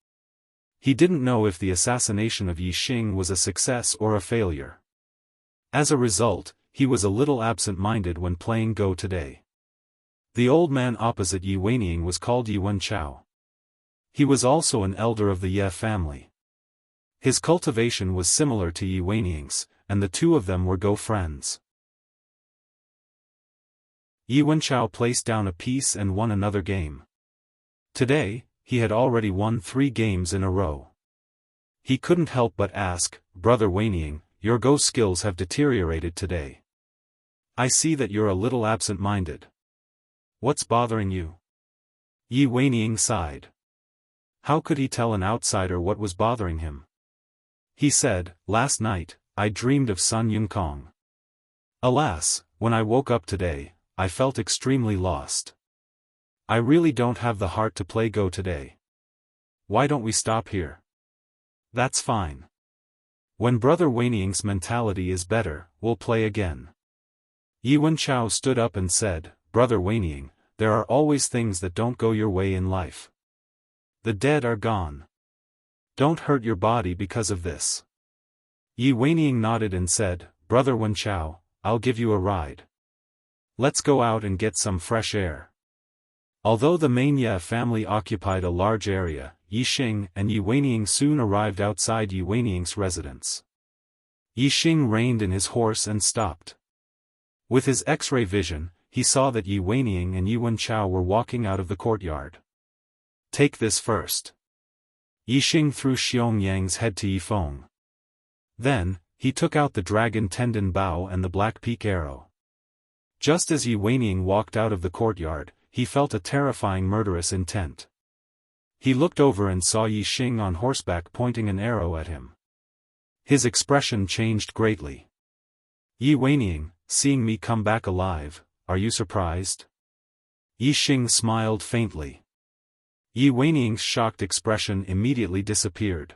He didn't know if the assassination of Yi Xing was a success or a failure. As a result, he was a little absent-minded when playing Go today. The old man opposite Yi Weining was called Yi Wenchao. He was also an elder of the Ye family. His cultivation was similar to Yi Weining's, and the 2 of them were Go friends. Yi Wenchao placed down a piece and won another game. Today, he had already won 3 games in a row. He couldn't help but ask, "Brother Weining, your Go skills have deteriorated today. I see that you're a little absent-minded. What's bothering you?" Yi Weining sighed. How could he tell an outsider what was bothering him? He said, "Last night, I dreamed of Sun Yunкong. Alas, when I woke up today, I felt extremely lost. I really don't have the heart to play Go today. Why don't we stop here? That's fine. When Brother Weining's mentality is better, we'll play again. Yi Wenchao stood up and said, Brother Weining, there are always things that don't go your way in life. The dead are gone. Don't hurt your body because of this. Yi Weining nodded and said, Brother Wenchao, I'll give you a ride. Let's go out and get some fresh air. Although the Mania family occupied a large area, Yi Xing and Yi Weining soon arrived outside Yi Weining's residence. Yi Xing reined in his horse and stopped. With his X-ray vision, he saw that Yi Weining and Yi Wenchao were walking out of the courtyard. Take this first. Yi Xing threw Xiong Yang's head to Yi Feng. Then, he took out the dragon tendon bow and the black peak arrow. Just as Yi Weining walked out of the courtyard, he felt a terrifying murderous intent. He looked over and saw Yi Xing on horseback pointing an arrow at him. His expression changed greatly. Yi Weining, seeing me come back alive, are you surprised? Yi Xing smiled faintly. Yi Weining's shocked expression immediately disappeared.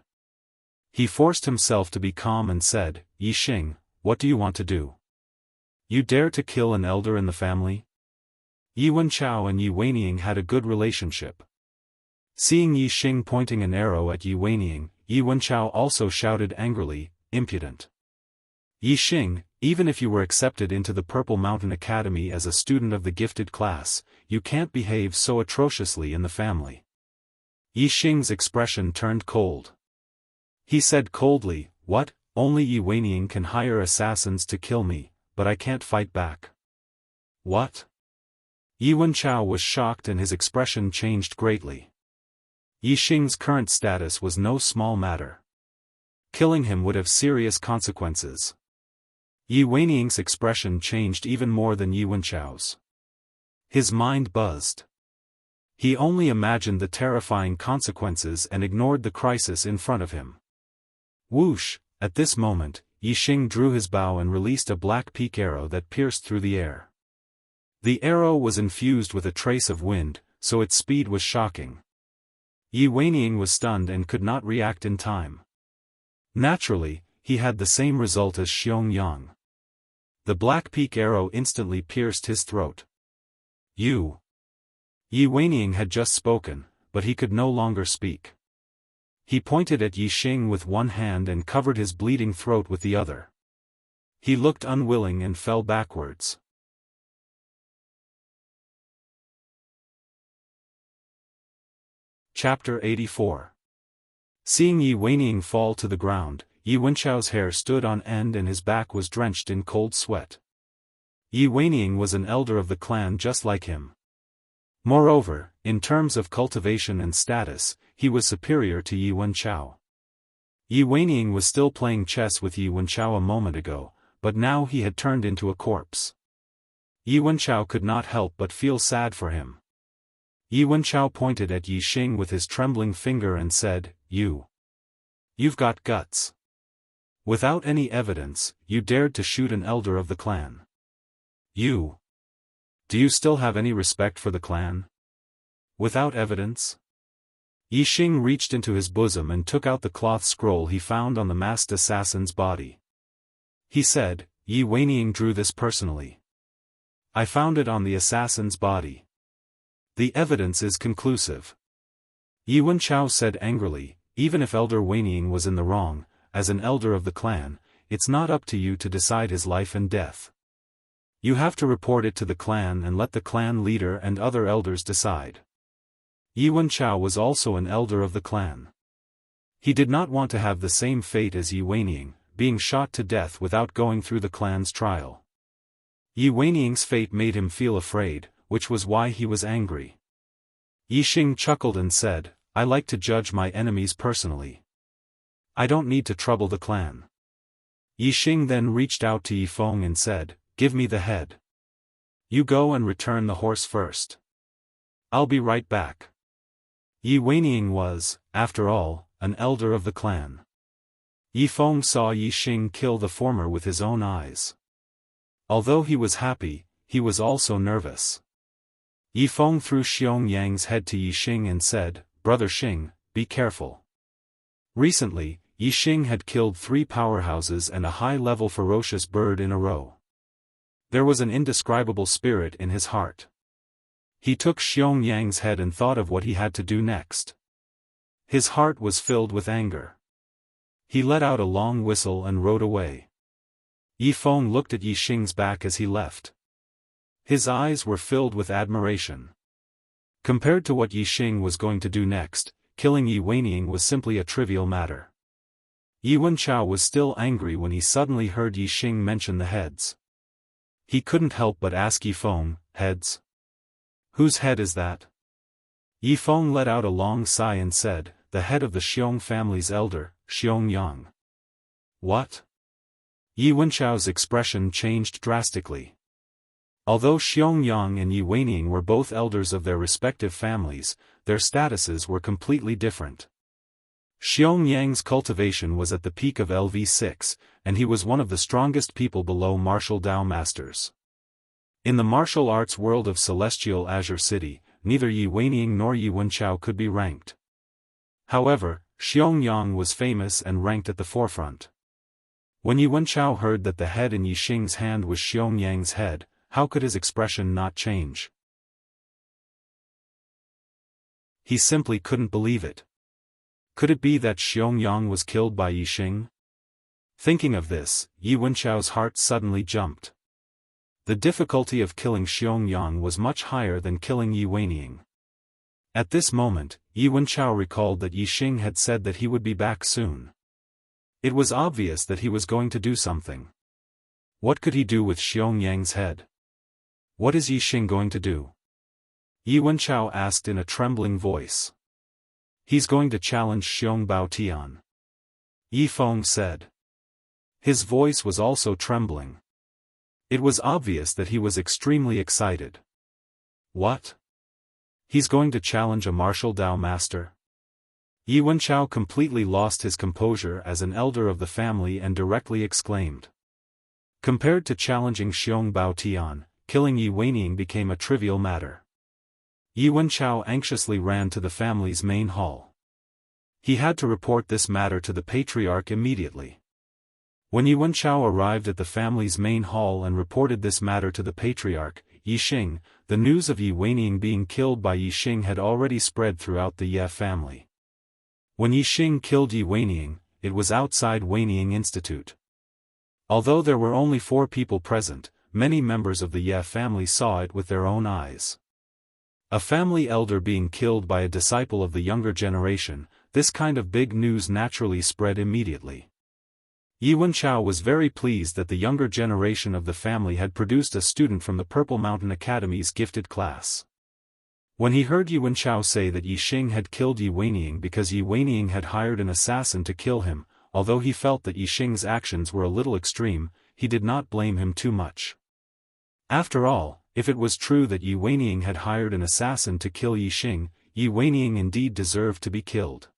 He forced himself to be calm and said, Yi Xing, what do you want to do? You dare to kill an elder in the family? Yi Wenchao and Yi Weining had a good relationship. Seeing Yi Xing pointing an arrow at Yi Weining, Yi Wenchao also shouted angrily, impudent. Yi Xing, even if you were accepted into the Purple Mountain Academy as a student of the gifted class, you can't behave so atrociously in the family. Yi Xing's expression turned cold. He said coldly, what, only Yi Weining can hire assassins to kill me, but I can't fight back. What? Yi Wenchao was shocked and his expression changed greatly. Yi Xing's current status was no small matter. Killing him would have serious consequences. Yi Weining's expression changed even more than Yi Wenchao's. His mind buzzed. He only imagined the terrifying consequences and ignored the crisis in front of him. Whoosh! At this moment, Yi Xing drew his bow and released a black peak arrow that pierced through the air. The arrow was infused with a trace of wind, so its speed was shocking. Yi Weining was stunned and could not react in time. Naturally, he had the same result as Xiong Yang. The black peak arrow instantly pierced his throat. You! Yi Weining had just spoken, but he could no longer speak. He pointed at Yi Xing with one hand and covered his bleeding throat with the other. He looked unwilling and fell backwards. Chapter 84. Seeing Yi Weining fall to the ground, Yi Wenchao's hair stood on end and his back was drenched in cold sweat. Yi Weining was an elder of the clan just like him. Moreover, in terms of cultivation and status, he was superior to Yi Wenchao. Yi Weining was still playing chess with Yi Wenchao a moment ago, but now he had turned into a corpse. Yi Wenchao could not help but feel sad for him. Yi Wenchao pointed at Yi Xing with his trembling finger and said, You've got guts. Without any evidence, you dared to shoot an elder of the clan. Do you still have any respect for the clan? Without evidence? Yi Xing reached into his bosom and took out the cloth scroll he found on the masked assassin's body. He said, Yi Weining drew this personally. I found it on the assassin's body. The evidence is conclusive. Yi Wenchao said angrily, even if Elder Weining was in the wrong, as an elder of the clan, it's not up to you to decide his life and death. You have to report it to the clan and let the clan leader and other elders decide. Yi Wenchao was also an elder of the clan. He did not want to have the same fate as Yi Weining, being shot to death without going through the clan's trial. Yi Weining's fate made him feel afraid, which was why he was angry. Yi Xing chuckled and said, I like to judge my enemies personally. I don't need to trouble the clan. Yi Xing then reached out to Yi Feng and said, Give me the head. You go and return the horse first. I'll be right back. Yi Weining was, after all, an elder of the clan. Yi Feng saw Yi Xing kill the former with his own eyes. Although he was happy, he was also nervous. Yi Feng threw Xiong Yang's head to Yi Xing and said, "Brother Xing, be careful." Recently, Yi Xing had killed 3 powerhouses and a high-level ferocious bird in a row. There was an indescribable spirit in his heart. He took Xiong Yang's head and thought of what he had to do next. His heart was filled with anger. He let out a long whistle and rode away. Yi Feng looked at Yi Xing's back as he left. His eyes were filled with admiration. Compared to what Yi Xing was going to do next, killing Yi Weining was simply a trivial matter. Yi Wenchao was still angry when he suddenly heard Yi Xing mention the heads. He couldn't help but ask Yi Feng, "Heads? Whose head is that?" Yi Feng let out a long sigh and said, "The head of the Xiong family's elder, Xiong Yang." "What?" Yi Wenchao's expression changed drastically. Although Xiong Yang and Yi Weining were both elders of their respective families, their statuses were completely different. Xiong Yang's cultivation was at the peak of LV6, and he was one of the strongest people below martial Dao masters. In the martial arts world of Celestial Azure City, neither Yi Weining nor Yi Wenchao could be ranked. However, Xiong Yang was famous and ranked at the forefront. When Yi Wenchao heard that the head in Yi Xing's hand was Xiong Yang's head, how could his expression not change? He simply couldn't believe it. Could it be that Xiong Yang was killed by Yi Xing? Thinking of this, Yi Wenchao's heart suddenly jumped. The difficulty of killing Xiong Yang was much higher than killing Yi Weining. At this moment, Yi Wenchao recalled that Yi Xing had said that he would be back soon. It was obvious that he was going to do something. What could he do with Xiong Yang's head? What is Yi Xing going to do? Yi Wenchao asked in a trembling voice. He's going to challenge Xiong Baotian. Yi Feng said. His voice was also trembling. It was obvious that he was extremely excited. What? He's going to challenge a martial Dao master? Yi Wenchao completely lost his composure as an elder of the family and directly exclaimed. Compared to challenging Xiong Baotian, killing Yi Weining became a trivial matter. Yi Wenchao anxiously ran to the family's main hall. He had to report this matter to the patriarch immediately. When Yi Wenchao arrived at the family's main hall and reported this matter to the patriarch, Yi Xing, the news of Yi Weining being killed by Yi Xing had already spread throughout the Ye family. When Yi Xing killed Yi Weining, it was outside Weining Institute. Although there were only 4 people present, many members of the Ye family saw it with their own eyes. A family elder being killed by a disciple of the younger generation, this kind of big news naturally spread immediately. Yi Wenchao was very pleased that the younger generation of the family had produced a student from the Purple Mountain Academy's gifted class. When he heard Yi Wenchao say that Yi Xing had killed Yi Weining because Yi Weining had hired an assassin to kill him, although he felt that Yi Xing's actions were a little extreme, he did not blame him too much. After all, if it was true that Yi Weining had hired an assassin to kill Yi Xing, Yi Weining indeed deserved to be killed.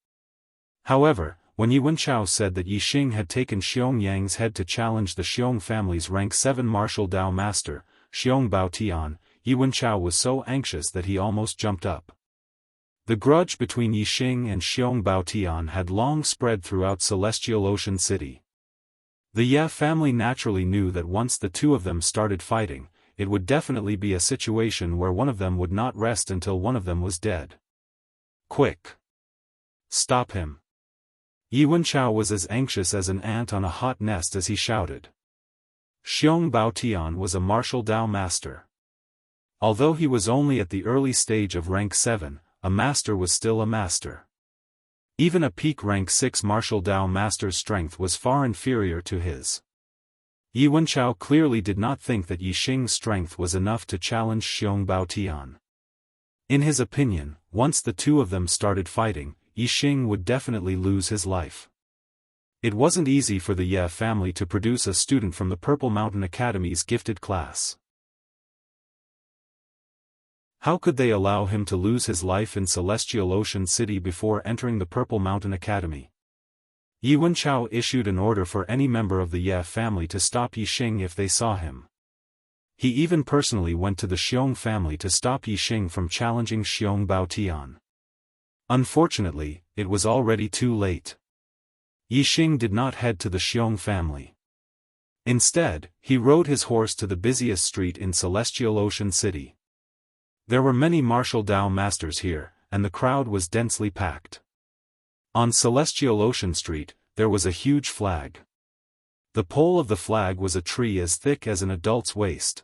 However, when Yi Wenchao said that Yi Xing had taken Xiong Yang's head to challenge the Xiong family's rank 7 martial Dao master, Xiong Baotian, Yi Wenchao was so anxious that he almost jumped up. The grudge between Yi Xing and Xiong Baotian had long spread throughout Celestial Ocean City. The Ye family naturally knew that once the 2 of them started fighting, it would definitely be a situation where one of them would not rest until one of them was dead. Quick! Stop him! Yi Wenchao was as anxious as an ant on a hot nest as he shouted. Xiong Baotian was a martial Dao master. Although he was only at the early stage of rank 7, a master was still a master. Even a peak rank 6 martial Dao master's strength was far inferior to his. Yi Wenchao clearly did not think that Yi Xing's strength was enough to challenge Xiong Baotian. In his opinion, once the 2 of them started fighting, Yi Xing would definitely lose his life. It wasn't easy for the Ye family to produce a student from the Purple Mountain Academy's gifted class. How could they allow him to lose his life in Celestial Ocean City before entering the Purple Mountain Academy? Yi Wenchao issued an order for any member of the Ye family to stop Yi Xing if they saw him. He even personally went to the Xiong family to stop Yixing from challenging Xiong Baotian. Unfortunately, it was already too late. Yixing did not head to the Xiong family. Instead, he rode his horse to the busiest street in Celestial Ocean City. There were many martial Dao masters here, and the crowd was densely packed. On Celestial Ocean Street, there was a huge flag. The pole of the flag was a tree as thick as an adult's waist.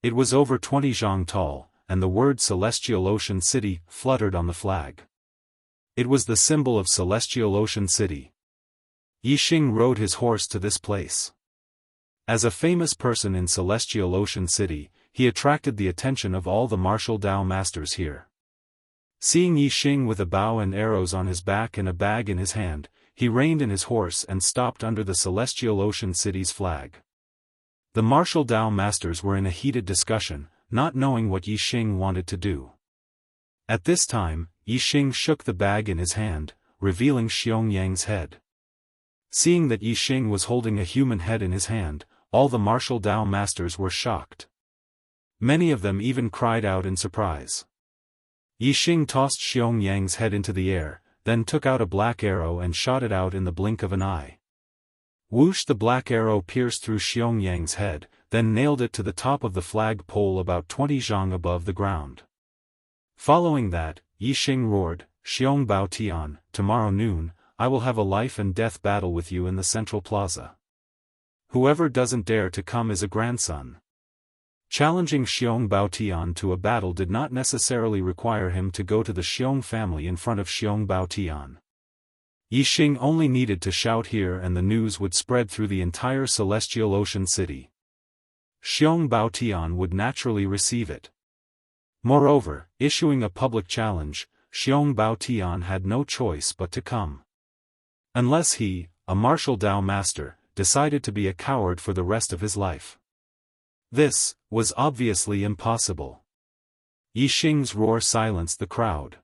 It was over 20 zhang tall, and the word Celestial Ocean City fluttered on the flag. It was the symbol of Celestial Ocean City. Yixing rode his horse to this place. As a famous person in Celestial Ocean City, he attracted the attention of all the martial Dao masters here. Seeing Yixing with a bow and arrows on his back and a bag in his hand, he reined in his horse and stopped under the Celestial Ocean City's flag. The martial Dao masters were in a heated discussion, not knowing what Yixing wanted to do. At this time, Yixing shook the bag in his hand, revealing Xiong Yang's head. Seeing that Yixing was holding a human head in his hand, all the martial Dao masters were shocked. Many of them even cried out in surprise. Yixing tossed Xiong Yang's head into the air, then took out a black arrow and shot it out in the blink of an eye. Whoosh! The black arrow pierced through Xiong Yang's head, then nailed it to the top of the flag pole about 20 zhang above the ground. Following that, Yixing roared, "Xiong Baotian, tomorrow noon, I will have a life and death battle with you in the central plaza. Whoever doesn't dare to come is a grandson." Challenging Xiong Baotian to a battle did not necessarily require him to go to the Xiong family in front of Xiong Baotian. Yixing only needed to shout here and the news would spread through the entire Celestial Ocean City. Xiong Baotian would naturally receive it. Moreover, issuing a public challenge, Xiong Baotian had no choice but to come. Unless he, a martial Dao master, decided to be a coward for the rest of his life. This was obviously impossible. Yixing's roar silenced the crowd.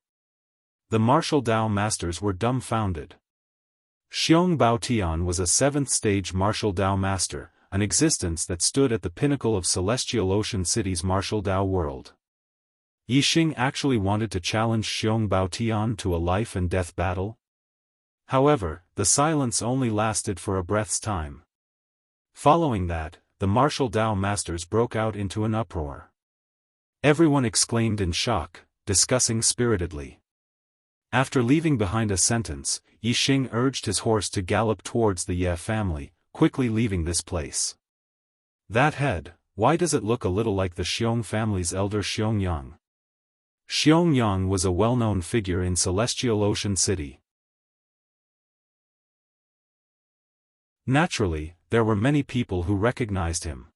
The martial Dao masters were dumbfounded. Xiong Baotian was a 7th-stage martial Dao master, an existence that stood at the pinnacle of Celestial Ocean City's martial Dao world. Yixing actually wanted to challenge Xiong Baotian to a life-and-death battle? However, the silence only lasted for a breath's time. Following that, the martial Dao masters broke out into an uproar. Everyone exclaimed in shock, discussing spiritedly. After leaving behind a sentence, Yixing urged his horse to gallop towards the Ye family, quickly leaving this place. That head, why does it look a little like the Xiong family's elder Xiong Yang? Xiong Yang was a well-known figure in Celestial Ocean City. Naturally, there were many people who recognized him.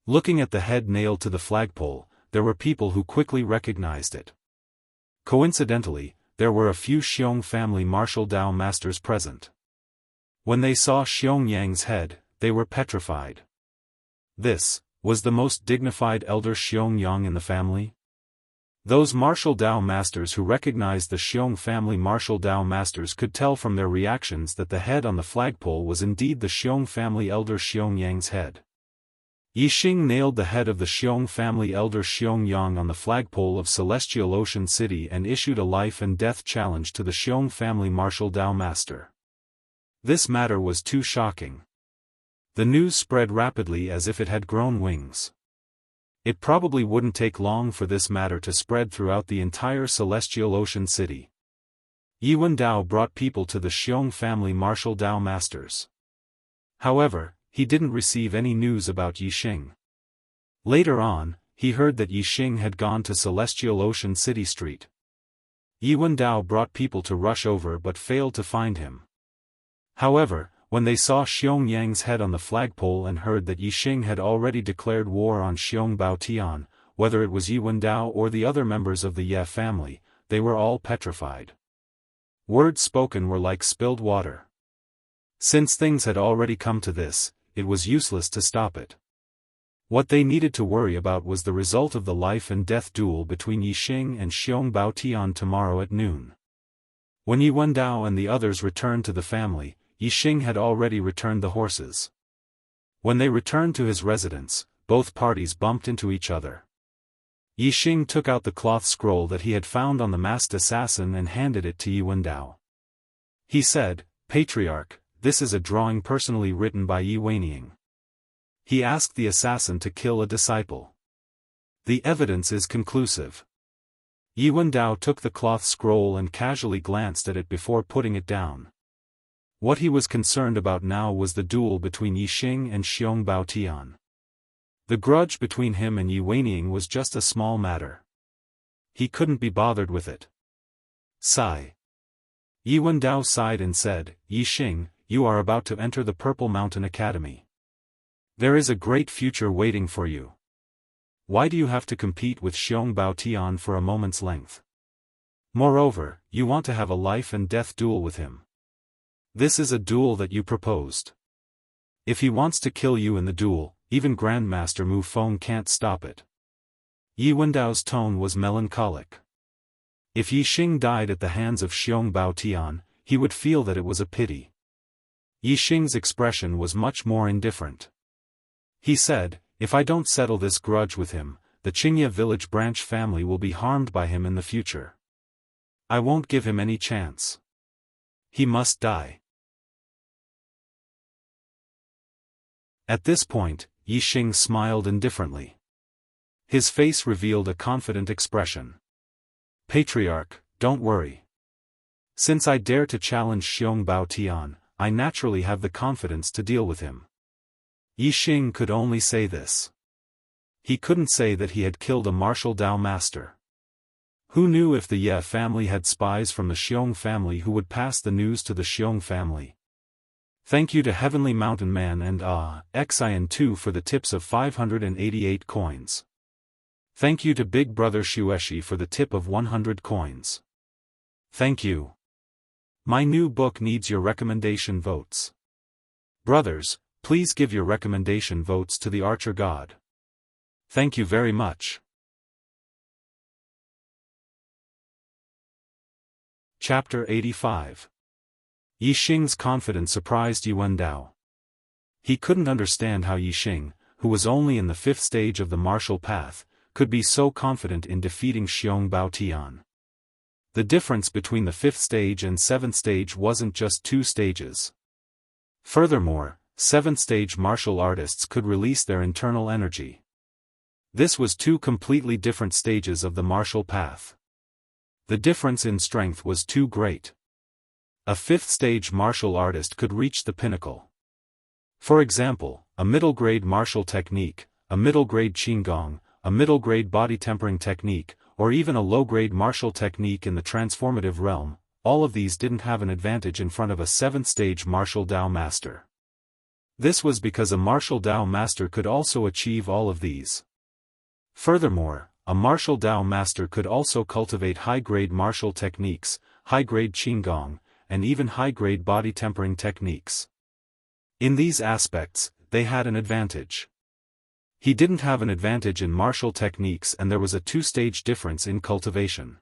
Looking at the head nailed to the flagpole, there were people who quickly recognized it. Coincidentally, there were a few Xiong family martial Dao masters present. When they saw Xiong Yang's head, they were petrified. This was the most dignified elder Xiong Yang in the family? Those martial Dao masters who recognized the Xiong family martial Dao masters could tell from their reactions that the head on the flagpole was indeed the Xiong family elder Xiong Yang's head. Yixing nailed the head of the Xiong family elder Xiong Yang on the flagpole of Celestial Ocean City and issued a life-and-death challenge to the Xiong family martial Dao master. This matter was too shocking. The news spread rapidly as if it had grown wings. It probably wouldn't take long for this matter to spread throughout the entire Celestial Ocean City. Yuan Dao brought people to the Xiong family martial Dao masters. However, he didn't receive any news about Yixing. Later on, he heard that Yixing had gone to Celestial Ocean City Street. Yuan Dao brought people to rush over but failed to find him. However, when they saw Xiong Yang's head on the flagpole and heard that Yixing had already declared war on Xiong Baotian, whether it was Yuan Dao or the other members of the Ye family, they were all petrified. Words spoken were like spilled water. Since things had already come to this, it was useless to stop it. What they needed to worry about was the result of the life-and-death duel between Yixing and Xiong Baotian tomorrow at noon. When Yuan Dao and the others returned to the family, Yixing had already returned the horses. When they returned to his residence, both parties bumped into each other. Yixing took out the cloth scroll that he had found on the masked assassin and handed it to Yi Wendao. He said, "Patriarch, this is a drawing personally written by Yi Weining. He asked the assassin to kill a disciple. The evidence is conclusive." Yi Wendao took the cloth scroll and casually glanced at it before putting it down. What he was concerned about now was the duel between Yixing and Xiong Baotian. The grudge between him and Yi Weining was just a small matter. He couldn't be bothered with it. Sigh. Yi Wendao sighed and said, "Yixing, you are about to enter the Purple Mountain Academy. There is a great future waiting for you. Why do you have to compete with Xiong Baotian for a moment's length? Moreover, you want to have a life and death duel with him. This is a duel that you proposed. If he wants to kill you in the duel, even Grandmaster Mu Feng can't stop it." Yi Wendao's tone was melancholic. If Yixing died at the hands of Xiong Baotian, he would feel that it was a pity. Yixing's expression was much more indifferent. He said, "If I don't settle this grudge with him, the Qingye village branch family will be harmed by him in the future. I won't give him any chance. He must die." At this point, Yixing smiled indifferently. His face revealed a confident expression. "Patriarch, don't worry. Since I dare to challenge Xiong Baotian, I naturally have the confidence to deal with him." Yixing could only say this. He couldn't say that he had killed a martial Dao master. Who knew if the Ye family had spies from the Xiong family who would pass the news to the Xiong family? Thank you to Heavenly Mountain Man and Xin2 for the tips of 588 coins. Thank you to Big Brother Shueshi for the tip of 100 coins. Thank you. My new book needs your recommendation votes. Brothers, please give your recommendation votes to the Archer God. Thank you very much. Chapter 85. Yixing's confidence surprised Yi Wendao. He couldn't understand how Yixing, who was only in the 5th stage of the martial path, could be so confident in defeating Xiong Baotian. The difference between the 5th stage and 7th stage wasn't just 2 stages. Furthermore, 7th stage martial artists could release their internal energy. This was 2 completely different stages of the martial path. The difference in strength was too great. A 5th stage martial artist could reach the pinnacle. For example, a middle-grade martial technique, a middle-grade qigong, a middle-grade body tempering technique, or even a low-grade martial technique in the transformative realm, all of these didn't have an advantage in front of a 7th stage martial Dao master. This was because a martial Dao master could also achieve all of these. Furthermore, a martial Dao master could also cultivate high-grade martial techniques, high-grade qigong, and even high-grade body tempering techniques. In these aspects, they had an advantage. He didn't have an advantage in martial techniques and there was a 2-stage difference in cultivation.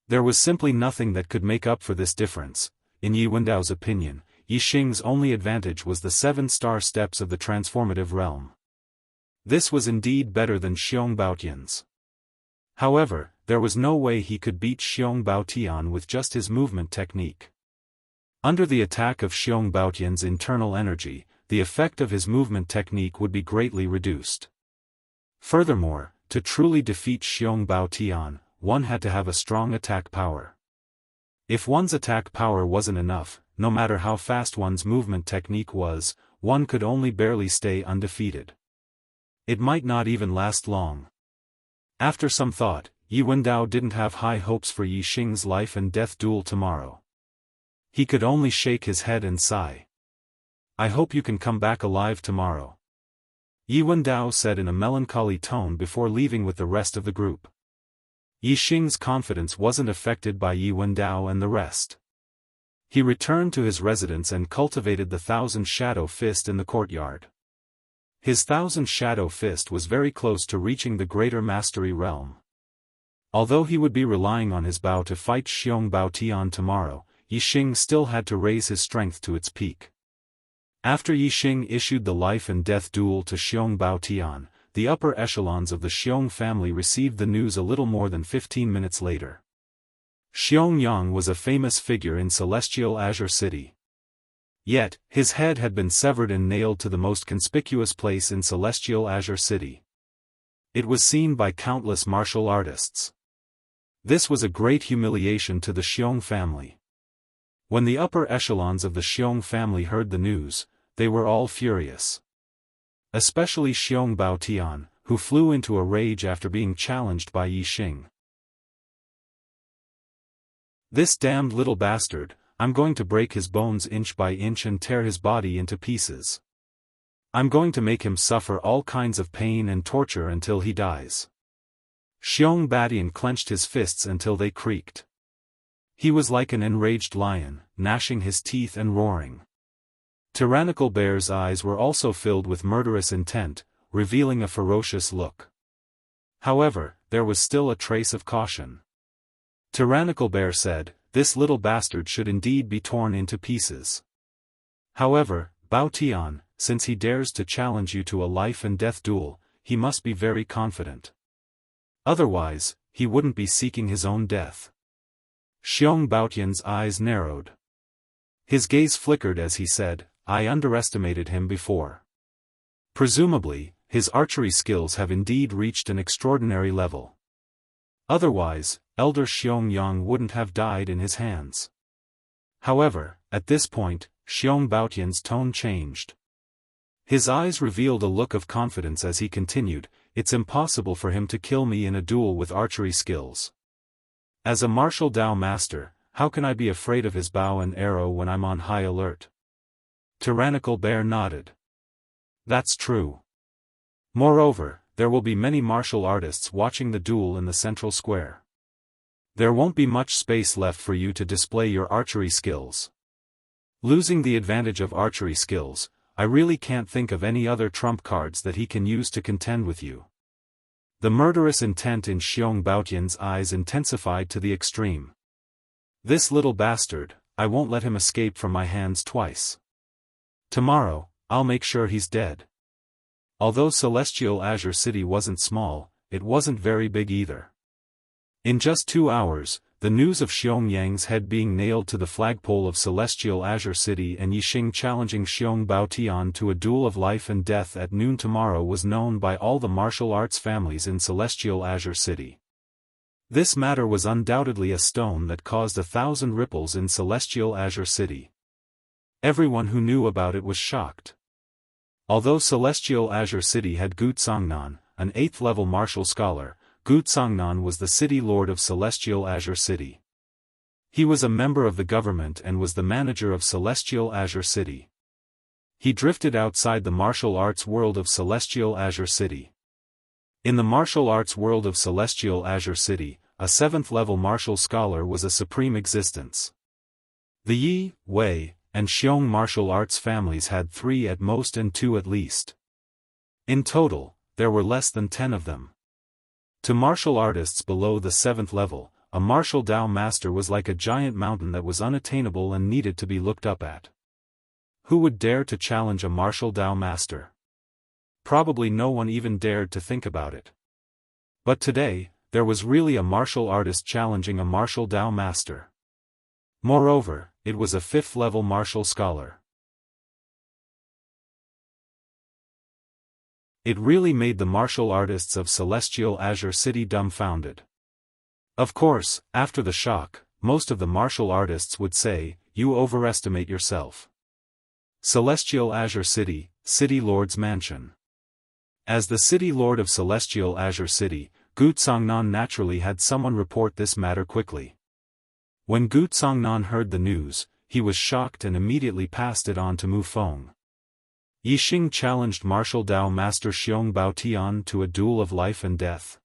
There was simply nothing that could make up for this difference. In Yi Wendao's opinion, Yixing's only advantage was the 7-star steps of the transformative realm. This was indeed better than Xiong Baotian's. However, there was no way he could beat Xiong Baotian with just his movement technique. Under the attack of Xiong Baotian's internal energy, the effect of his movement technique would be greatly reduced. Furthermore, to truly defeat Xiong Baotian, one had to have a strong attack power. If one's attack power wasn't enough, no matter how fast one's movement technique was, one could only barely stay undefeated. It might not even last long. After some thought, Yi Wendao didn't have high hopes for Yixing's life and death duel tomorrow. He could only shake his head and sigh. "I hope you can come back alive tomorrow," Yi Wendao said in a melancholy tone before leaving with the rest of the group. Yixing's confidence wasn't affected by Yi Wendao and the rest. He returned to his residence and cultivated the 1,000 Shadow Fist in the courtyard. His 1,000 Shadow Fist was very close to reaching the Greater Mastery Realm. Although he would be relying on his Bao to fight Xiong Baotian tomorrow, Yixing still had to raise his strength to its peak. After Yixing issued the life and death duel to Xiong Baotian, the upper echelons of the Xiong family received the news a little more than 15 minutes later. Xiong Yang was a famous figure in Celestial Azure City. Yet, his head had been severed and nailed to the most conspicuous place in Celestial Azure City. It was seen by countless martial artists. This was a great humiliation to the Xiong family. When the upper echelons of the Xiong family heard the news, they were all furious. Especially Xiong Baotian, who flew into a rage after being challenged by Yi Xing. "This damned little bastard, I'm going to break his bones inch by inch and tear his body into pieces. I'm going to make him suffer all kinds of pain and torture until he dies." Xiong Batian clenched his fists until they creaked. He was like an enraged lion, gnashing his teeth and roaring. Tyrannical Bear's eyes were also filled with murderous intent, revealing a ferocious look. However, there was still a trace of caution. Tyrannical Bear said, "This little bastard should indeed be torn into pieces. However, Baotian, since he dares to challenge you to a life-and-death duel, he must be very confident. Otherwise, he wouldn't be seeking his own death." Xiong Baotian's eyes narrowed. His gaze flickered as he said, "I underestimated him before. Presumably, his archery skills have indeed reached an extraordinary level. Otherwise, Elder Xiong Yang wouldn't have died in his hands." However, at this point, Xiong Baotian's tone changed. His eyes revealed a look of confidence as he continued, "It's impossible for him to kill me in a duel with archery skills. As a martial Dao master, how can I be afraid of his bow and arrow when I'm on high alert?" Tyrannical Bear nodded. "That's true. Moreover, there will be many martial artists watching the duel in the central square. There won't be much space left for you to display your archery skills. Losing the advantage of archery skills, I really can't think of any other trump cards that he can use to contend with you." The murderous intent in Xiong Baotian's eyes intensified to the extreme. "This little bastard, I won't let him escape from my hands twice. Tomorrow, I'll make sure he's dead." Although Celestial Azure City wasn't small, it wasn't very big either. In just 2 hours, the news of Xiong Yang's head being nailed to the flagpole of Celestial Azure City and Yi Xing challenging Xiong Baotian to a duel of life and death at noon tomorrow was known by all the martial arts families in Celestial Azure City. This matter was undoubtedly a stone that caused 1,000 ripples in Celestial Azure City. Everyone who knew about it was shocked. Although Celestial Azure City had Gu Tsangnan, an 8th-level martial scholar, Gu Tsangnan was the city lord of Celestial Azure City. He was a member of the government and was the manager of Celestial Azure City. He drifted outside the martial arts world of Celestial Azure City. In the martial arts world of Celestial Azure City, a 7th-level martial scholar was a supreme existence. The Yi, Wei, and Xiong martial arts families had 3 at most and 2 at least. In total, there were less than 10 of them. To martial artists below the 7th level, a martial Dao master was like a giant mountain that was unattainable and needed to be looked up at. Who would dare to challenge a martial Dao master? Probably no one even dared to think about it. But today, there was really a martial artist challenging a martial Dao master. Moreover, it was a 5th-level martial scholar. It really made the martial artists of Celestial Azure City dumbfounded. Of course, after the shock, most of the martial artists would say, "You overestimate yourself." Celestial Azure City, City Lord's Mansion. As the City Lord of Celestial Azure City, Gu Tsangnan naturally had someone report this matter quickly. When Gu Tsangnan heard the news, he was shocked and immediately passed it on to Mu Feng. Yi Xing challenged martial Dao master Xiong Baotian to a duel of life and death.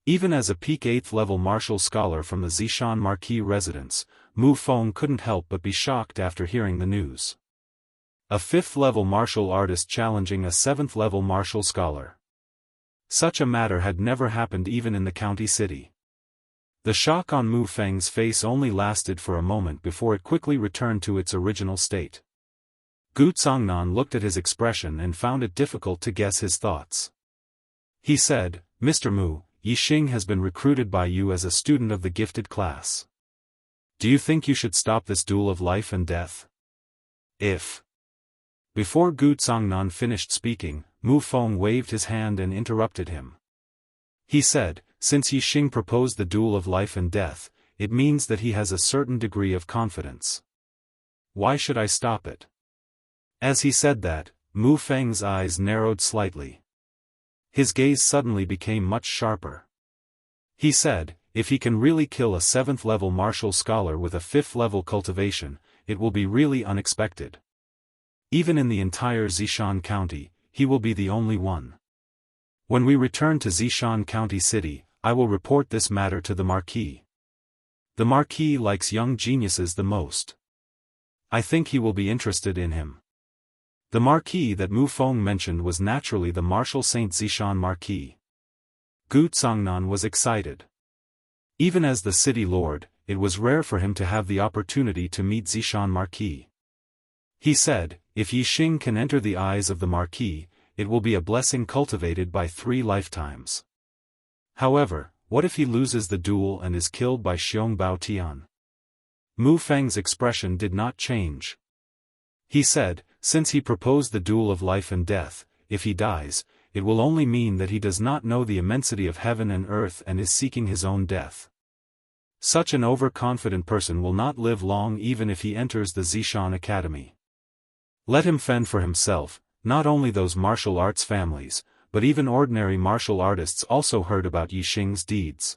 Even as a peak 8th-level martial scholar from the Zishan Marquis residence, Mu Feng couldn't help but be shocked after hearing the news. A 5th-level martial artist challenging a 7th-level martial scholar. Such a matter had never happened even in the county city. The shock on Mu Feng's face only lasted for a moment before it quickly returned to its original state. Gu Tsangnan looked at his expression and found it difficult to guess his thoughts. He said, "Mr. Mu, Yixing has been recruited by you as a student of the gifted class. Do you think you should stop this duel of life and death? If..." Before Gu Zongnan finished speaking, Mu Feng waved his hand and interrupted him. He said, "Since Yixing proposed the duel of life and death, it means that he has a certain degree of confidence. Why should I stop it?" As he said that, Mu Feng's eyes narrowed slightly. His gaze suddenly became much sharper. He said, "If he can really kill a 7th-level martial scholar with a 5th-level cultivation, it will be really unexpected. Even in the entire Zishan County, he will be the only one. When we return to Zishan County City, I will report this matter to the Marquis. The Marquis likes young geniuses the most. I think he will be interested in him." The Marquis that Mu Feng mentioned was naturally the Martial Saint Zishan Marquis. Gu Zongnan was excited. Even as the city lord, it was rare for him to have the opportunity to meet Zishan Marquis. He said, "If Yixing can enter the eyes of the Marquis, it will be a blessing cultivated by 3 lifetimes. However, what if he loses the duel and is killed by Xiong Baotian?" Mu Feng's expression did not change. He said, "Since he proposed the duel of life and death, if he dies, it will only mean that he does not know the immensity of heaven and earth and is seeking his own death. Such an overconfident person will not live long even if he enters the Zishan Academy. Let him fend for himself." Not only those martial arts families, but even ordinary martial artists also heard about Yixing's deeds.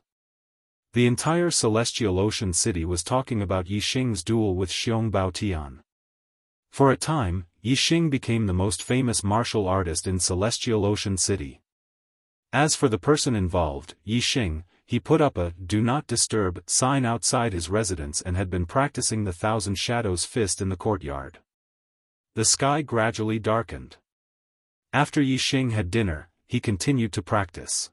The entire Celestial Ocean City was talking about Yixing's duel with Xiong Baotian. For a time, Yixing became the most famous martial artist in Celestial Ocean City. As for the person involved, Yixing, he put up a "Do Not Disturb" sign outside his residence and had been practicing the Thousand Shadows fist in the courtyard. The sky gradually darkened. After Yixing had dinner, he continued to practice.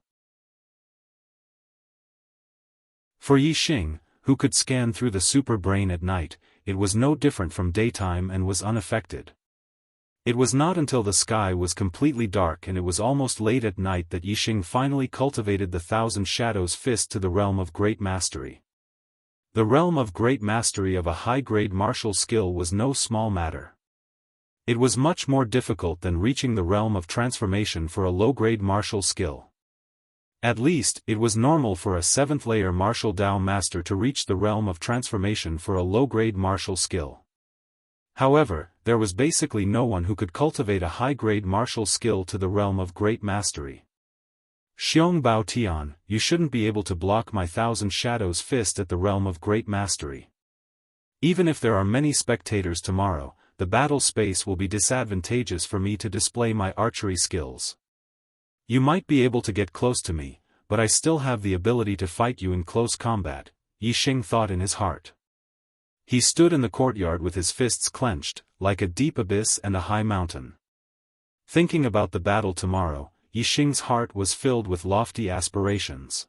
For Yixing, who could scan through the super brain at night, it was no different from daytime and was unaffected. It was not until the sky was completely dark and it was almost late at night that Yixing finally cultivated the Thousand Shadows fist to the realm of great mastery. The realm of great mastery of a high-grade martial skill was no small matter. It was much more difficult than reaching the realm of transformation for a low-grade martial skill. At least, it was normal for a 7th-layer martial Dao master to reach the realm of transformation for a low-grade martial skill. However, there was basically no one who could cultivate a high-grade martial skill to the realm of great mastery. "Xiong Baotian, you shouldn't be able to block my Thousand Shadows fist at the realm of great mastery. Even if there are many spectators tomorrow, the battle space will be disadvantageous for me to display my archery skills. You might be able to get close to me, but I still have the ability to fight you in close combat," Yixing thought in his heart. He stood in the courtyard with his fists clenched, like a deep abyss and a high mountain. Thinking about the battle tomorrow, Yixing's heart was filled with lofty aspirations.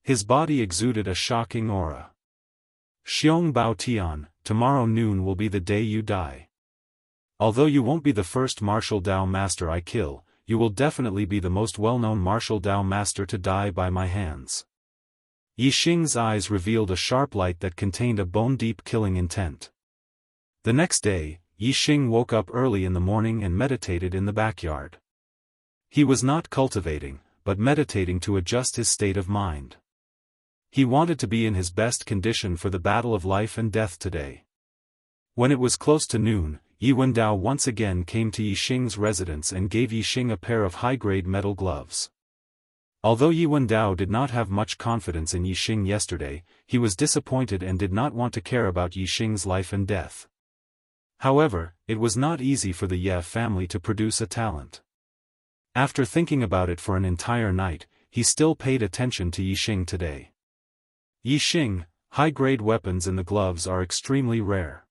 His body exuded a shocking aura. "Xiong Baotian, tomorrow noon will be the day you die. Although you won't be the first martial Dao master I kill, you will definitely be the most well-known martial Dao master to die by my hands." Yixing's eyes revealed a sharp light that contained a bone-deep killing intent. The next day, Yixing woke up early in the morning and meditated in the backyard. He was not cultivating, but meditating to adjust his state of mind. He wanted to be in his best condition for the battle of life and death today. When it was close to noon, Yi Wendao once again came to Yixing's residence and gave Yixing a pair of high-grade metal gloves. Although Yi Wendao did not have much confidence in Yixing yesterday, he was disappointed and did not want to care about Yixing's life and death. However, it was not easy for the Ye family to produce a talent. After thinking about it for an entire night, he still paid attention to Yixing today. "Yixing, high-grade weapons in the gloves are extremely rare.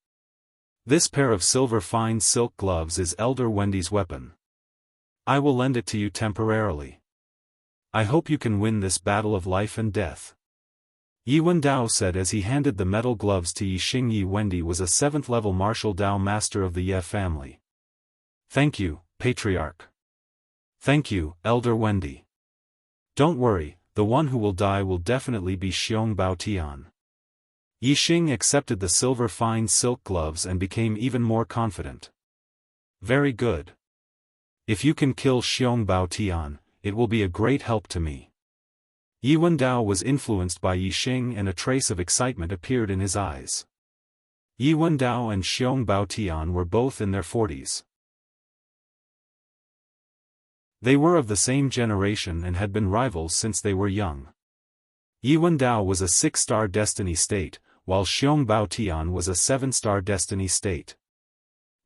This pair of silver fine silk gloves is Elder Wendy's weapon. I will lend it to you temporarily. I hope you can win this battle of life and death." Yi Wendao said as he handed the metal gloves to Yixing. Yi Wendy was a 7th-level martial Dao master of the Ye family. "Thank you, Patriarch. Thank you, Elder Wendy." Don't worry, the one who will die will definitely be Xiong Baotian. Yixing accepted the silver fine silk gloves and became even more confident. Very good. If you can kill Xiong Baotian, it will be a great help to me. Yi Wendao was influenced by Yixing and a trace of excitement appeared in his eyes. Yi Wendao and Xiong Baotian were both in their 40s. They were of the same generation and had been rivals since they were young. Yi Wendao was a 6-star destiny state, while Xiong Baotian was a 7-star destiny state.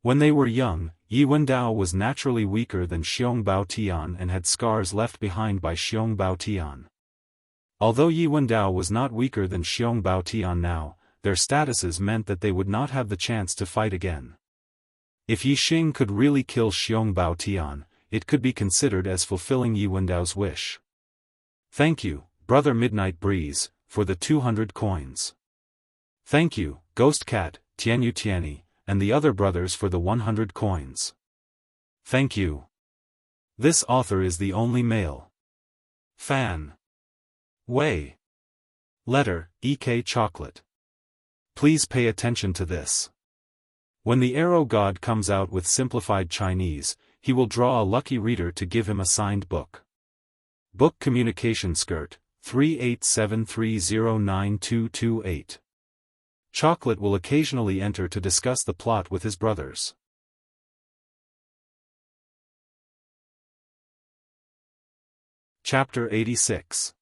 When they were young, Yi Wendao was naturally weaker than Xiong Baotian and had scars left behind by Xiong Baotian. Although Yi Wendao was not weaker than Xiong Baotian now, their statuses meant that they would not have the chance to fight again. If Yixing could really kill Xiong Baotian, it could be considered as fulfilling Yi Wendao's wish. Thank you, Brother Midnight Breeze, for the 200 coins. Thank you, Ghost Cat, Tianyu Tianyi, and the other brothers for the 100 coins. Thank you. This author is the only male fan. Wei. Letter, EK Chocolate. Please pay attention to this. When the Arrow God comes out with simplified Chinese, he will draw a lucky reader to give him a signed book. Book Communication Skirt, 3873092228. Chocolate will occasionally enter to discuss the plot with his brothers. Chapter 86.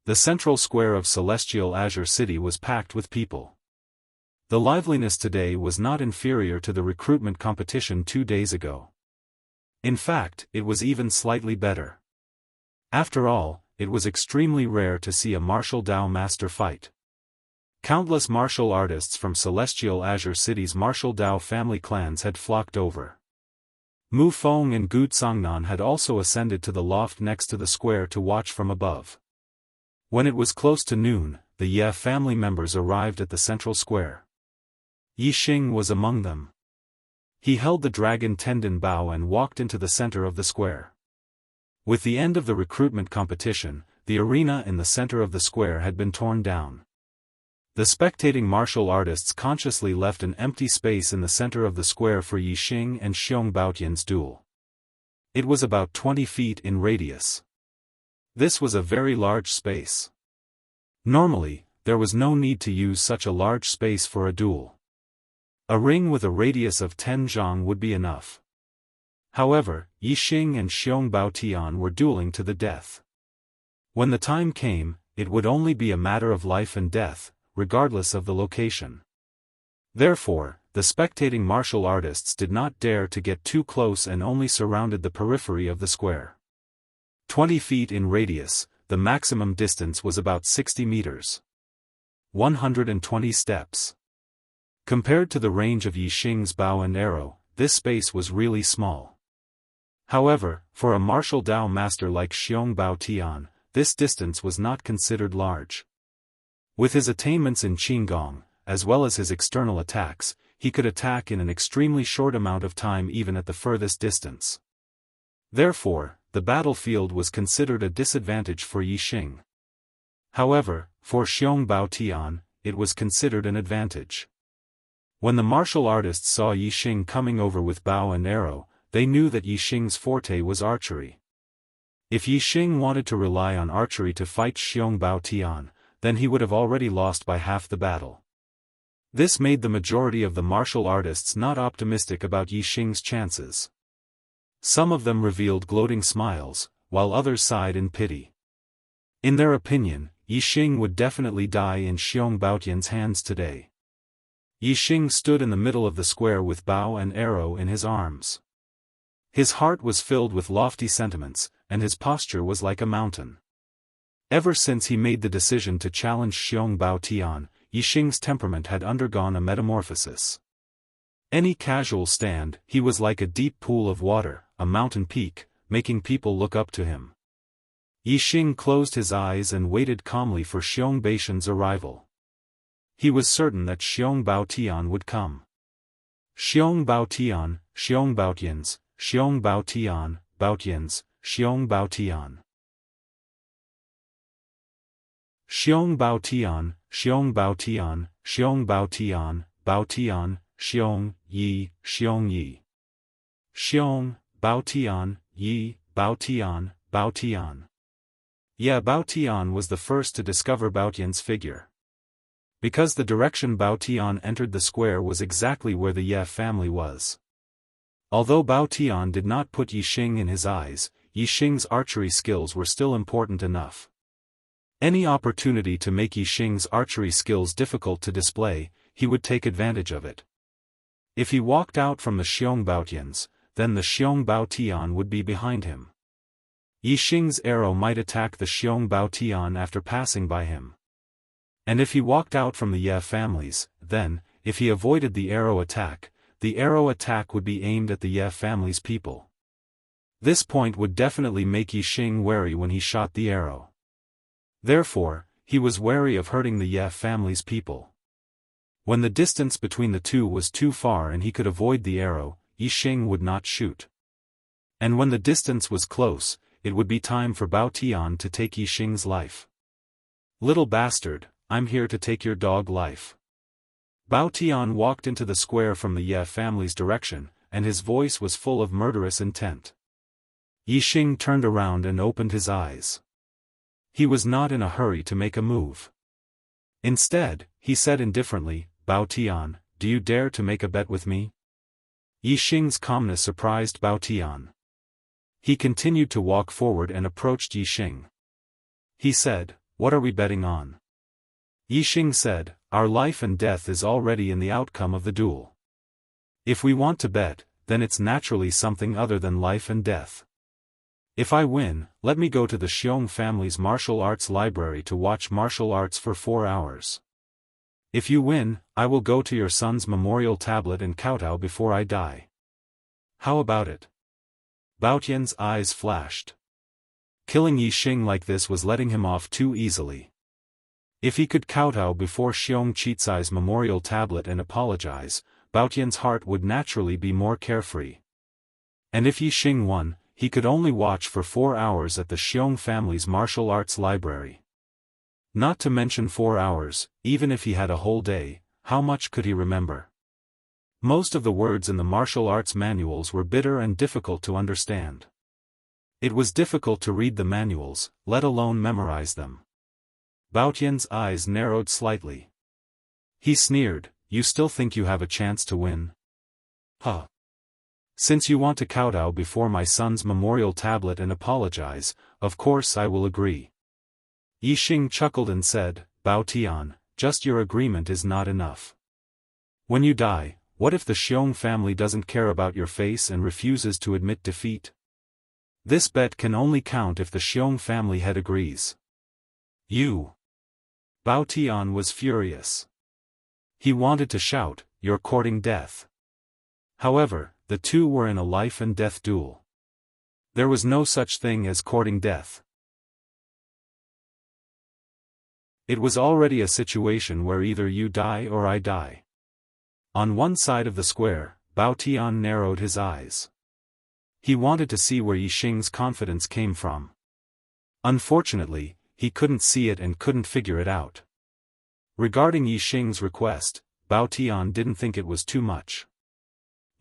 The central square of Celestial Azure City was packed with people. The liveliness today was not inferior to the recruitment competition 2 days ago. In fact, it was even slightly better. After all, it was extremely rare to see a martial Dao master fight. Countless martial artists from Celestial Azure City's martial Dao family clans had flocked over. Mu Feng and Gu Tsangnan had also ascended to the loft next to the square to watch from above. When it was close to noon, the Ye family members arrived at the central square. Yixing was among them. He held the dragon tendon bow and walked into the center of the square. With the end of the recruitment competition, the arena in the center of the square had been torn down. The spectating martial artists consciously left an empty space in the center of the square for Yixing and Xiong Baotian's duel. It was about 20 feet in radius. This was a very large space. Normally, there was no need to use such a large space for a duel. A ring with a radius of 10 zhang would be enough. However, Yixing and Xiong Baotian were dueling to the death. When the time came, it would only be a matter of life and death, regardless of the location. Therefore, the spectating martial artists did not dare to get too close and only surrounded the periphery of the square. 20 feet in radius, the maximum distance was about 60 meters. 120 steps. Compared to the range of Yixing's bow and arrow, this space was really small. However, for a martial Dao master like Xiong Baotian, this distance was not considered large. With his attainments in Qinggong, as well as his external attacks, he could attack in an extremely short amount of time even at the furthest distance. Therefore, the battlefield was considered a disadvantage for Yixing. However, for Xiong Baotian, it was considered an advantage. When the martial artists saw Yixing coming over with bow and arrow, they knew that Yixing's forte was archery. If Yixing wanted to rely on archery to fight Xiong Baotian, then he would have already lost by half the battle. This made the majority of the martial artists not optimistic about Yixing's chances. Some of them revealed gloating smiles, while others sighed in pity. In their opinion, Yixing would definitely die in Xiong Baotian's hands today. Yixing stood in the middle of the square with bow and arrow in his arms. His heart was filled with lofty sentiments, and his posture was like a mountain. Ever since he made the decision to challenge Xiong Baotian, Yixing's temperament had undergone a metamorphosis. Any casual stand, he was like a deep pool of water, a mountain peak, making people look up to him. Yixing closed his eyes and waited calmly for Xiong Baotian's arrival. He was certain that Xiong Baotian would come. Xiong Baotian, Xiong Baotians, Xiong Baotian, Baotians, Xiong Baotian. Xiong Bao Tian, Xiong Bao Tian, Xiong Bao Tian, Bao Tian, Xiong, Yi, Xiong Yi. Xiong, Bao Tian, Yi, Bao Tian, Bao Tian. Yeah, Bao Tian was the first to discover Bao Tian's figure. Because the direction Bao Tian entered the square was exactly where the Ye family was. Although Bao Tian did not put Yi Xing in his eyes, Yi Xing's archery skills were still important enough. Any opportunity to make Yi Xing's archery skills difficult to display, he would take advantage of it. If he walked out from the Xiong Bao Tian's, then the Xiong Bao Tian would be behind him. Yi Xing's arrow might attack the Xiong Bao Tian after passing by him. And if he walked out from the Ye families, then, if he avoided the arrow attack would be aimed at the Ye family's people. This point would definitely make Yi Xing wary when he shot the arrow. Therefore, he was wary of hurting the Ye family's people. When the distance between the two was too far and he could avoid the arrow, Yi Xing would not shoot. And when the distance was close, it would be time for Bao Tian to take Yi Xing's life. Little bastard, I'm here to take your dog life. Bao Tian walked into the square from the Ye family's direction, and his voice was full of murderous intent. Yi Xing turned around and opened his eyes. He was not in a hurry to make a move. Instead, he said indifferently, Bao Tian, do you dare to make a bet with me? Yi Xing's calmness surprised Bao Tian. He continued to walk forward and approached Yi Xing. He said, what are we betting on? Yi Xing said, our life and death is already in the outcome of the duel. If we want to bet, then it's naturally something other than life and death. If I win, let me go to the Xiong family's martial arts library to watch martial arts for 4 hours. If you win, I will go to your son's memorial tablet and kowtow before I die. How about it? Bao Tian's eyes flashed. Killing Yi Xing like this was letting him off too easily. If he could kowtow before Xiong Chitsai's memorial tablet and apologize, Bao Tian's heart would naturally be more carefree. And if Yi Xing won, he could only watch for 4 hours at the Xiong family's martial arts library. Not to mention 4 hours, even if he had a whole day, how much could he remember? Most of the words in the martial arts manuals were bitter and difficult to understand. It was difficult to read the manuals, let alone memorize them. Bao Tian's eyes narrowed slightly. He sneered, you still think you have a chance to win? Huh. Since you want to kowtow before my son's memorial tablet and apologize, of course I will agree. Yi Xing chuckled and said, Bao Tian, just your agreement is not enough. When you die, what if the Xiong family doesn't care about your face and refuses to admit defeat? This bet can only count if the Xiong family head agrees. You. Bao Tian was furious. He wanted to shout, you're courting death. However, the two were in a life and death duel. There was no such thing as courting death. It was already a situation where either you die or I die. On one side of the square, Bao Tian narrowed his eyes. He wanted to see where Yi Xing's confidence came from. Unfortunately, he couldn't see it and couldn't figure it out. Regarding Yi Xing's request, Bao Tian didn't think it was too much.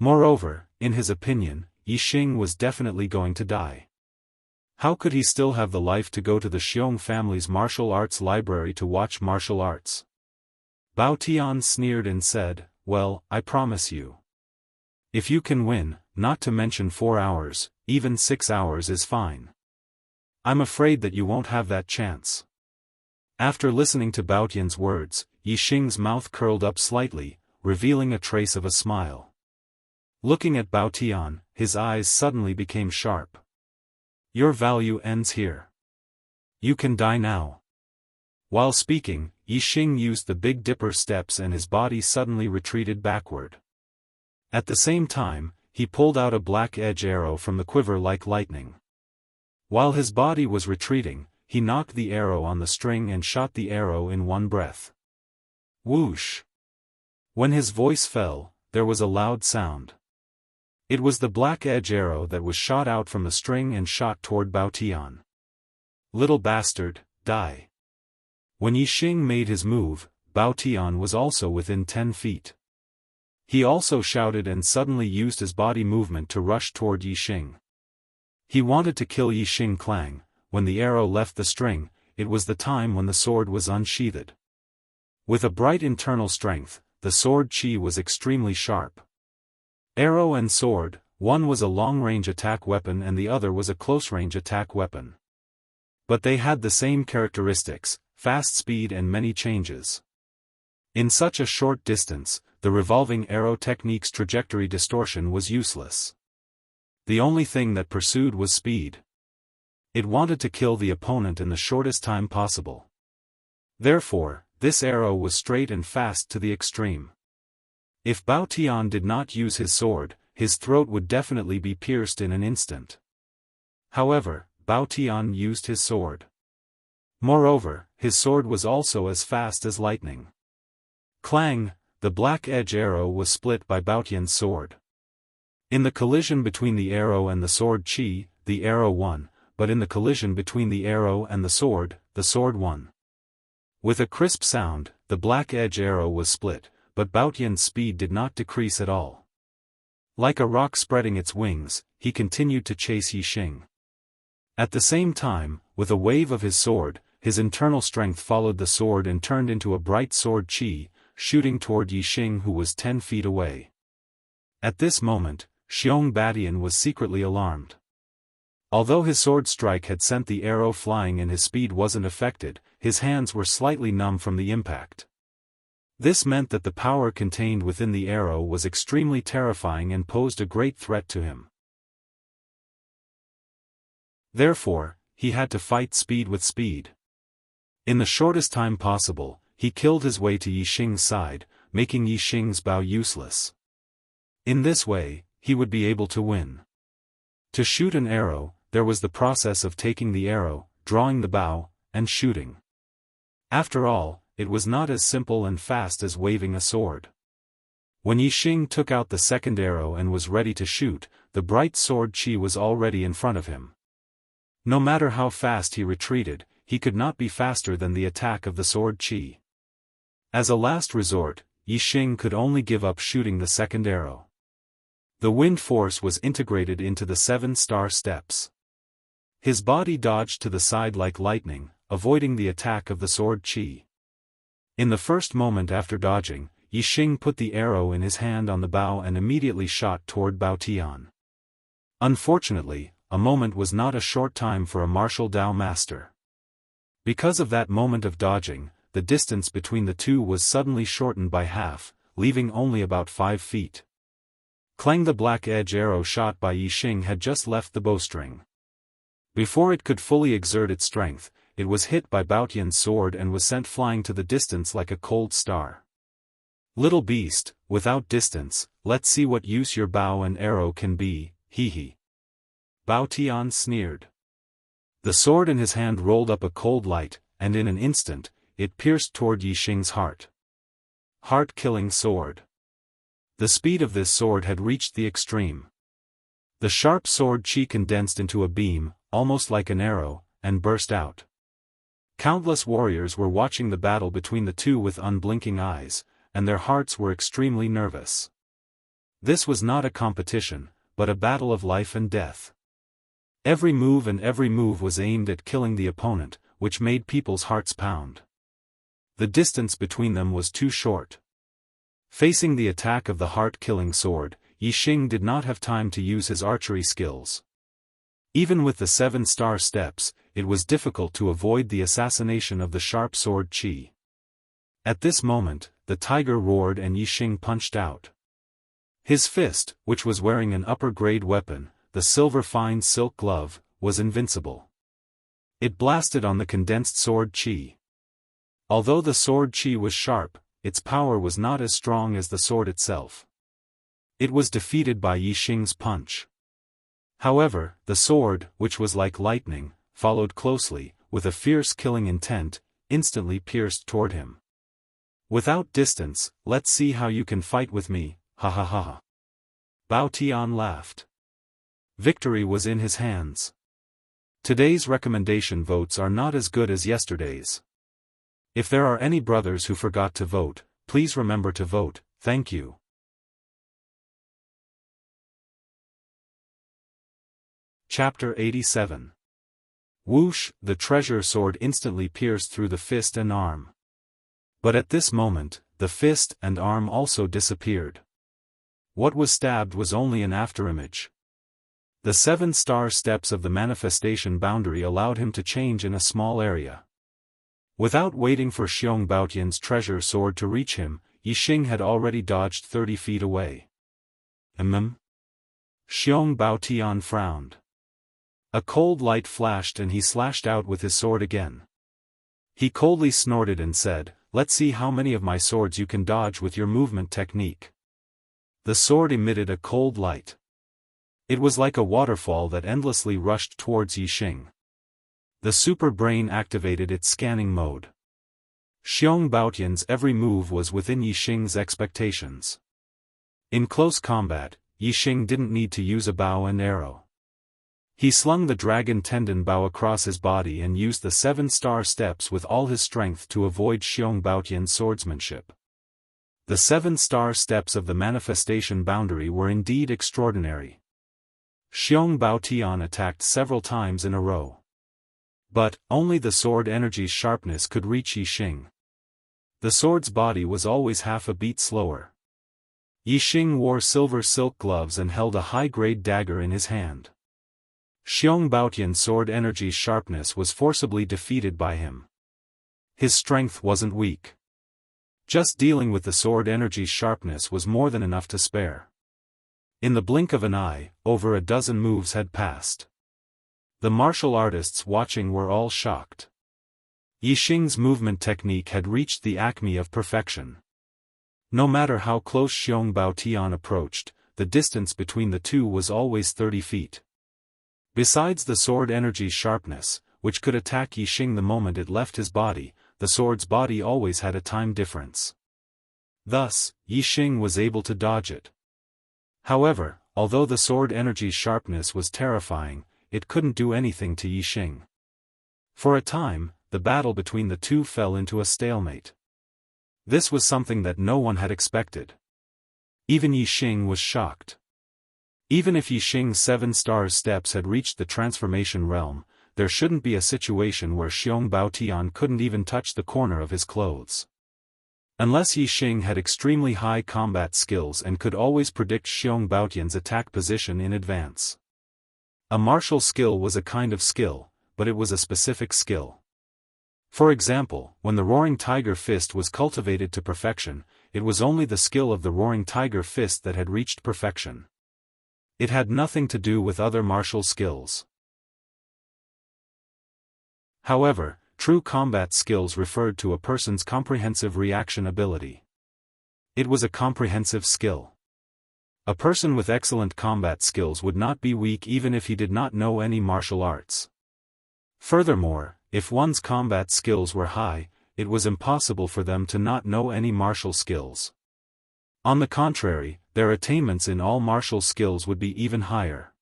Moreover, in his opinion, Yi Xing was definitely going to die. How could he still have the life to go to the Xiong family's martial arts library to watch martial arts? Bao Tian sneered and said, well, I promise you. If you can win, not to mention 4 hours, even 6 hours is fine. I'm afraid that you won't have that chance. After listening to Bao Tian's words, Yi Xing's mouth curled up slightly, revealing a trace of a smile. Looking at Bao Tian, his eyes suddenly became sharp. Your value ends here. You can die now. While speaking, Yi Xing used the Big Dipper steps and his body suddenly retreated backward. At the same time, he pulled out a black edge arrow from the quiver like lightning. While his body was retreating, he knocked the arrow on the string and shot the arrow in one breath. Whoosh! When his voice fell, there was a loud sound. It was the black edge arrow that was shot out from the string and shot toward Bao Tian. Little bastard, die. When Yixing made his move, Bao Tian was also within 10 feet. He also shouted and suddenly used his body movement to rush toward Yixing. He wanted to kill Yixing Clang. When the arrow left the string, it was the time when the sword was unsheathed. With a bright internal strength, the sword Qi was extremely sharp. Arrow and sword, one was a long-range attack weapon and the other was a close-range attack weapon. But they had the same characteristics, fast speed and many changes. In such a short distance, the revolving arrow technique's trajectory distortion was useless. The only thing that pursued was speed. It wanted to kill the opponent in the shortest time possible. Therefore, this arrow was straight and fast to the extreme. If Bao Tian did not use his sword, his throat would definitely be pierced in an instant. However, Bao Tian used his sword. Moreover, his sword was also as fast as lightning. Clang! The black edge arrow was split by Bao Tian's sword. In the collision between the arrow and the sword Qi, the arrow won, but in the collision between the arrow and the sword won. With a crisp sound, the black edge arrow was split, but Bao Tian's speed did not decrease at all. Like a rock spreading its wings, he continued to chase Yixing. At the same time, with a wave of his sword, his internal strength followed the sword and turned into a bright sword Qi, shooting toward Yixing who was 10 feet away. At this moment, Xiong Badian was secretly alarmed. Although his sword strike had sent the arrow flying and his speed wasn't affected, his hands were slightly numb from the impact. This meant that the power contained within the arrow was extremely terrifying and posed a great threat to him. Therefore, he had to fight speed with speed. In the shortest time possible, he killed his way to Yixing's side, making Yixing's bow useless. In this way, he would be able to win. To shoot an arrow, there was the process of taking the arrow, drawing the bow, and shooting. After all, it was not as simple and fast as waving a sword. When Yixing took out the second arrow and was ready to shoot, the bright sword Qi was already in front of him. No matter how fast he retreated, he could not be faster than the attack of the sword Qi. As a last resort, Yixing could only give up shooting the second arrow. The wind force was integrated into the 7-star steps. His body dodged to the side like lightning, avoiding the attack of the sword Qi. In the first moment after dodging, Yixing put the arrow in his hand on the bow and immediately shot toward Bao Tian. Unfortunately, a moment was not a short time for a martial Dao master. Because of that moment of dodging, the distance between the two was suddenly shortened by half, leaving only about 5 feet. Clang! The black edge arrow shot by Yixing had just left the bowstring. Before it could fully exert its strength, it was hit by Bao Tian's sword and was sent flying to the distance like a cold star. Little beast, without distance, let's see what use your bow and arrow can be, hee. Bao Tian sneered. The sword in his hand rolled up a cold light, and in an instant, it pierced toward Yixing's heart. Heart-killing sword. The speed of this sword had reached the extreme. The sharp sword Qi condensed into a beam, almost like an arrow, and burst out. Countless warriors were watching the battle between the two with unblinking eyes, and their hearts were extremely nervous. This was not a competition, but a battle of life and death. Every move was aimed at killing the opponent, which made people's hearts pound. The distance between them was too short. Facing the attack of the heart-killing sword, Yixing did not have time to use his archery skills. Even with the 7-star steps, it was difficult to avoid the assassination of the sharp sword Qi. At this moment, the tiger roared and Yixing punched out. His fist, which was wearing an upper-grade weapon, the silver fine silk glove, was invincible. It blasted on the condensed sword Qi. Although the sword Qi was sharp, its power was not as strong as the sword itself. It was defeated by Yixing's punch. However, the sword, which was like lightning, followed closely, with a fierce killing intent, instantly pierced toward him. Without distance, let's see how you can fight with me, ha ha ha ha. Bao Tian laughed. Victory was in his hands. Today's recommendation votes are not as good as yesterday's. If there are any brothers who forgot to vote, please remember to vote, thank you. Chapter 87. Whoosh, the treasure sword instantly pierced through the fist and arm. But at this moment, the fist and arm also disappeared. What was stabbed was only an afterimage. The 7-star steps of the manifestation boundary allowed him to change in a small area. Without waiting for Xiong Baotian's treasure sword to reach him, Yixing had already dodged 30 feet away. Xiong Baotian frowned. A cold light flashed and he slashed out with his sword again. He coldly snorted and said, "Let's see how many of my swords you can dodge with your movement technique." The sword emitted a cold light. It was like a waterfall that endlessly rushed towards Yixing. The super brain activated its scanning mode. Xiong Baotian's every move was within Yixing's expectations. In close combat, Yixing didn't need to use a bow and arrow. He slung the dragon tendon bow across his body and used the 7-star steps with all his strength to avoid Xiong Baotian's swordsmanship. The 7-star steps of the manifestation boundary were indeed extraordinary. Xiong Baotian attacked several times in a row. But, only the sword energy's sharpness could reach Yixing. The sword's body was always half a beat slower. Yixing wore silver silk gloves and held a high-grade dagger in his hand. Xiong Baotian's sword energy's sharpness was forcibly defeated by him. His strength wasn't weak. Just dealing with the sword energy's sharpness was more than enough to spare. In the blink of an eye, over a dozen moves had passed. The martial artists watching were all shocked. Yixing's movement technique had reached the acme of perfection. No matter how close Xiong Baotian approached, the distance between the two was always 30 feet. Besides the sword energy's sharpness, which could attack Yixing the moment it left his body, the sword's body always had a time difference. Thus, Yixing was able to dodge it. However, although the sword energy's sharpness was terrifying, it couldn't do anything to Yixing. For a time, the battle between the two fell into a stalemate. This was something that no one had expected. Even Yixing was shocked. Even if Yixing's 7-star steps had reached the transformation realm, there shouldn't be a situation where Xiong Baotian couldn't even touch the corner of his clothes. Unless Yixing had extremely high combat skills and could always predict Xiong Baotian's attack position in advance. A martial skill was a kind of skill, but it was a specific skill. For example, when the Roaring Tiger Fist was cultivated to perfection, it was only the skill of the Roaring Tiger Fist that had reached perfection. It had nothing to do with other martial skills. However, true combat skills referred to a person's comprehensive reaction ability. It was a comprehensive skill. A person with excellent combat skills would not be weak even if he did not know any martial arts. Furthermore, if one's combat skills were high, it was impossible for them to not know any martial skills. On the contrary, their attainments in all martial skills would be even higher.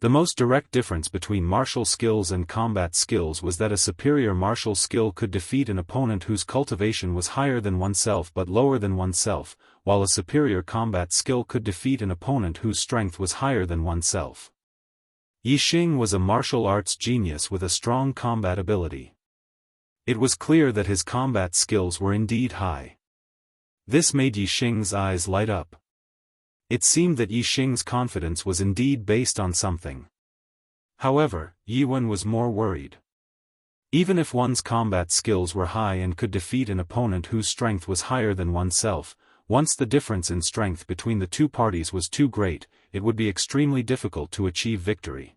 The most direct difference between martial skills and combat skills was that a superior martial skill could defeat an opponent whose cultivation was higher than oneself but lower than oneself, while a superior combat skill could defeat an opponent whose strength was higher than oneself. Yixing was a martial arts genius with a strong combat ability. It was clear that his combat skills were indeed high. This made Yixing's eyes light up. It seemed that Yixing's confidence was indeed based on something. However, Yiwen was more worried. Even if one's combat skills were high and could defeat an opponent whose strength was higher than oneself, once the difference in strength between the two parties was too great, it would be extremely difficult to achieve victory.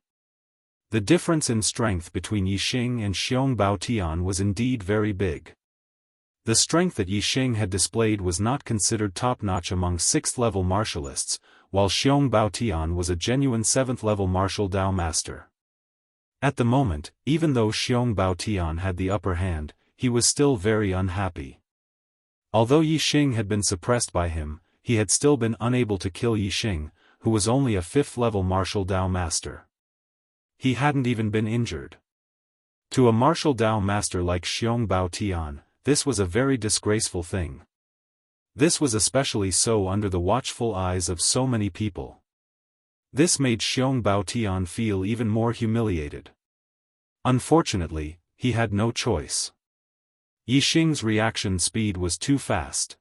The difference in strength between Yixing and Xiong Baotian was indeed very big. The strength that Yixing had displayed was not considered top-notch among 6th-level martialists, while Xiong Baotian was a genuine 7th-level martial Dao master. At the moment, even though Xiong Baotian had the upper hand, he was still very unhappy. Although Yixing had been suppressed by him, he had still been unable to kill Yixing, who was only a 5th-level martial Dao master. He hadn't even been injured. To a martial Dao master like Xiong Baotian, this was a very disgraceful thing. This was especially so under the watchful eyes of so many people. This made Xiong Baotian feel even more humiliated. Unfortunately, he had no choice. Yixing's reaction speed was too fast.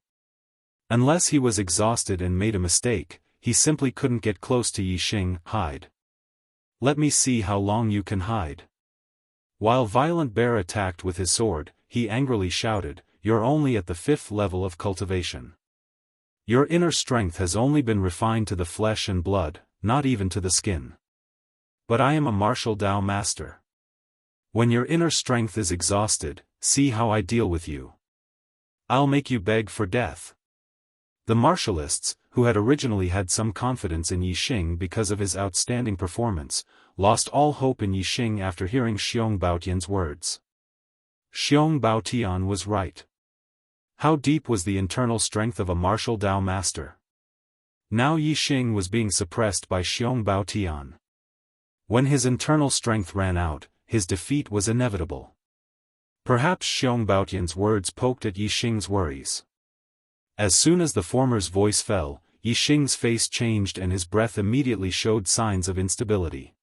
Unless he was exhausted and made a mistake, he simply couldn't get close to Yixing. Hide. Let me see how long you can hide. While Violent Bear attacked with his sword, he angrily shouted, "You're only at the 5th level of cultivation. Your inner strength has only been refined to the flesh and blood, not even to the skin. But I am a martial Dao master. When your inner strength is exhausted, see how I deal with you. I'll make you beg for death." The martialists, who had originally had some confidence in Yixing because of his outstanding performance, lost all hope in Yixing after hearing Xiong Baotian's words. Xiong Baotian was right. How deep was the internal strength of a martial Dao master? Now Yixing was being suppressed by Xiong Baotian. When his internal strength ran out, his defeat was inevitable. Perhaps Xiong Baotian's words poked at Yixing's worries. As soon as the former's voice fell, Yixing's face changed and his breath immediately showed signs of instability.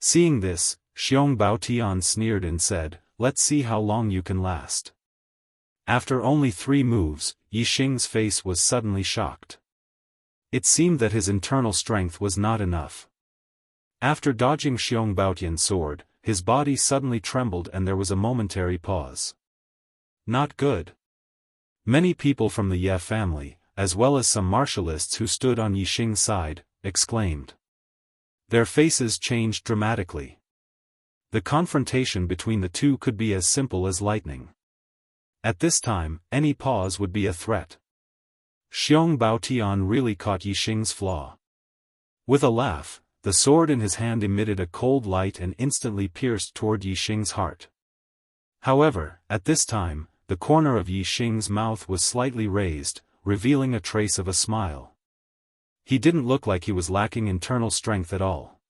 Seeing this, Xiong Baotian sneered and said, "Let's see how long you can last." After only 3 moves, Yixing's face was suddenly shocked. It seemed that his internal strength was not enough. After dodging Xiong Baotian's sword, his body suddenly trembled and there was a momentary pause. Not good. Many people from the Ye family, as well as some martialists who stood on Yixing's side, exclaimed. Their faces changed dramatically. The confrontation between the two could be as simple as lightning. At this time, any pause would be a threat. Xiong Baotian really caught Yixing's flaw. With a laugh, the sword in his hand emitted a cold light and instantly pierced toward Yixing's heart. However, at this time, the corner of Yixing's mouth was slightly raised, revealing a trace of a smile. He didn't look like he was lacking internal strength at all.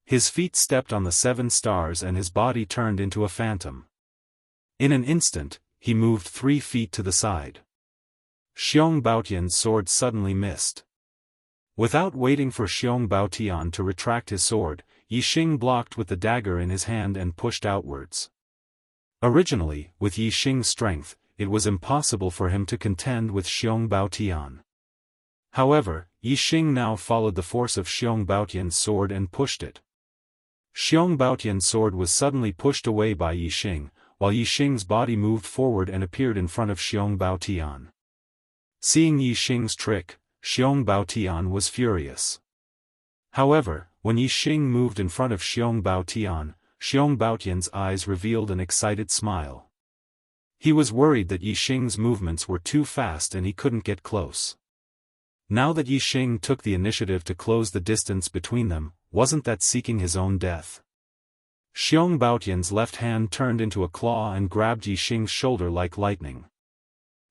His feet stepped on the 7 stars and his body turned into a phantom. In an instant, he moved 3 feet to the side. Xiong Baotian's sword suddenly missed. Without waiting for Xiong Baotian to retract his sword, Yixing blocked with the dagger in his hand and pushed outwards. Originally, with Yixing's strength, it was impossible for him to contend with Xiong Baotian. However, Yixing now followed the force of Xiong Baotian's sword and pushed it. Xiong Baotian's sword was suddenly pushed away by Yixing, while Yixing's body moved forward and appeared in front of Xiong Baotian. Seeing Yixing's trick, Xiong Baotian was furious. However, when Yixing moved in front of Xiong Baotian, Xiong Baotian's eyes revealed an excited smile. He was worried that Yixing's movements were too fast and he couldn't get close. Now that Yixing took the initiative to close the distance between them, wasn't that seeking his own death? Xiong Baotian's left hand turned into a claw and grabbed Yixing's shoulder like lightning.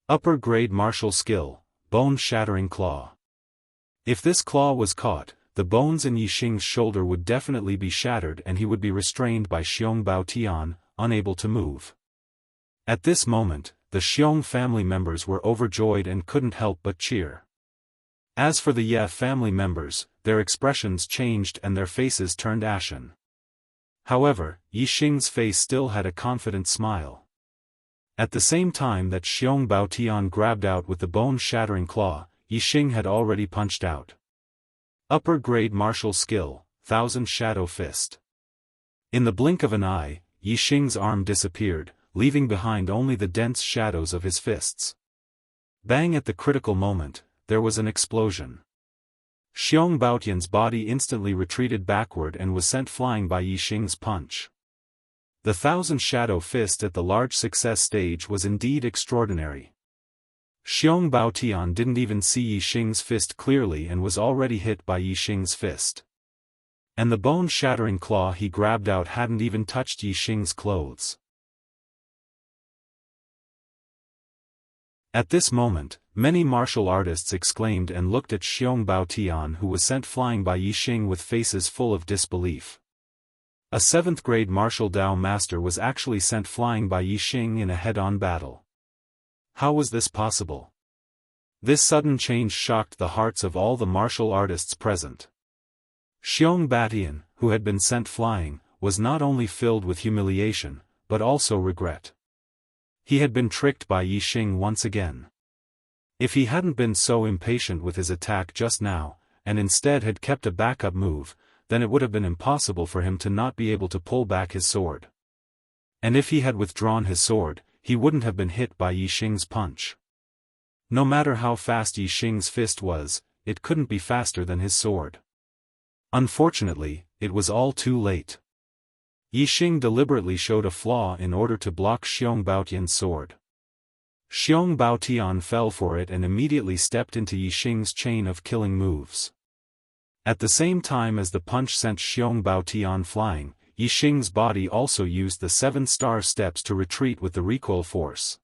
Upper grade martial skill, bone-shattering claw. If this claw was caught, the bones in Yixing's shoulder would definitely be shattered and he would be restrained by Xiong Baotian, unable to move. At this moment, the Xiong family members were overjoyed and couldn't help but cheer. As for the Ye family members, their expressions changed and their faces turned ashen. However, Yixing's face still had a confident smile. At the same time that Xiong Baotian grabbed out with the bone-shattering claw, Yixing had already punched out. Upper grade martial skill, Thousand Shadow Fist. In the blink of an eye, Yixing's arm disappeared, leaving behind only the dense shadows of his fists. Bang! At the critical moment, there was an explosion. Xiong Baotian's body instantly retreated backward and was sent flying by Yixing's punch. The Thousand Shadow Fist at the large success stage was indeed extraordinary. Xiong Baotian didn't even see Yixing's fist clearly and was already hit by Yixing's fist. And the bone-shattering claw he grabbed out hadn't even touched Yixing's clothes. At this moment, many martial artists exclaimed and looked at Xiong Baotian, who was sent flying by Yixing with faces full of disbelief. A 7th-grade martial Dao master was actually sent flying by Yi Xing in a head-on battle. How was this possible? This sudden change shocked the hearts of all the martial artists present. Xiong Batian, who had been sent flying, was not only filled with humiliation, but also regret. He had been tricked by Yi Xing once again. If he hadn't been so impatient with his attack just now, and instead had kept a backup move, then it would have been impossible for him to not be able to pull back his sword. And if he had withdrawn his sword, he wouldn't have been hit by Yi Xing's punch. No matter how fast Yi Xing's fist was, it couldn't be faster than his sword. Unfortunately, it was all too late. Yi Xing deliberately showed a flaw in order to block Xiong Baotian's sword. Xiong Baotian fell for it and immediately stepped into Yi Xing's chain of killing moves. At the same time as the punch sent Xiong Baotian flying, Yi Xing's body also used the 7-star steps to retreat with the recoil force.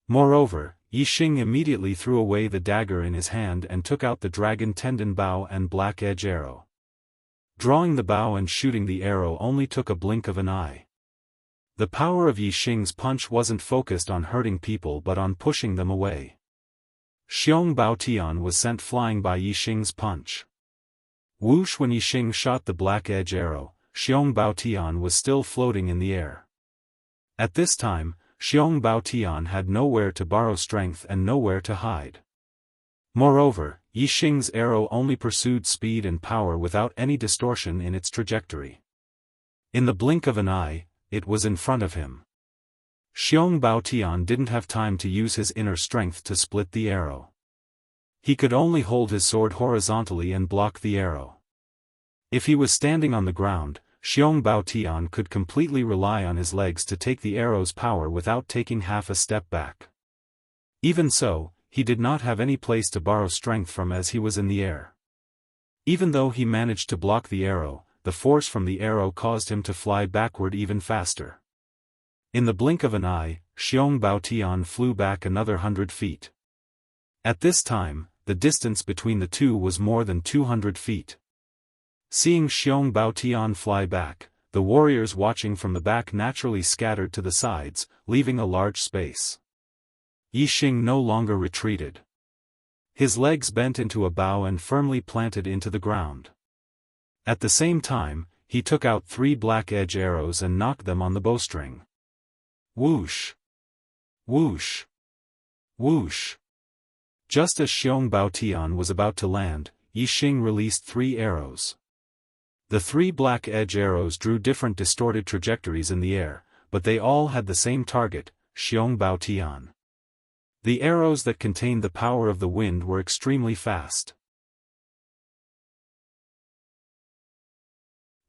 Moreover, Yi Xing immediately threw away the dagger in his hand and took out the dragon tendon bow and black edge arrow. Drawing the bow and shooting the arrow only took a blink of an eye. The power of Yi Xing's punch wasn't focused on hurting people but on pushing them away. Xiong Baotian was sent flying by Yi Xing's punch. Whoosh! When Yi Xing shot the black edge arrow, Xiong Baotian was still floating in the air. At this time, Xiong Baotian had nowhere to borrow strength and nowhere to hide. Moreover, Yi Xing's arrow only pursued speed and power without any distortion in its trajectory. In the blink of an eye, it was in front of him. Xiong Baotian didn't have time to use his inner strength to split the arrow. He could only hold his sword horizontally and block the arrow. If he was standing on the ground, Xiong Baotian could completely rely on his legs to take the arrow's power without taking half a step back. Even so, he did not have any place to borrow strength from as he was in the air. Even though he managed to block the arrow, the force from the arrow caused him to fly backward even faster. In the blink of an eye, Xiong Baotian flew back another 100 feet. At this time, the distance between the two was more than 200 feet. Seeing Xiong Baotian fly back, the warriors watching from the back naturally scattered to the sides, leaving a large space. Yi Xing no longer retreated. His legs bent into a bow and firmly planted into the ground. At the same time, he took out 3 black edge arrows and knocked them on the bowstring. Whoosh! Whoosh! Whoosh! Just as Xiong Baotian was about to land, Yi Xing released 3 arrows. The 3 black edge arrows drew different distorted trajectories in the air, but they all had the same target, Xiong Baotian. The arrows that contained the power of the wind were extremely fast.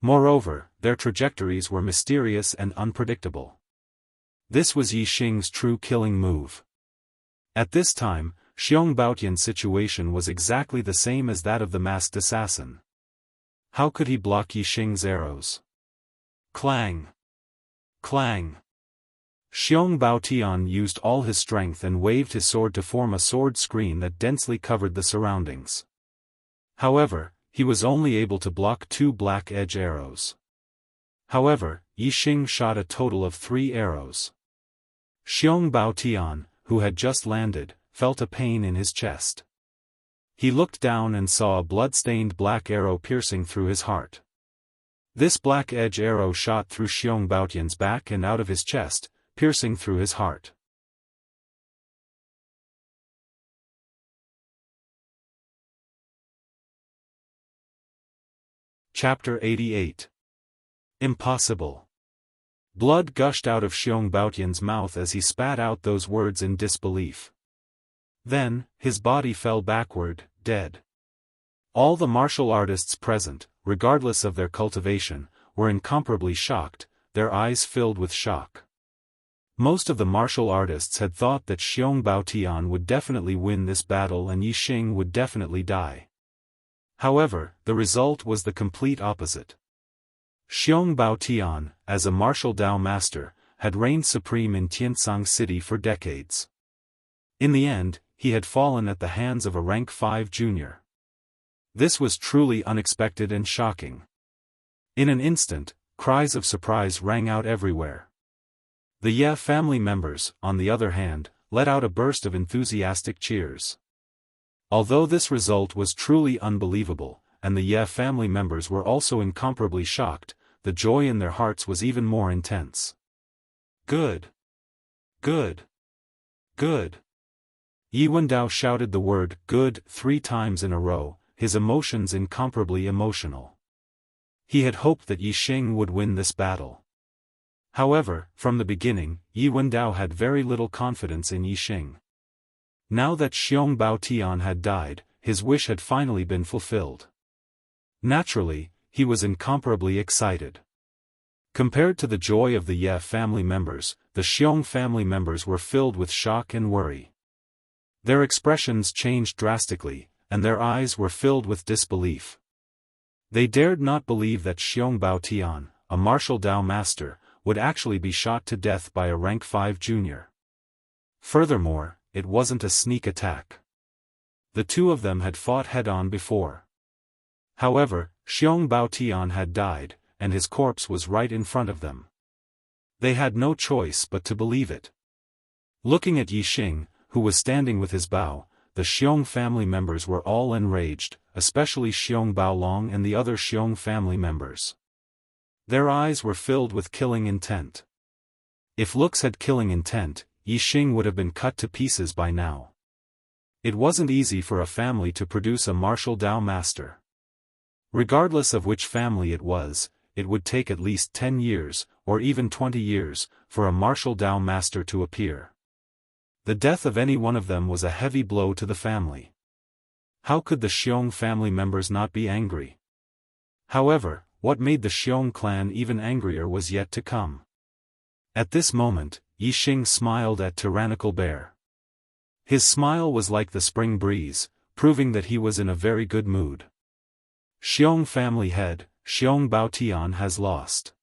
Moreover, their trajectories were mysterious and unpredictable. This was Yi Xing's true killing move. At this time, Xiong Baotian's situation was exactly the same as that of the masked assassin. How could he block Yi Xing's arrows? Clang! Clang! Xiong Baotian used all his strength and waved his sword to form a sword screen that densely covered the surroundings. However, he was only able to block 2 black edge arrows. However, Yi Xing shot a total of 3 arrows. Xiong Baotian, who had just landed, felt a pain in his chest. He looked down and saw a blood-stained black arrow piercing through his heart. This black edge arrow shot through Xiong Baotian's back and out of his chest, piercing through his heart. Chapter 88. Impossible. Blood gushed out of Xiong Baotian's mouth as he spat out those words in disbelief. Then, his body fell backward, dead. All the martial artists present, regardless of their cultivation, were incomparably shocked, their eyes filled with shock. Most of the martial artists had thought that Xiong Baotian would definitely win this battle and Yi Xing would definitely die. However, the result was the complete opposite. Xiong Baotian, as a martial Dao master, had reigned supreme in Tiansang City for decades. In the end, he had fallen at the hands of a rank 5 junior. This was truly unexpected and shocking. In an instant, cries of surprise rang out everywhere. The Ye family members, on the other hand, let out a burst of enthusiastic cheers. Although this result was truly unbelievable, and the Ye family members were also incomparably shocked, the joy in their hearts was even more intense. Good! Good! Good! Yi Wendao shouted the word "good" 3 times in a row, his emotions incomparably emotional. He had hoped that Yi Xing would win this battle. However, from the beginning, Yi Wendao had very little confidence in Yi Xing. Now that Xiong Baotian had died, his wish had finally been fulfilled. Naturally, he was incomparably excited. Compared to the joy of the Ye family members, the Xiong family members were filled with shock and worry. Their expressions changed drastically, and their eyes were filled with disbelief. They dared not believe that Xiong Baotian, a martial Dao master, would actually be shot to death by a rank 5 junior. Furthermore, it wasn't a sneak attack. The two of them had fought head-on before. However, Xiong Baotian had died, and his corpse was right in front of them. They had no choice but to believe it. Looking at Yi Xing, who was standing with his Bao, the Xiong family members were all enraged, especially Xiong Baolong and the other Xiong family members. Their eyes were filled with killing intent. If looks had killing intent, Yi Xing would have been cut to pieces by now. It wasn't easy for a family to produce a martial Dao master. Regardless of which family it was, it would take at least 10 years, or even 20 years, for a martial Dao master to appear. The death of any one of them was a heavy blow to the family. How could the Xiong family members not be angry? However, what made the Xiong clan even angrier was yet to come. At this moment, Yi Xing smiled at Tyrannical Bear. His smile was like the spring breeze, proving that he was in a very good mood. Xiong family head, Xiong Baotian has lost.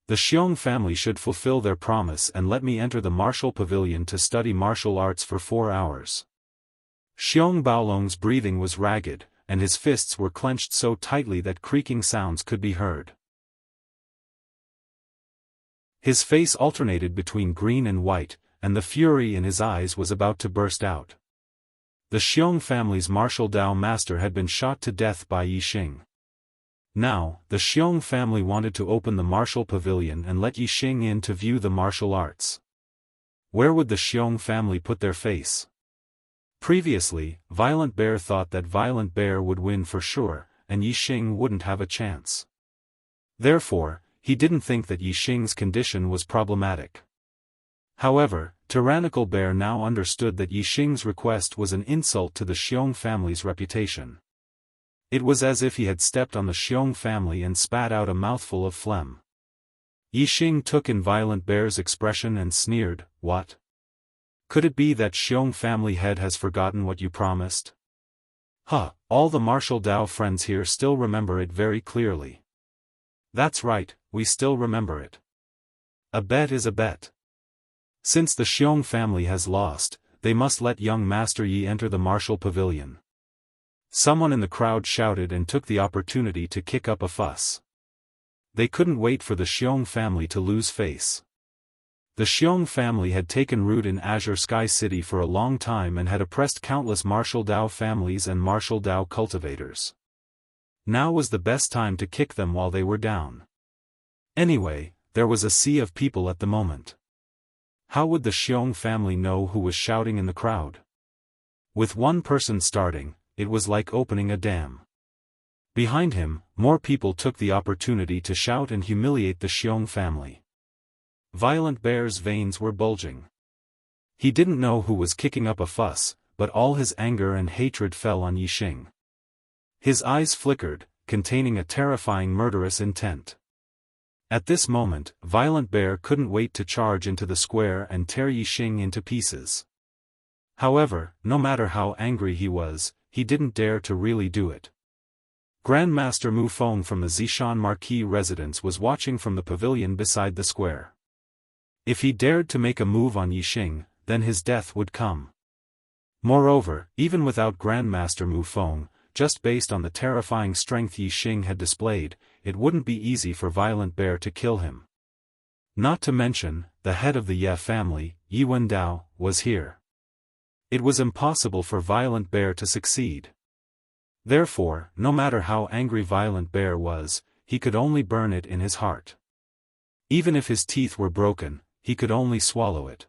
The Xiong family should fulfill their promise and let me enter the martial pavilion to study martial arts for 4 hours. Xiong Baolong's breathing was ragged, and his fists were clenched so tightly that creaking sounds could be heard. His face alternated between green and white, and the fury in his eyes was about to burst out. The Xiong family's martial Dao master had been shot to death by Yi Xing. Now, the Xiong family wanted to open the martial pavilion and let Yi Xing in to view the martial arts. Where would the Xiong family put their face? Previously, Violent Bear thought that Violent Bear would win for sure, and Yi Xing wouldn't have a chance. Therefore, he didn't think that Yi Xing's condition was problematic. However, Tyrannical Bear now understood that Yi Xing's request was an insult to the Xiong family's reputation. It was as if he had stepped on the Xiong family and spat out a mouthful of phlegm. Yi Xing took in Violent Bear's expression and sneered, "What? Could it be that Xiong family head has forgotten what you promised?" "Huh, all the martial Dao friends here still remember it very clearly." "That's right, we still remember it. A bet is a bet. Since the Xiong family has lost, they must let young Master Yi enter the martial pavilion." Someone in the crowd shouted and took the opportunity to kick up a fuss. They couldn't wait for the Xiong family to lose face. The Xiong family had taken root in Azure Sky City for a long time and had oppressed countless martial Dao families and martial Dao cultivators. Now was the best time to kick them while they were down. Anyway, there was a sea of people at the moment. How would the Xiong family know who was shouting in the crowd? With one person starting, it was like opening a dam. Behind him, more people took the opportunity to shout and humiliate the Xiong family. Violent Bear's veins were bulging. He didn't know who was kicking up a fuss, but all his anger and hatred fell on Yi Xing. His eyes flickered, containing a terrifying murderous intent. At this moment, Violent Bear couldn't wait to charge into the square and tear Yi Xing into pieces. However, no matter how angry he was, he didn't dare to really do it. Grandmaster Mu Feng from the Zishan Marquis residence was watching from the pavilion beside the square. If he dared to make a move on Yi Xing, then his death would come. Moreover, even without Grandmaster Mu Feng, just based on the terrifying strength Yixing had displayed, it wouldn't be easy for Violent Bear to kill him. Not to mention, the head of the Ye family, Yi Wendao, was here. It was impossible for Violent Bear to succeed. Therefore, no matter how angry Violent Bear was, he could only burn it in his heart. Even if his teeth were broken, he could only swallow it.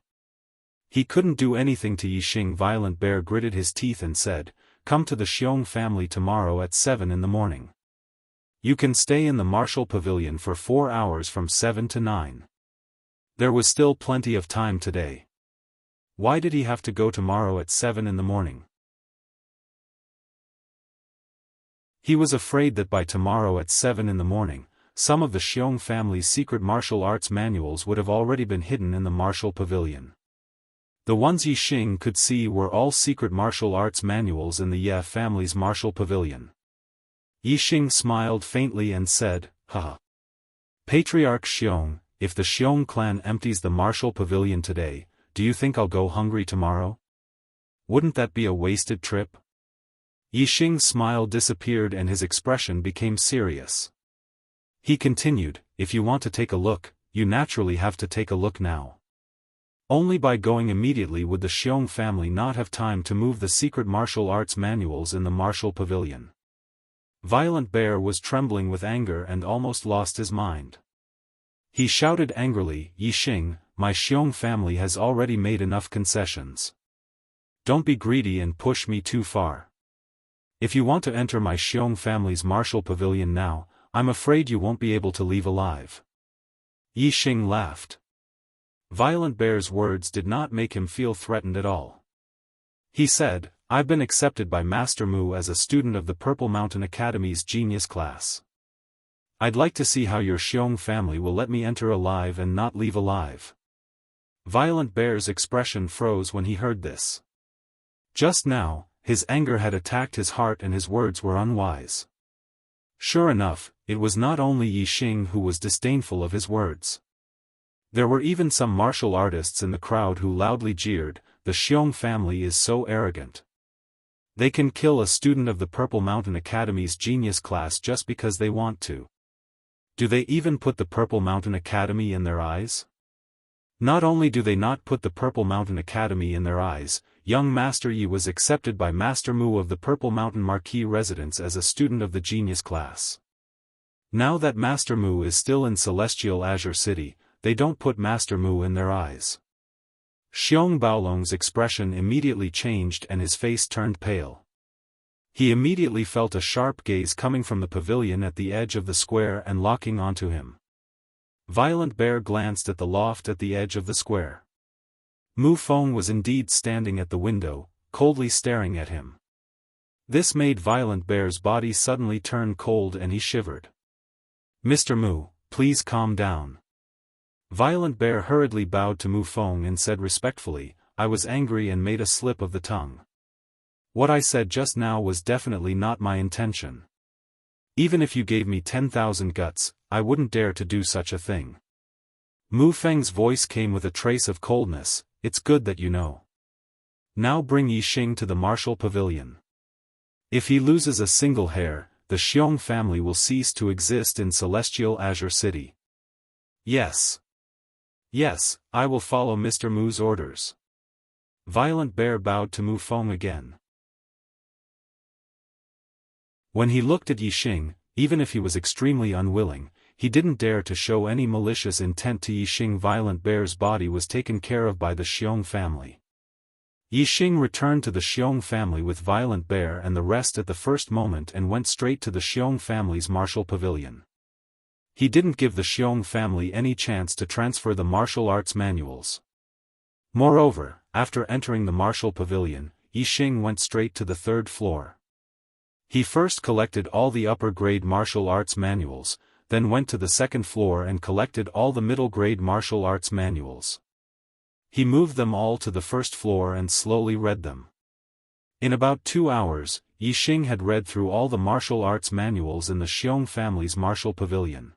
He couldn't do anything to Yixing. Violent Bear gritted his teeth and said, "Come to the Xiong family tomorrow at 7 in the morning. You can stay in the martial pavilion for 4 hours from 7 to 9. There was still plenty of time today. Why did he have to go tomorrow at 7 in the morning? He was afraid that by tomorrow at 7 in the morning, some of the Xiong family's secret martial arts manuals would have already been hidden in the martial pavilion. The ones Yixing could see were all secret martial arts manuals in the Ye family's martial pavilion. Yixing smiled faintly and said, "Haha. Patriarch Xiong, if the Xiong clan empties the martial pavilion today, do you think I'll go hungry tomorrow? Wouldn't that be a wasted trip?" Yixing's smile disappeared and his expression became serious. He continued, "If you want to take a look, you naturally have to take a look now. Only by going immediately would the Xiong family not have time to move the secret martial arts manuals in the martial pavilion." Violent Bear was trembling with anger and almost lost his mind. He shouted angrily, "Yixing, my Xiong family has already made enough concessions. Don't be greedy and push me too far. If you want to enter my Xiong family's martial pavilion now, I'm afraid you won't be able to leave alive." Yixing laughed. Violent Bear's words did not make him feel threatened at all. He said, "I've been accepted by Master Mu as a student of the Purple Mountain Academy's genius class. I'd like to see how your Xiong family will let me enter alive and not leave alive." Violent Bear's expression froze when he heard this. Just now, his anger had attacked his heart and his words were unwise. Sure enough, it was not only Yixing who was disdainful of his words. There were even some martial artists in the crowd who loudly jeered, "The Xiong family is so arrogant. They can kill a student of the Purple Mountain Academy's genius class just because they want to. Do they even put the Purple Mountain Academy in their eyes? Not only do they not put the Purple Mountain Academy in their eyes, young Master Yi was accepted by Master Mu of the Purple Mountain Marquis residence as a student of the genius class. Now that Master Mu is still in Celestial Azure City, they don't put Master Mu in their eyes." Xiong Baolong's expression immediately changed and his face turned pale. He immediately felt a sharp gaze coming from the pavilion at the edge of the square and locking onto him. Violent Bear glanced at the loft at the edge of the square. Mu Feng was indeed standing at the window, coldly staring at him. This made Violent Bear's body suddenly turn cold and he shivered. "Mr. Mu, please calm down." Violent Bear hurriedly bowed to Mu Feng and said respectfully, "I was angry and made a slip of the tongue. What I said just now was definitely not my intention. Even if you gave me 10,000 guts, I wouldn't dare to do such a thing." Mu Feng's voice came with a trace of coldness, "It's good that you know. Now bring Yixing to the martial pavilion. If he loses a single hair, the Xiong family will cease to exist in Celestial Azure City." "Yes. Yes, I will follow Mr. Mu's orders." Violent Bear bowed to Mu Feng again. When he looked at Yixing, even if he was extremely unwilling, he didn't dare to show any malicious intent to Yixing. Violent Bear's body was taken care of by the Xiong family. Yixing returned to the Xiong family with Violent Bear and the rest at the first moment and went straight to the Xiong family's martial pavilion. He didn't give the Xiong family any chance to transfer the martial arts manuals. Moreover, after entering the martial pavilion, Yixing went straight to the third floor. He first collected all the upper-grade martial arts manuals, then went to the second floor and collected all the middle-grade martial arts manuals. He moved them all to the first floor and slowly read them. In about 2 hours, Yixing had read through all the martial arts manuals in the Xiong family's martial pavilion.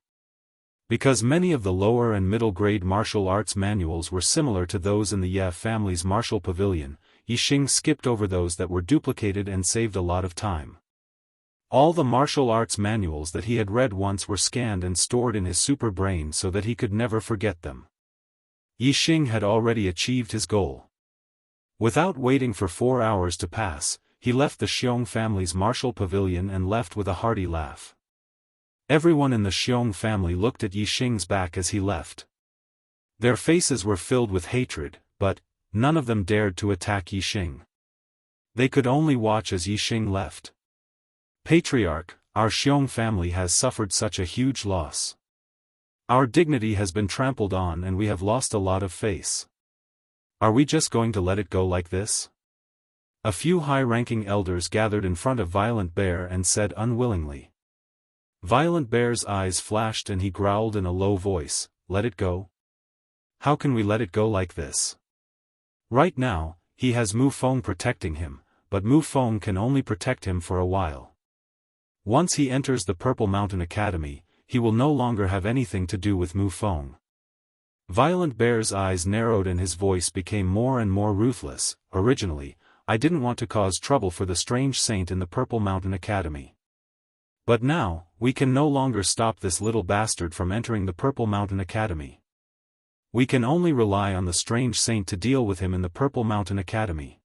Because many of the lower and middle-grade martial arts manuals were similar to those in the Ye family's martial pavilion, Yixing skipped over those that were duplicated and saved a lot of time. All the martial arts manuals that he had read once were scanned and stored in his super brain so that he could never forget them. Yi Xing had already achieved his goal. Without waiting for 4 hours to pass, he left the Xiong family's martial pavilion and left with a hearty laugh. Everyone in the Xiong family looked at Yi Xing's back as he left. Their faces were filled with hatred, but none of them dared to attack Yi Xing. They could only watch as Yi Xing left. Patriarch, our Xiong family has suffered such a huge loss. Our dignity has been trampled on and we have lost a lot of face. Are we just going to let it go like this? A few high-ranking elders gathered in front of Violent Bear and said unwillingly. Violent Bear's eyes flashed and he growled in a low voice, "Let it go? How can we let it go like this? Right now, he has Mu Feng protecting him, but Mu Feng can only protect him for a while. Once he enters the Purple Mountain Academy, he will no longer have anything to do with Mu Feng." Violent Bear's eyes narrowed and his voice became more and more ruthless. "Originally, I didn't want to cause trouble for the strange saint in the Purple Mountain Academy. But now, we can no longer stop this little bastard from entering the Purple Mountain Academy. We can only rely on the strange saint to deal with him in the Purple Mountain Academy.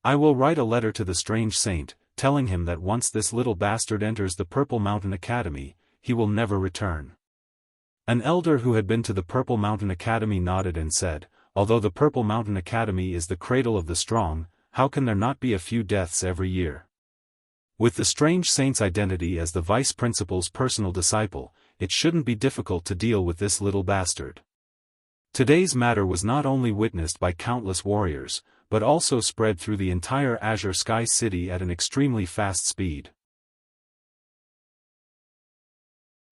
I will write a letter to the strange saint, telling him that once this little bastard enters the Purple Mountain Academy, he will never return." An elder who had been to the Purple Mountain Academy nodded and said, "Although the Purple Mountain Academy is the cradle of the strong, how can there not be a few deaths every year? With the strange saint's identity as the vice principal's personal disciple, it shouldn't be difficult to deal with this little bastard." Today's matter was not only witnessed by countless warriors, but also spread through the entire Azure Sky City at an extremely fast speed.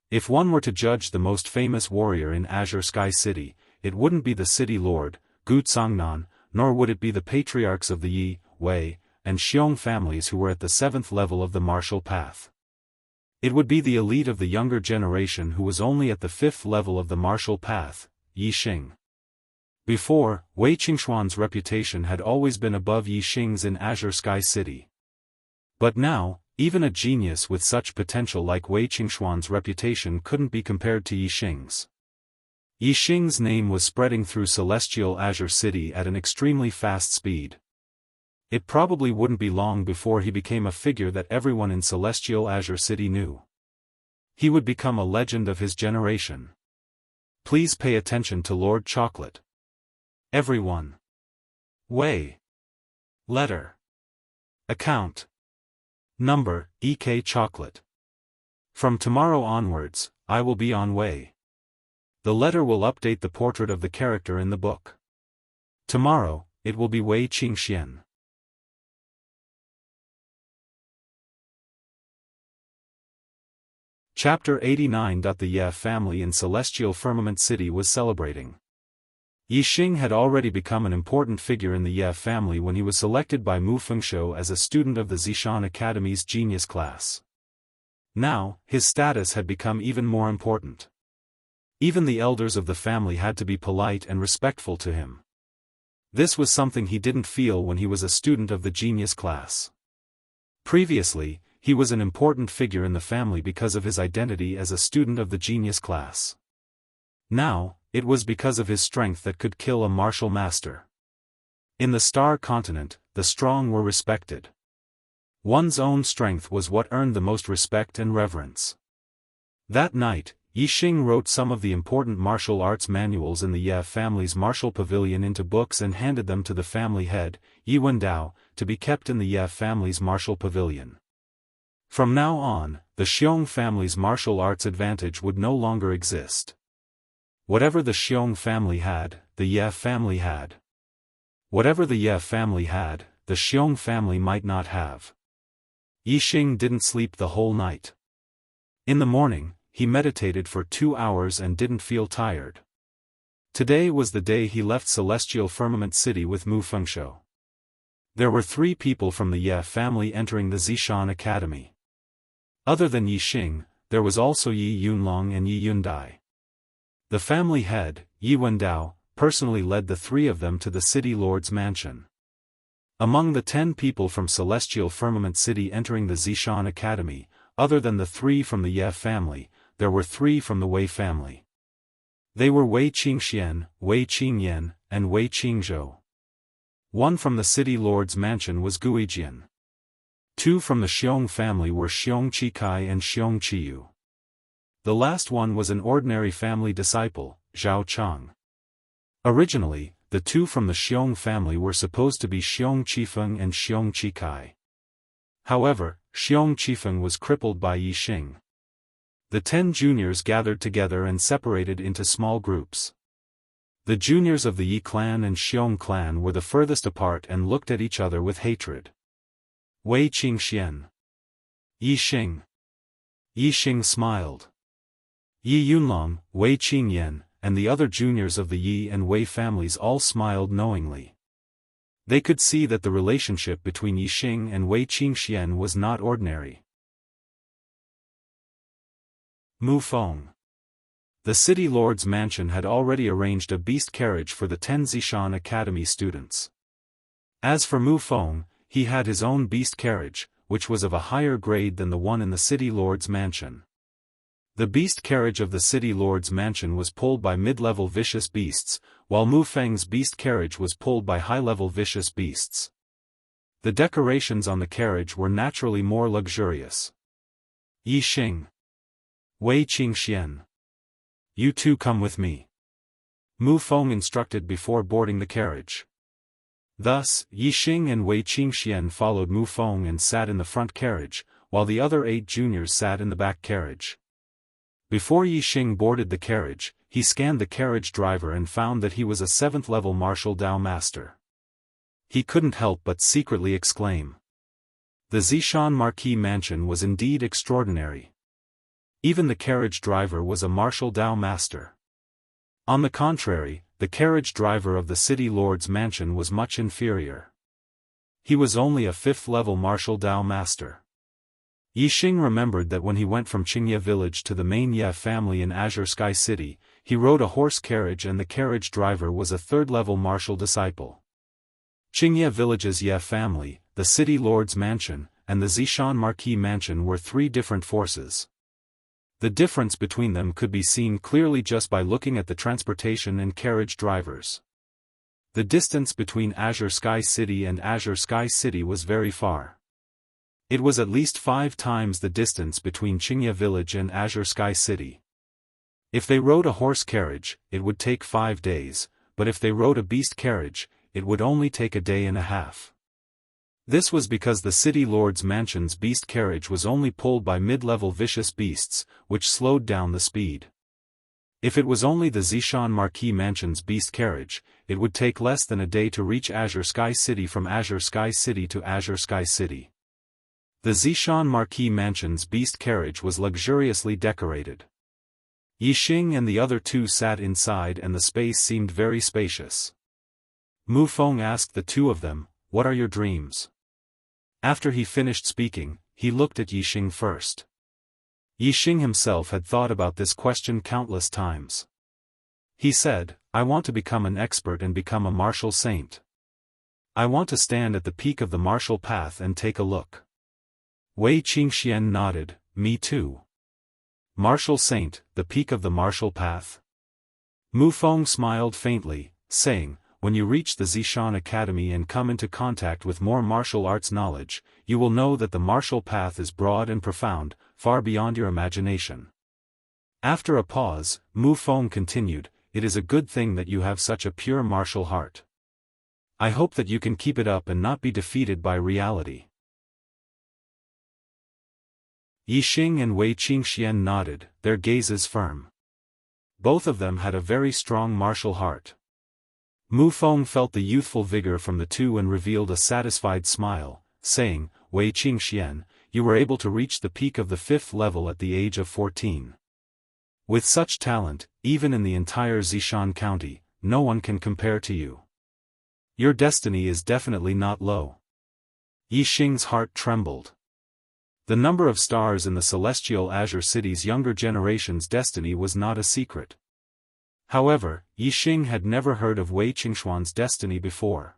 If one were to judge the most famous warrior in Azure Sky City, it wouldn't be the city lord, Gu Tsangnan, nor would it be the patriarchs of the Yi, Wei, and Xiong families who were at the 7th level of the martial path. It would be the elite of the younger generation who was only at the 5th level of the martial path, Yi Xing. Before, Wei Qingxuan's reputation had always been above Yi Xing's in Azure Sky City. But now, even a genius with such potential like Wei Qingxuan's reputation couldn't be compared to Yi Xing's. Yi Xing's name was spreading through Celestial Azure City at an extremely fast speed. It probably wouldn't be long before he became a figure that everyone in Celestial Azure City knew. He would become a legend of his generation. Please pay attention to Lord Chocolate. Everyone. Wei. Letter. Account. Number, EK Chocolate. From tomorrow onwards, I will be on Wei. The letter will update the portrait of the character in the book. Tomorrow, it will be Wei Qingxian. Chapter 89. The Ye family in Celestial Firmament City was celebrating. Yi Xing had already become an important figure in the Ye family when he was selected by Mu Fengshou as a student of the Zishan Academy's genius class. Now, his status had become even more important. Even the elders of the family had to be polite and respectful to him. This was something he didn't feel when he was a student of the genius class. Previously, he was an important figure in the family because of his identity as a student of the genius class. Now, it was because of his strength that could kill a martial master. In the Star Continent, the strong were respected. One's own strength was what earned the most respect and reverence. That night, Yi Xing wrote some of the important martial arts manuals in the Ye family's martial pavilion into books and handed them to the family head, Yi Wendao, to be kept in the Ye family's martial pavilion. From now on, the Xiong family's martial arts advantage would no longer exist. Whatever the Xiong family had, the Ye family had. Whatever the Ye family had, the Xiong family might not have. Yi Xing didn't sleep the whole night. In the morning, he meditated for 2 hours and didn't feel tired. Today was the day he left Celestial Firmament City with Mu Fengshou. There were 3 people from the Ye family entering the Zishan Academy. Other than Yi Xing, there was also Yi Yunlong and Yi Yundai. The family head, Yi Wendao, personally led the 3 of them to the city lord's mansion. Among the 10 people from Celestial Firmament City entering the Zishan Academy, other than the 3 from the Ye family, there were 3 from the Wei family. They were Wei Qingxian, Wei Qingyan, and Wei Qingzhou. 1 from the city lord's mansion was Guijian. 2 from the Xiong family were Xiong Chikai and Xiong Qiyu. The last one was an ordinary family disciple, Zhao Chang. Originally, the 2 from the Xiong family were supposed to be Xiong Qifeng and Xiong Chikai. However, Xiong Qifeng was crippled by Yixing. The 10 juniors gathered together and separated into small groups. The juniors of the Yi clan and Xiong clan were the furthest apart and looked at each other with hatred. Wei Qingxian. Yixing. Yixing smiled. Yi Yunlong, Wei Qingyan, and the other juniors of the Yi and Wei families all smiled knowingly. They could see that the relationship between Yixing and Wei Qingxian was not ordinary. Mu Feng. The city lord's mansion had already arranged a beast carriage for the 10 Zishan Academy students. As for Mu Feng, he had his own beast carriage, which was of a higher grade than the one in the city lord's mansion. The beast carriage of the city lord's mansion was pulled by mid-level vicious beasts, while Mu Feng's beast carriage was pulled by high-level vicious beasts. The decorations on the carriage were naturally more luxurious. Yixing. Wei Qingxian. You two come with me. Mu Feng instructed before boarding the carriage. Thus, Yixing and Wei Qingxian followed Mu Feng and sat in the front carriage, while the other 8 juniors sat in the back carriage. Before Yixing boarded the carriage, he scanned the carriage driver and found that he was a 7th-level martial Dao master. He couldn't help but secretly exclaim. The Zishan Marquis mansion was indeed extraordinary. Even the carriage driver was a martial Dao master. On the contrary, the carriage driver of the city lord's mansion was much inferior. He was only a 5th-level martial Dao master. Yixing remembered that when he went from Qingye village to the main Ye family in Azure Sky City, he rode a horse carriage and the carriage driver was a 3rd-level martial disciple. Qingye village's Ye family, the city lord's mansion, and the Zishan Marquis mansion were 3 different forces. The difference between them could be seen clearly just by looking at the transportation and carriage drivers. The distance between Azure Sky City and Azure Sky City was very far. It was at least 5 times the distance between Qingye village and Azure Sky City. If they rode a horse carriage, it would take 5 days, but if they rode a beast carriage, it would only take a day and a half. This was because the city lord's mansion's beast carriage was only pulled by mid-level vicious beasts, which slowed down the speed. If it was only the Zishan Marquis mansion's beast carriage, it would take less than a day to reach Azure Sky City from Azure Sky City to Azure Sky City. The Zishan Marquis mansion's beast carriage was luxuriously decorated. Yixing and the other 2 sat inside and the space seemed very spacious. Mu Feng asked the 2 of them, "What are your dreams?" After he finished speaking, he looked at Yixing first. Yixing himself had thought about this question countless times. He said, "I want to become an expert and become a martial saint. I want to stand at the peak of the martial path and take a look." Wei Qingxian nodded, "Me too." Martial saint, the peak of the martial path? Mu Feng smiled faintly, saying, "When you reach the Zishan Academy and come into contact with more martial arts knowledge, you will know that the martial path is broad and profound, far beyond your imagination." After a pause, Mu Feng continued, "It is a good thing that you have such a pure martial heart. I hope that you can keep it up and not be defeated by reality." Yixing and Wei Qingxian nodded, their gazes firm. Both of them had a very strong martial heart. Mu Feng felt the youthful vigor from the 2 and revealed a satisfied smile, saying, "Wei Qingxian, you were able to reach the peak of the 5th level at the age of 14. With such talent, even in the entire Zishan County, no one can compare to you. Your destiny is definitely not low." Yixing's heart trembled. The number of stars in the celestial Azure City's younger generation's destiny was not a secret. However, Yixing had never heard of Wei Qingxuan's destiny before.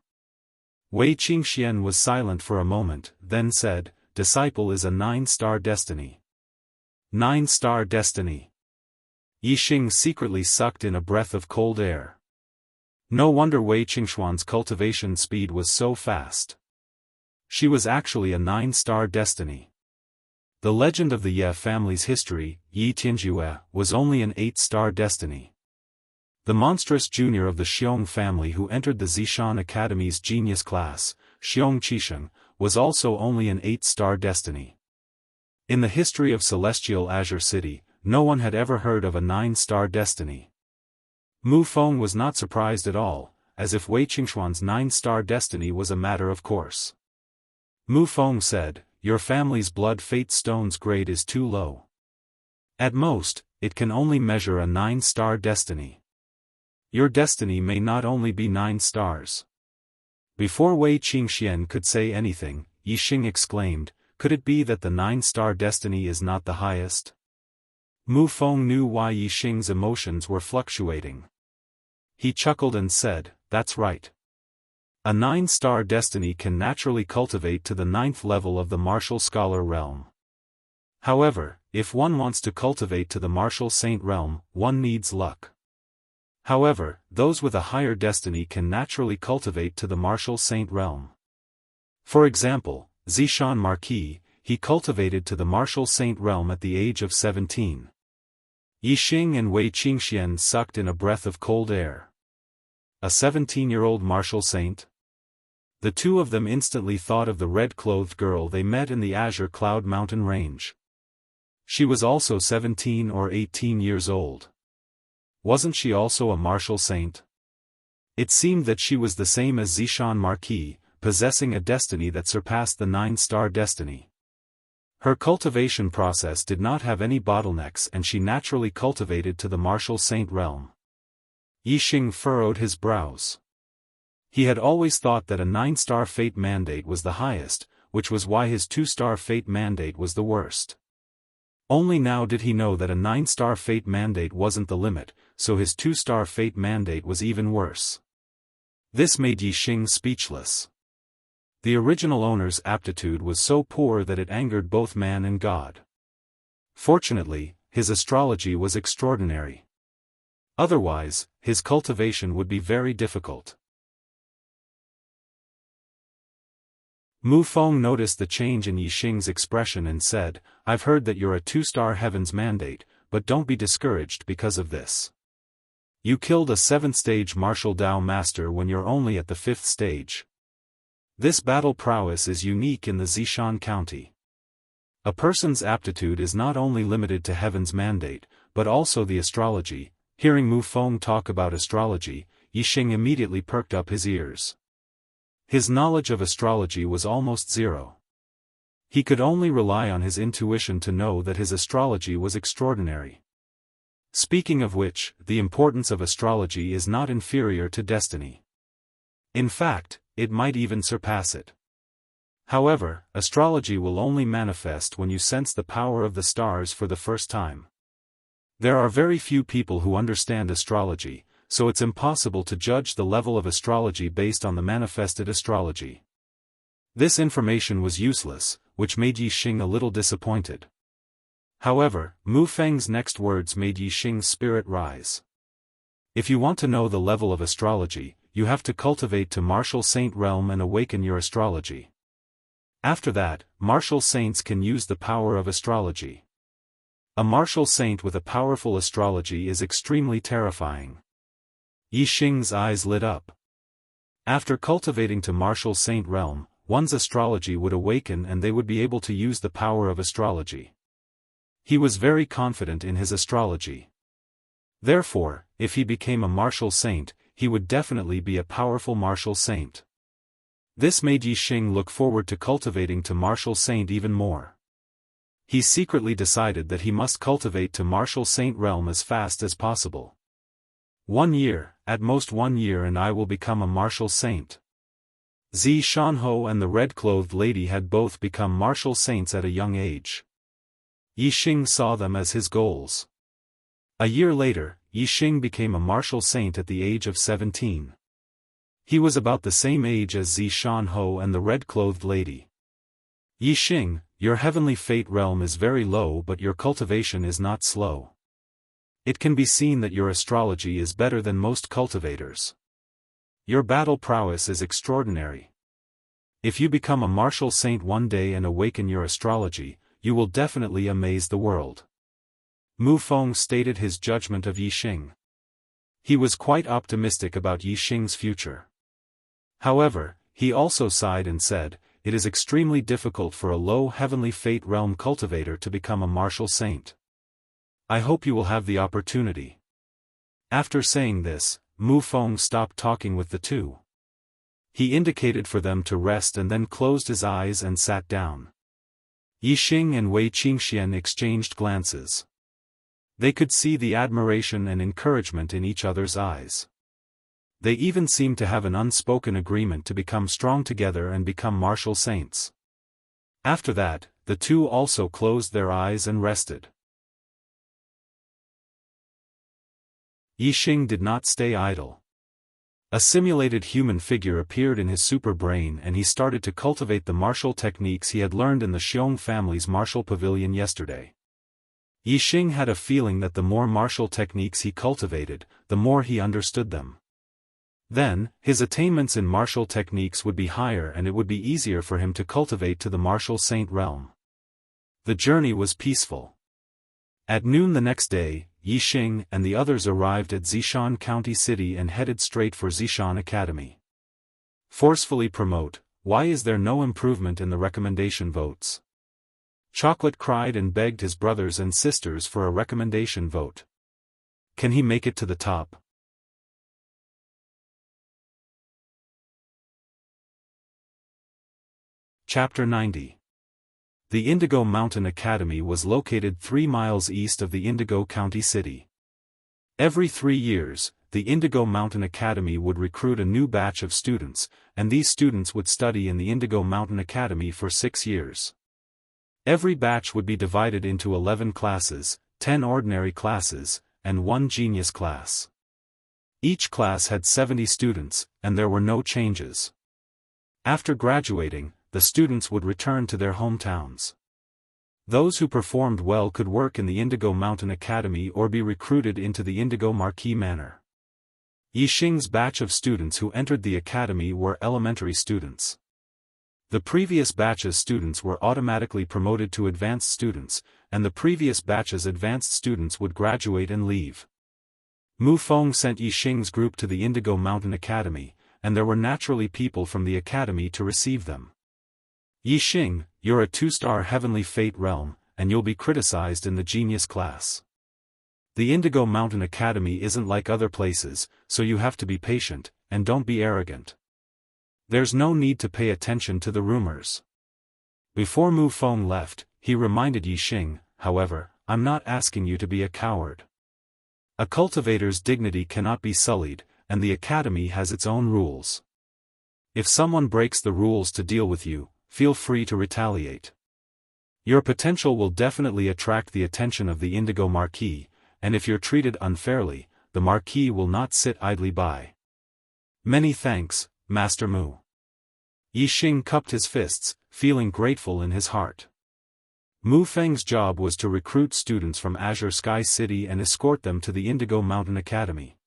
Wei Qingxian was silent for a moment, then said, "Disciple is a 9-star destiny." 9-star destiny. Yixing secretly sucked in a breath of cold air. No wonder Wei Qingxuan's cultivation speed was so fast. She was actually a 9-star destiny. The legend of the Ye family's history, Yi Tianjue, was only an 8-star destiny. The monstrous junior of the Xiong family who entered the Zishan Academy's genius class, Xiong Qisheng, was also only an 8-star destiny. In the history of Celestial Azure City, no one had ever heard of a 9-star destiny. Mu Feng was not surprised at all, as if Wei Qingxuan's 9-star destiny was a matter of course. Mu Feng said, "Your family's blood fate stone's grade is too low. At most, it can only measure a 9-star destiny. Your destiny may not only be 9 stars." Before Wei Qingxian could say anything, Yixing exclaimed, "Could it be that the 9-star destiny is not the highest?" Mu Feng knew why Yixing's emotions were fluctuating. He chuckled and said, "That's right. A 9-star destiny can naturally cultivate to the 9th level of the martial scholar realm. However, if one wants to cultivate to the martial saint realm, one needs luck. However, those with a higher destiny can naturally cultivate to the martial saint realm. For example, Zishan Marquis, he cultivated to the martial saint realm at the age of 17. Yixing and Wei Qingxian sucked in a breath of cold air. A 17-year-old martial saint? The two of them instantly thought of the red-clothed girl they met in the Azure Cloud Mountain range. She was also 17 or 18 years old. Wasn't she also a martial saint? It seemed that she was the same as Zishan Marquis, possessing a destiny that surpassed the 9-star destiny. Her cultivation process did not have any bottlenecks and she naturally cultivated to the martial saint realm. Yixing furrowed his brows. He had always thought that a 9-star fate mandate was the highest, which was why his 2-star fate mandate was the worst. Only now did he know that a 9-star fate mandate wasn't the limit, so his 2-star fate mandate was even worse. This made Yixing speechless. The original owner's aptitude was so poor that it angered both man and God. Fortunately, his astrology was extraordinary. Otherwise, his cultivation would be very difficult. Mu Feng noticed the change in Yixing's expression and said, "I've heard that you're a 2-star heaven's mandate, but don't be discouraged because of this. You killed a 7th-stage martial Dao master when you're only at the 5th stage. This battle prowess is unique in the Zishan County. A person's aptitude is not only limited to heaven's mandate, but also the astrology." Hearing Mu Feng talk about astrology, Yixing immediately perked up his ears. His knowledge of astrology was almost zero. He could only rely on his intuition to know that his astrology was extraordinary. Speaking of which, the importance of astrology is not inferior to destiny. In fact, it might even surpass it. However, astrology will only manifest when you sense the power of the stars for the first time. There are very few people who understand astrology, so it's impossible to judge the level of astrology based on the manifested astrology. This information was useless, which made Yixing a little disappointed. However, Mu Feng's next words made Yixing's spirit rise. If you want to know the level of astrology, you have to cultivate to martial saint realm and awaken your astrology. After that, martial saints can use the power of astrology. A martial saint with a powerful astrology is extremely terrifying. Yixing's eyes lit up. After cultivating to martial saint realm, one's astrology would awaken and they would be able to use the power of astrology. He was very confident in his astrology. Therefore, if he became a martial saint, he would definitely be a powerful martial saint. This made Yixing look forward to cultivating to martial saint even more. He secretly decided that he must cultivate to martial saint realm as fast as possible. 1 year, at most 1 year, and I will become a martial saint. Zi Shanho and the red-clothed lady had both become martial saints at a young age. Yixing saw them as his goals. A year later, Yixing became a martial saint at the age of 17. He was about the same age as Zishan Ho and the red-clothed lady. Yixing, your heavenly fate realm is very low, but your cultivation is not slow. It can be seen that your astrology is better than most cultivators. Your battle prowess is extraordinary. If you become a martial saint one day and awaken your astrology, you will definitely amaze the world. Mu Feng stated his judgment of Yixing. He was quite optimistic about Yixing's future. However, he also sighed and said, "It is extremely difficult for a low heavenly fate realm cultivator to become a martial saint. I hope you will have the opportunity." After saying this, Mu Feng stopped talking with the two. He indicated for them to rest and then closed his eyes and sat down. Yixing and Wei Qingxian exchanged glances. They could see the admiration and encouragement in each other's eyes. They even seemed to have an unspoken agreement to become strong together and become martial saints. After that, the two also closed their eyes and rested. Yixing did not stay idle. A simulated human figure appeared in his super brain and he started to cultivate the martial techniques he had learned in the Xiong family's martial pavilion yesterday. Yixing had a feeling that the more martial techniques he cultivated, the more he understood them. Then, his attainments in martial techniques would be higher and it would be easier for him to cultivate to the martial saint realm. The journey was peaceful. At noon the next day, Yixing and the others arrived at Zishan County City and headed straight for Zishan Academy. Forcefully promote, why is there no improvement in the recommendation votes? Chocolate cried and begged his brothers and sisters for a recommendation vote. Can he make it to the top? Chapter 90. The Indigo Mountain Academy was located 3 miles east of the Indigo County City. Every 3 years, the Indigo Mountain Academy would recruit a new batch of students, and these students would study in the Indigo Mountain Academy for 6 years. Every batch would be divided into 11 classes, 10 ordinary classes, and 1 genius class. Each class had 70 students, and there were no changes. After graduating, the students would return to their hometowns. Those who performed well could work in the Indigo Mountain Academy or be recruited into the Indigo Marquis Manor. Yixing's batch of students who entered the academy were elementary students. The previous batch's students were automatically promoted to advanced students, and the previous batch's advanced students would graduate and leave. Mu Feng sent Yixing's group to the Indigo Mountain Academy, and there were naturally people from the academy to receive them. Yixing, you're a 2-star heavenly fate realm, and you'll be criticized in the genius class. The Indigo Mountain Academy isn't like other places, so you have to be patient, and don't be arrogant. There's no need to pay attention to the rumors. Before Mu Feng left, he reminded Yixing, however, I'm not asking you to be a coward. A cultivator's dignity cannot be sullied, and the academy has its own rules. If someone breaks the rules to deal with you, feel free to retaliate. Your potential will definitely attract the attention of the Indigo Marquis, and if you're treated unfairly, the Marquis will not sit idly by. Many thanks, Master Mu. Yixing cupped his fists, feeling grateful in his heart. Mu Feng's job was to recruit students from Azure Sky City and escort them to the Indigo Mountain Academy.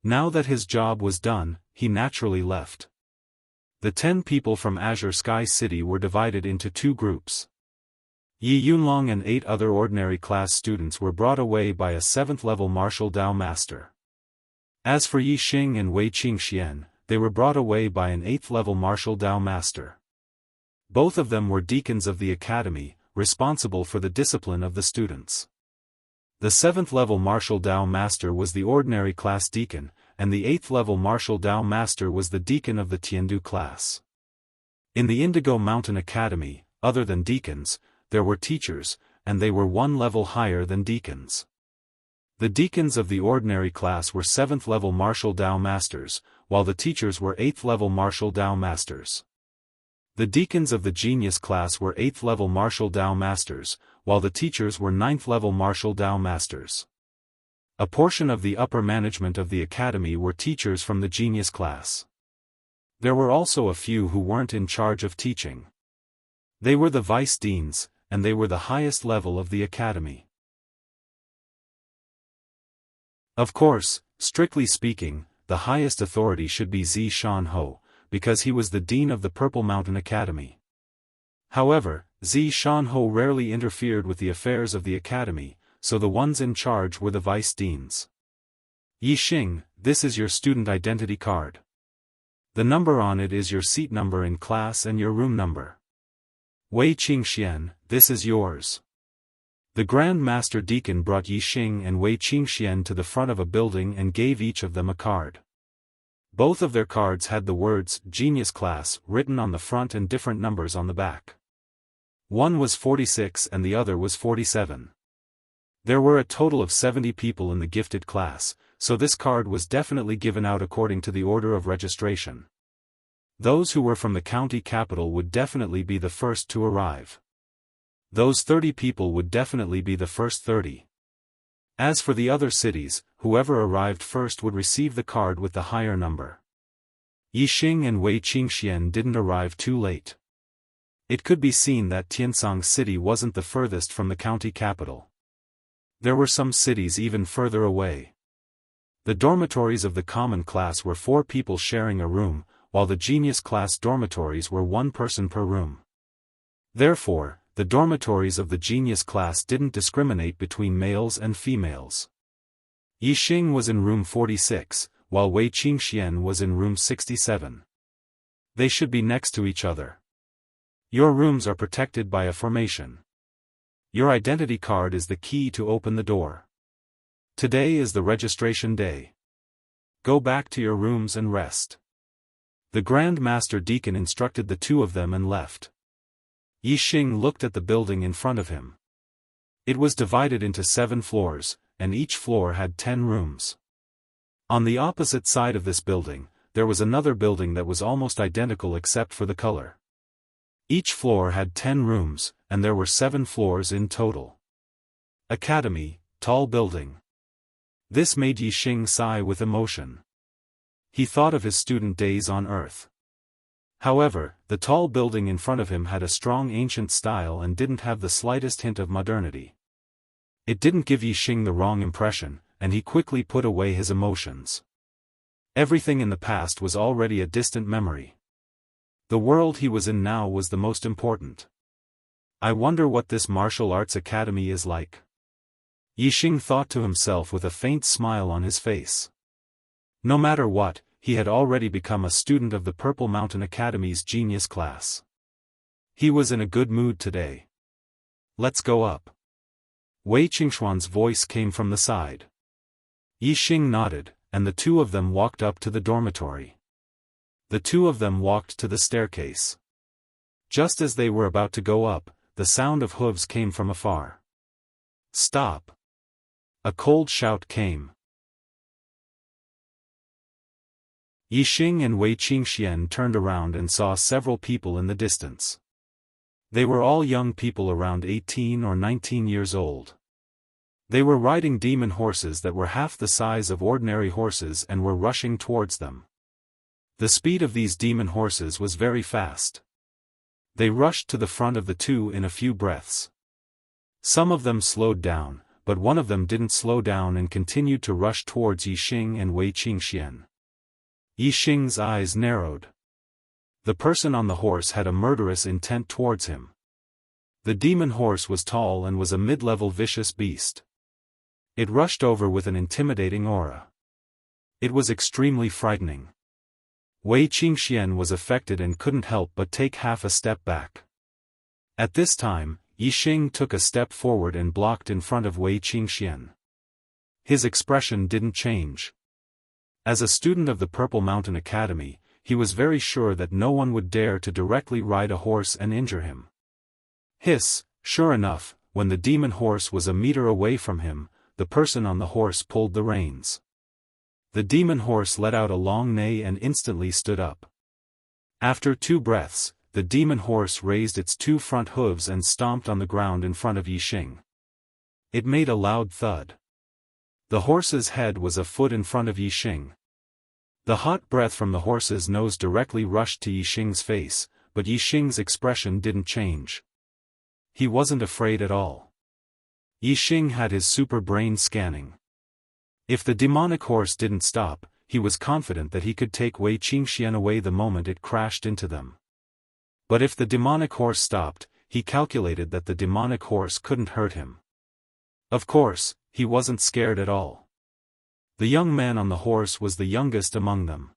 Now that his job was done, he naturally left. The 10 people from Azure Sky City were divided into 2 groups. Yi Yunlong and 8 other ordinary class students were brought away by a 7th-level martial Dao master. As for Yixing and Wei Qingxian, they were brought away by an 8th-level martial Dao master. Both of them were deacons of the academy, responsible for the discipline of the students. The 7th-level martial Dao master was the ordinary class deacon, and the 8th-level martial Dao master was the deacon of the Tiandu class. In the Indigo Mountain Academy, other than deacons, there were teachers, and they were 1 level higher than deacons. The deacons of the ordinary class were 7th-level martial Dao masters, while the teachers were 8th-level martial Dao masters. The deacons of the genius class were 8th-level martial Dao masters, while the teachers were 9th-level martial Dao masters. A portion of the upper management of the academy were teachers from the genius class. There were also a few who weren't in charge of teaching. They were the vice deans, and they were the highest level of the academy. Of course, strictly speaking, the highest authority should be Zi Shanho, because he was the dean of the Purple Mountain Academy. However, Zi Shanho rarely interfered with the affairs of the academy, so the ones in charge were the vice deans. Yixing, this is your student identity card. The number on it is your seat number in class and your room number. Wei Qingxian, this is yours. The Grand Master Deacon brought Yixing and Wei Qingxian to the front of a building and gave each of them a card. Both of their cards had the words Genius Class written on the front and different numbers on the back. One was 46 and the other was 47. There were a total of 70 people in the gifted class, so this card was definitely given out according to the order of registration. Those who were from the county capital would definitely be the first to arrive. Those 30 people would definitely be the first 30. As for the other cities, whoever arrived first would receive the card with the higher number. Yixing and Wei Qingxian didn't arrive too late. It could be seen that Tiansang City wasn't the furthest from the county capital. There were some cities even further away. The dormitories of the common class were 4 people sharing a room, while the genius class dormitories were 1 person per room. Therefore, the dormitories of the genius class didn't discriminate between males and females. Yixing was in room 46, while Wei Qingxian was in room 67. They should be next to each other. Your rooms are protected by a formation. Your identity card is the key to open the door. Today is the registration day. Go back to your rooms and rest. The Grand Master Deacon instructed the 2 of them and left. Yixing looked at the building in front of him. It was divided into 7 floors, and each floor had 10 rooms. On the opposite side of this building, there was another building that was almost identical except for the color. Each floor had 10 rooms, and there were 7 floors in total. Academy, tall building. This made Yixing sigh with emotion. He thought of his student days on Earth. However, the tall building in front of him had a strong ancient style and didn't have the slightest hint of modernity. It didn't give Yixing the wrong impression, and he quickly put away his emotions. Everything in the past was already a distant memory. The world he was in now was the most important. I wonder what this martial arts academy is like. Yixing thought to himself with a faint smile on his face. No matter what, he had already become a student of the Purple Mountain Academy's genius class. He was in a good mood today. Let's go up. Wei Qingxuan's voice came from the side. Yixing nodded, and the 2 of them walked up to the dormitory. The 2 of them walked to the staircase. Just as they were about to go up, the sound of hooves came from afar. Stop! A cold shout came. Yixing and Wei Qingxian turned around and saw several people in the distance. They were all young people around 18 or 19 years old. They were riding demon horses that were half the size of ordinary horses and were rushing towards them. The speed of these demon horses was very fast. They rushed to the front of the 2 in a few breaths. Some of them slowed down, but one of them didn't slow down and continued to rush towards Yixing and Wei Qingxian. Yixing's eyes narrowed. The person on the horse had a murderous intent towards him. The demon horse was tall and was a mid-level vicious beast. It rushed over with an intimidating aura. It was extremely frightening. Wei Qingxian was affected and couldn't help but take half a step back. At this time, Yixing took a step forward and blocked in front of Wei Qingxian. His expression didn't change. As a student of the Purple Mountain Academy, he was very sure that no one would dare to directly ride a horse and injure him. Hiss, sure enough, when the demon horse was a meter away from him, the person on the horse pulled the reins. The demon horse let out a long neigh and instantly stood up. After 2 breaths, the demon horse raised its 2 front hooves and stomped on the ground in front of Yixing. It made a loud thud. The horse's head was a foot in front of Yixing. The hot breath from the horse's nose directly rushed to Yixing's face, but Yixing's expression didn't change. He wasn't afraid at all. Yixing had his super brain scanning. If the demonic horse didn't stop, he was confident that he could take Wei Qingxian away the moment it crashed into them. But if the demonic horse stopped, he calculated that the demonic horse couldn't hurt him. Of course, he wasn't scared at all. The young man on the horse was the youngest among them.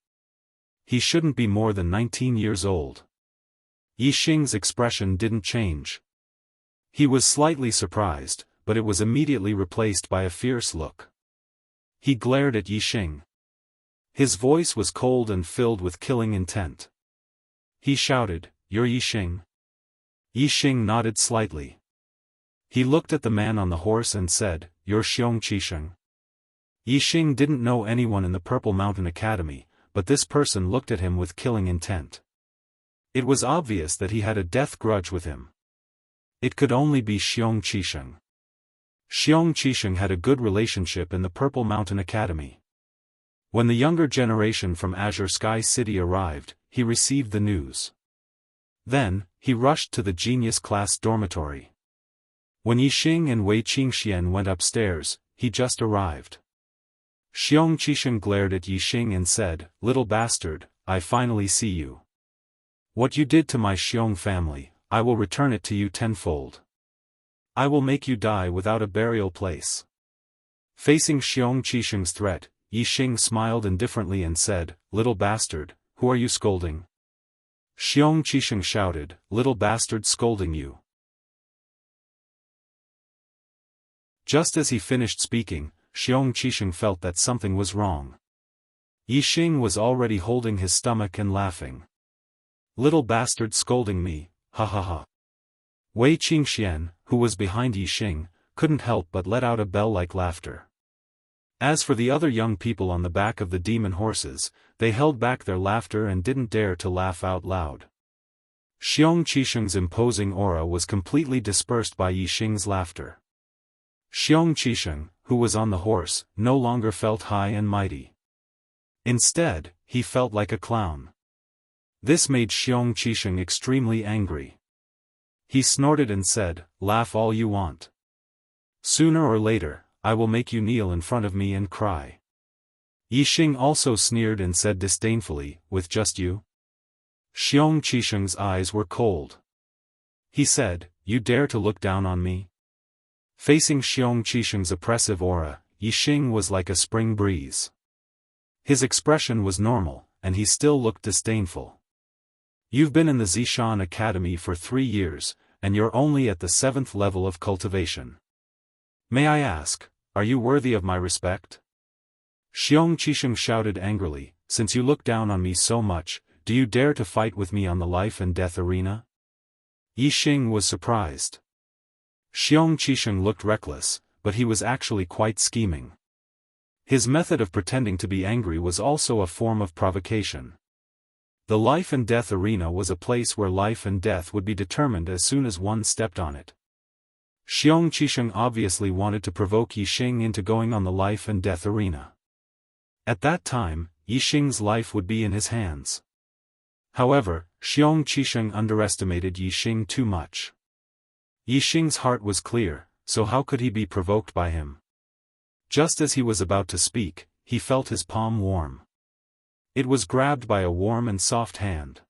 He shouldn't be more than 19 years old. Yixing's expression didn't change. He was slightly surprised, but it was immediately replaced by a fierce look. He glared at Yixing. His voice was cold and filled with killing intent. He shouted, "You're Yixing?" Yixing nodded slightly. He looked at the man on the horse and said, "You're Xiong Qisheng." Yixing didn't know anyone in the Purple Mountain Academy, but this person looked at him with killing intent. It was obvious that he had a death grudge with him. It could only be Xiong Qisheng. Xiong Qisheng had a good relationship in the Purple Mountain Academy. When the younger generation from Azure Sky City arrived, he received the news. Then, he rushed to the genius class dormitory. When Yixing and Wei Qingxian went upstairs, he just arrived. Xiong Qisheng glared at Yixing and said, "Little bastard, I finally see you. What you did to my Xiong family, I will return it to you tenfold. I will make you die without a burial place." Facing Xiong Qisheng's threat, Yixing smiled indifferently and said, "Little bastard, who are you scolding?" Xiong Qisheng shouted, "Little bastard scolding you." Just as he finished speaking, Xiong Qisheng felt that something was wrong. Yixing was already holding his stomach and laughing. "Little bastard scolding me, ha ha ha." Wei Qingxian, who was behind Yixing, couldn't help but let out a bell-like laughter. As for the other young people on the back of the demon horses, they held back their laughter and didn't dare to laugh out loud. Xiong Qisheng's imposing aura was completely dispersed by Yixing's laughter. Xiong Qisheng, who was on the horse, no longer felt high and mighty. Instead, he felt like a clown. This made Xiong Qisheng extremely angry. He snorted and said, "Laugh all you want. Sooner or later, I will make you kneel in front of me and cry." Yixing also sneered and said disdainfully, "With just you?" Xiong Qisheng's eyes were cold. He said, "You dare to look down on me?" Facing Xiong Qisheng's oppressive aura, Yixing was like a spring breeze. His expression was normal, and he still looked disdainful. "You've been in the Zishan Academy for 3 years, and you're only at the 7th level of cultivation. May I ask, are you worthy of my respect?" Xiong Qisheng shouted angrily, "Since you look down on me so much, do you dare to fight with me on the life and death arena?" Yixing was surprised. Xiong Qisheng looked reckless, but he was actually quite scheming. His method of pretending to be angry was also a form of provocation. The life and death arena was a place where life and death would be determined as soon as one stepped on it. Xiong Qisheng obviously wanted to provoke Yixing into going on the life and death arena. At that time, Yixing's life would be in his hands. However, Xiong Qisheng underestimated Yixing too much. Yixing's heart was clear, so how could he be provoked by him? Just as he was about to speak, he felt his palm warm. It was grabbed by a warm and soft hand.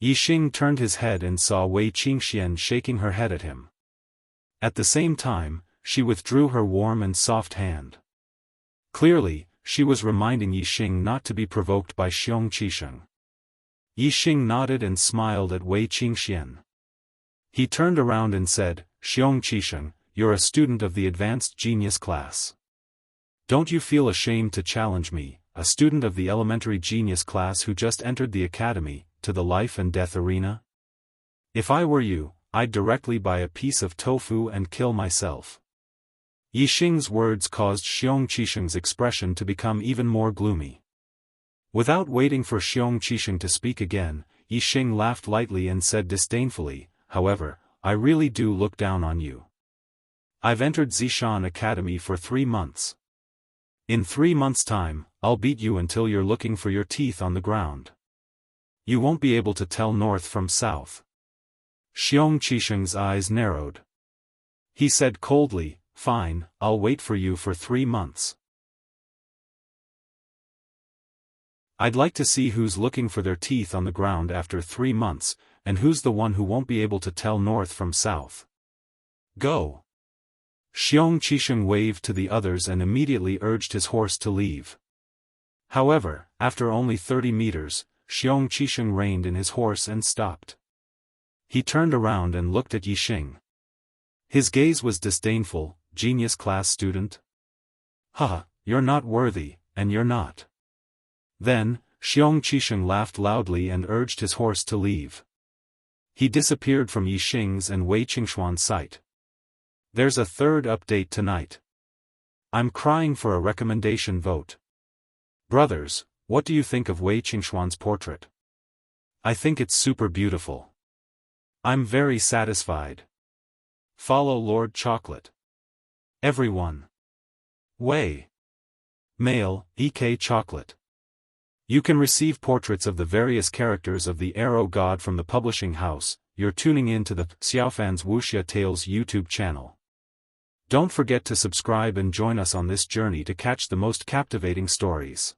Yixing turned his head and saw Wei Qingxian shaking her head at him. At the same time, she withdrew her warm and soft hand. Clearly, she was reminding Yixing not to be provoked by Xiong Qisheng. Yixing nodded and smiled at Wei Qingxian. He turned around and said, "Xiong Qisheng, you're a student of the advanced genius class. Don't you feel ashamed to challenge me, a student of the elementary genius class who just entered the academy, to the life and death arena? If I were you, I'd directly buy a piece of tofu and kill myself." Yixing's words caused Xiong Qisheng's expression to become even more gloomy. Without waiting for Xiong Qisheng to speak again, Yixing laughed lightly and said disdainfully, "However, I really do look down on you. I've entered Zishan Academy for 3 months. In 3 months' time, I'll beat you until you're looking for your teeth on the ground. You won't be able to tell north from south. Xiong Qisheng's eyes narrowed. He said coldly, "Fine, I'll wait for you for 3 months. I'd like to see who's looking for their teeth on the ground after 3 months, and who's the one who won't be able to tell north from south. Go." Xiong Qisheng waved to the others and immediately urged his horse to leave. However, after only 30 meters, Xiong Qisheng reined in his horse and stopped. He turned around and looked at Yixing. His gaze was disdainful. "Genius class student? Haha, you're not worthy, and you're not." Then, Xiong Qisheng laughed loudly and urged his horse to leave. He disappeared from Yixing's and Wei Qingxuan's sight. There's a third update tonight. I'm crying for a recommendation vote. Brothers, what do you think of Wei Qingxuan's portrait? I think it's super beautiful. I'm very satisfied. Follow Lord Chocolate. Everyone. Wei. Mail, EK Chocolate. You can receive portraits of the various characters of the Arrow God from the publishing house. You're tuning in to the Xiaofan's Wuxia Tales YouTube channel. Don't forget to subscribe and join us on this journey to catch the most captivating stories.